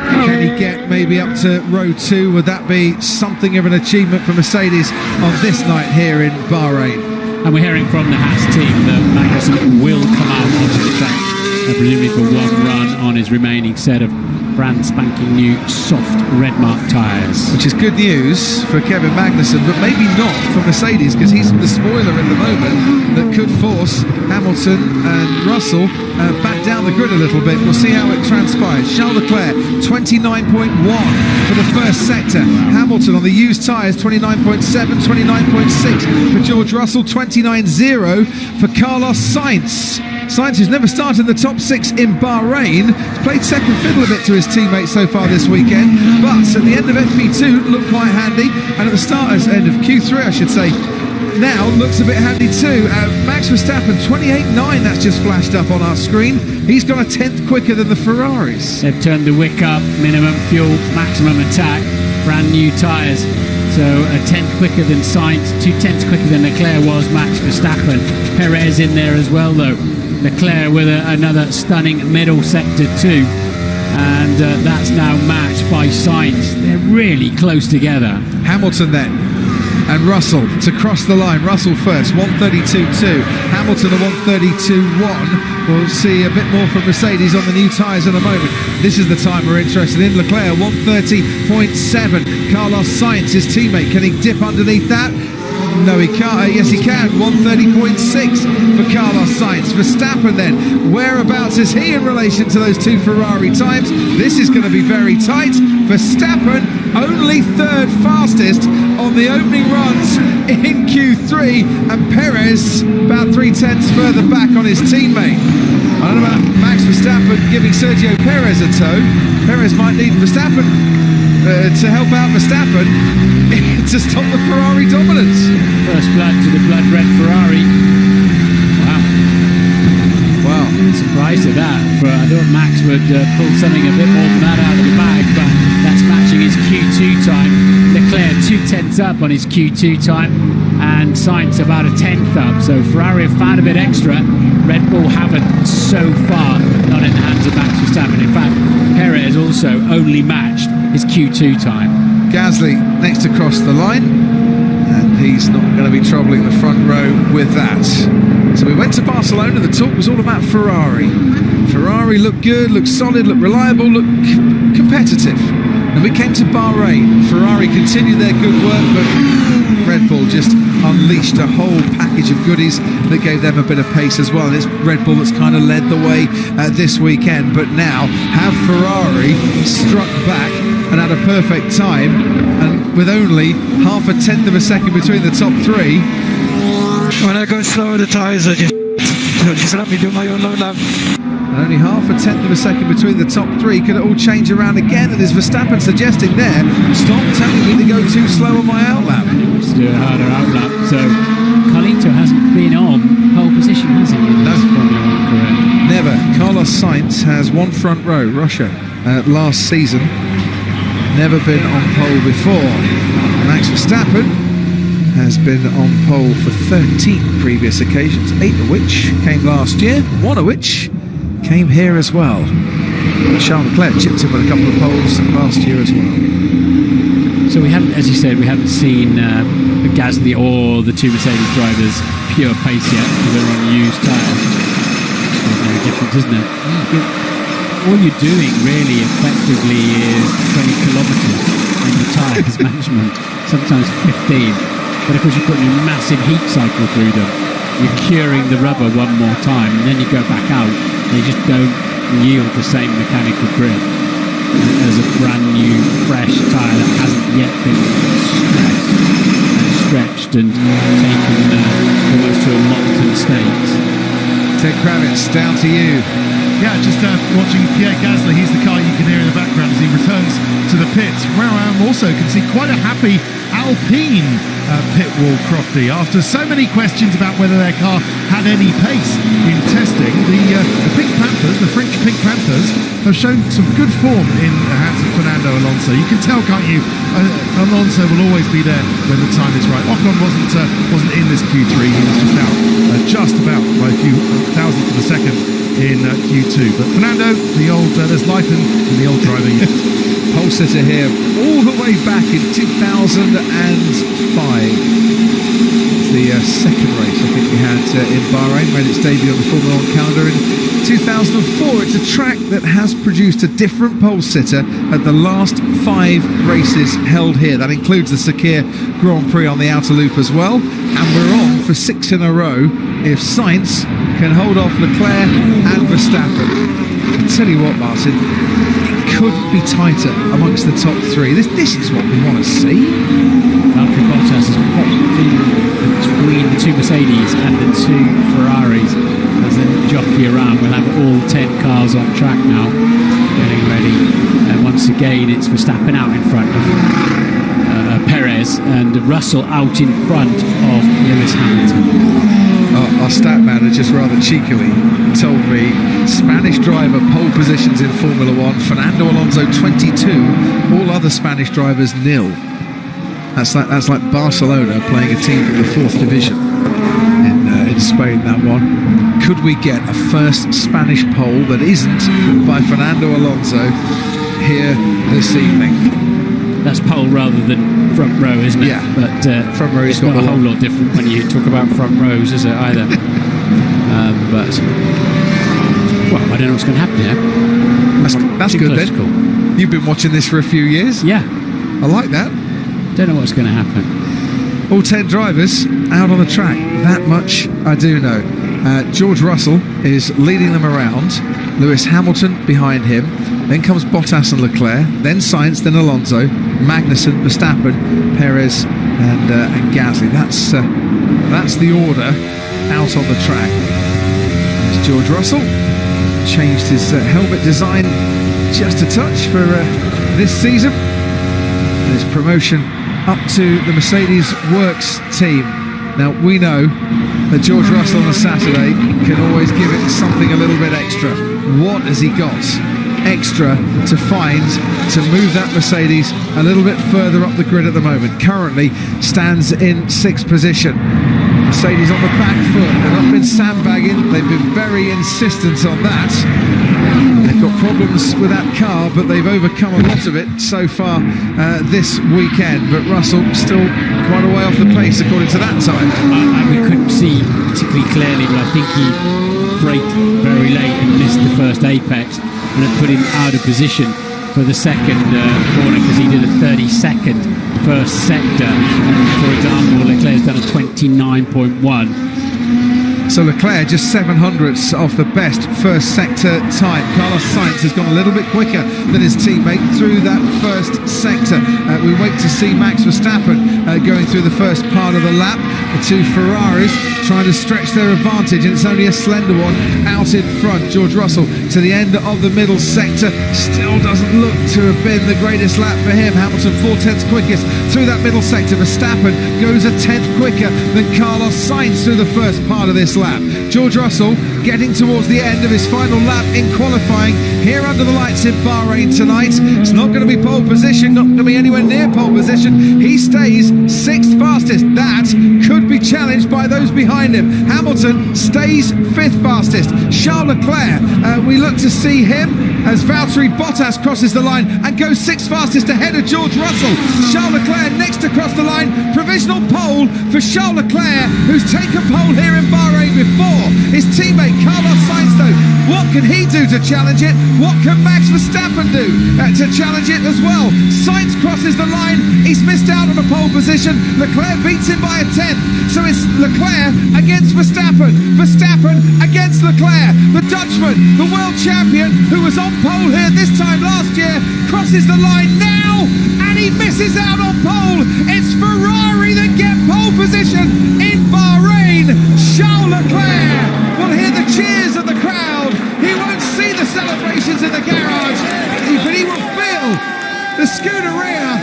Can he get maybe up to row 2? Would that be something of an achievement for Mercedes on this night here in Bahrain?
And we're hearing from the Haas team that Magnussen will come out onto the track, presumably for one run on his remaining set of brand spanking new soft red mark tyres.
Which is good news for Kevin Magnussen, but maybe not for Mercedes, because he's the spoiler at the moment that could force Hamilton and Russell back down the grid a little bit. We'll see how it transpires. Charles Leclerc, 29.1 for the first sector. Hamilton on the used tyres, 29.7, 29.6 for George Russell, 29.0 for Carlos Sainz. Sainz, who's never started in the top 6 in Bahrain, has played second fiddle a bit to his teammates so far this weekend, but at the end of FP2 looked quite handy, and at the end of Q3 I should say, now looks a bit handy too. Max Verstappen, 28.9, that's just flashed up on our screen. He's got a 10th quicker than the Ferraris.
They've turned the wick up, minimum fuel, maximum attack, brand new tyres. So a 10th quicker than Sainz, 2/10 quicker than Leclerc was Max Verstappen. Perez in there as well though. Leclerc with another stunning middle sector too, and that's now matched by Sainz. They're really close together.
Hamilton then and Russell to cross the line. Russell first, 132.2. Hamilton a 132.1. We'll see a bit more from Mercedes on the new tyres in a moment. This is the time we're interested in. Leclerc 130.7. Carlos Sainz, his teammate, can he dip underneath that? No, he can't. Yes, he can. 130.6 for Carlos Sainz. Verstappen then, whereabouts is he in relation to those two Ferrari times? This is going to be very tight. Verstappen only third fastest on the opening runs in Q3, and Perez about 3/10 further back on his teammate. I don't know about Max Verstappen giving Sergio Perez a tow. Perez might need Verstappen to help out Verstappen to stop the Ferrari dominance.
First blood to the blood red Ferrari. Wow. Surprised at that. I thought Max would pull something a bit more than that out of the bag, but that's matching his Q2 time. Leclerc 2/10 up on his Q2 time, and Sainz about a 10th up. So Ferrari have found a bit extra. Red Bull haven't so far, not in the hands of Max Verstappen. In fact, Perez also only matched his Q2 time.
Gasly next to cross the line, and he's not going to be troubling the front row with that. So we went to Barcelona. The talk was all about Ferrari. Ferrari looked good, looked solid, looked reliable, looked competitive. And we came to Bahrain. Ferrari continued their good work, but Red Bull just unleashed a whole package of goodies that gave them a bit of pace as well. And it's Red Bull that's kind of led the way this weekend. But now, have Ferrari struck back and had a perfect time, and with only 0.5 of a second between the top three.
When I go slow, the tyres are just let me do my own lap.
And only 0.5 of a second between the top three. Could it all change around again? And is Verstappen suggesting there, stop telling me to go too slow on my outlap?
Let's do a harder outlap. So Carlito hasn't been on pole position, has he, in this Formula 1 career?
Never. Carlos Sainz has one front row, Russia, last season. Never been on pole before. Max Verstappen has been on pole for 13 previous occasions, 8 of which came last year, 1 of which came here as well. Charles Leclerc chipped in with a couple of poles last year as well.
So we haven't, as you said, we haven't seen Gasly or the two Mercedes drivers pure pace yet because they're on used tyres. It's very different, isn't it? All you're doing really effectively is 20 kilometres in the tyres management, sometimes 15. But of course you're putting a massive heat cycle through them. You're curing the rubber one more time, and then you go back out. They just don't yield the same mechanical grip as a brand new, fresh tyre that hasn't yet been stretched and taken almost to a molten state.
Ted Kravitz, down to you.
Yeah, just watching Pierre Gasly. He's the car you can hear in the background as he returns to the pits, where I am also can see quite a happy Alpine pit wall crofty. After so many questions about whether their car had any pace in testing, the Pink Panthers, the French Pink Panthers, have shown some good form in the hands of Fernando Alonso. You can tell, can't you? Alonso will always be there when the time is right. Ocon wasn't in this Q3. He was just about by a few thousandths of a second in Q2. But Fernando, there's life in the old driver.
Pole sitter here all the way back in 2005. It's the second race I think we had in Bahrain, made its debut on the Formula 1 calendar in 2004. It's a track that has produced a different pole sitter at the last 5 races held here. That includes the Sakir Grand Prix on the outer loop as well. And we're on for 6 in a row if Sainz can hold off Leclerc and Verstappen. I tell you what, Martin, it couldn't be tighter amongst the top 3. This is what we want to see.
Valtteri Bottas has popped in between the two Mercedes and the two Ferraris as they jockey around. We'll have all 10 cars on track now, getting ready. And once again, it's Verstappen out in front of Perez and Russell out in front of Lewis Hamilton.
Our stat man had just rather cheekily told me Spanish driver pole positions in Formula 1, Fernando Alonso 22, all other Spanish drivers 0. That's like Barcelona playing a team from the 4th division in Spain, that one. Could we get a first Spanish pole that isn't by Fernando Alonso here this evening?
That's pole rather than front row, isn't it?
Yeah,
but
front row
it's not a whole lot different when you talk about front rows, is it, either? But, well, I don't know what's going to happen here.
That's good then. You've been watching this for a few years?
Yeah.
I like that.
Don't know what's going to happen.
All 10 drivers out on the track. That much I do know. George Russell is leading them around. Lewis Hamilton behind him. Then comes Bottas and Leclerc. Then Sainz, then Alonso, Magnussen, Verstappen, Perez and Gasly. That's the order out on the track. There's George Russell. Changed his helmet design just a touch for this season. And his promotion up to the Mercedes Works team. Now, we know that George Russell on a Saturday can always give it something a little bit extra. What has he got extra to find to move that Mercedes a little bit further up the grid at the moment? Currently stands in 6th position. Mercedes on the back foot and up in sandbagging. They've been very insistent on that. They've got problems with that car, but they've overcome a lot of it so far this weekend. But Russell still quite a way off the pace according to that time.
We couldn't see particularly clearly, but I think he braked very late and missed the first apex, and it put him out of position for the second corner because he did a 30-second first sector. For example, Leclerc's done a 29.1.
So Leclerc just 700ths off the best first sector time. Carlos Sainz has gone a little bit quicker than his teammate through that first sector. We wait to see Max Verstappen going through the first part of the lap. The two Ferraris trying to stretch their advantage, and it's only a slender one out in front. George Russell to the end of the middle sector. Still doesn't look to have been the greatest lap for him. Hamilton 4/10 quickest through that middle sector. Verstappen goes a 10th quicker than Carlos Sainz through the first part of this lap. George Russell getting towards the end of his final lap in qualifying here under the lights in Bahrain tonight. It's not going to be pole position, not going to be anywhere near pole position. He stays 6th fastest. That could be challenged by those behind him. Hamilton stays 5th fastest. Charles Leclerc, we look to see him as Valtteri Bottas crosses the line and goes 6th fastest ahead of George Russell. Charles Leclerc next to cross the line. Provisional pole for Charles Leclerc, who's taken pole here in Bahrain before. His teammate Carlos Sainz, though, what can he do to challenge it? What can Max Verstappen do to challenge it as well? Sainz crosses the line. He's missed out on a pole position. Leclerc beats him by a 10th. So it's Leclerc against Verstappen. Verstappen against Leclerc. The Dutchman, the world champion, who was on pole here this time last year, crosses the line now, and he misses out on pole. It's Ferrari that get pole position in Bahrain. Charles Leclerc will hear the cheers of the crowd. He won't see the celebrations in the garage, but he will feel the Scuderia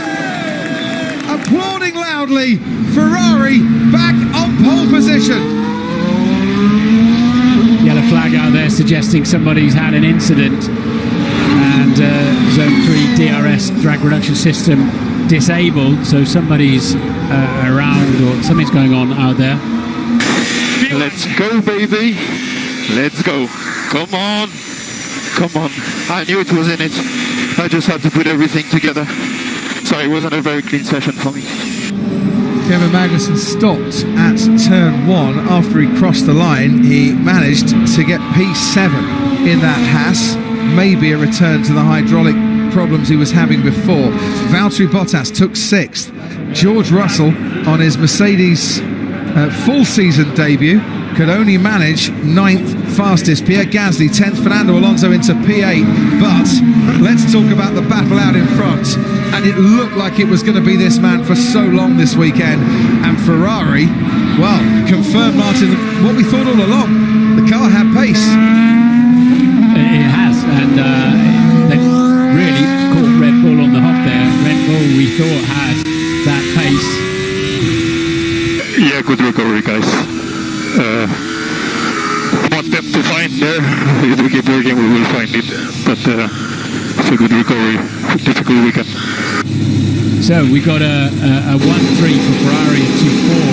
applauding loudly. Ferrari back on pole position.
Yellow flag out there suggesting somebody's had an incident, and Zone 3 DRS drag reduction system disabled, so somebody's around or something's going on out there.
Let's go, baby. Let's go. Come on. Come on. I knew it was in it. I just had to put everything together. Sorry, it wasn't a very clean session for me.
Kevin Magnussen stopped at turn 1 after he crossed the line. He managed to get P7 in that Haas. Maybe a return to the hydraulic problems he was having before. Valtteri Bottas took 6th. George Russell on his Mercedes full season debut could only manage 9th fastest. Pierre Gasly 10th, Fernando Alonso into P8. But let's talk about the battle out in front. And it looked like it was going to be this man for so long this weekend. And Ferrari, well, confirmed, Martin, what we thought all along. The car had pace.
It has, and they've really caught Red Bull on the hop there. Red Bull, we thought, had that pace.
Yeah, good recovery, guys. Want them to find there. If we keep working, we will find it. But it's a good recovery. Difficult weekend.
So we got a 1-3 for Ferrari, a 2-4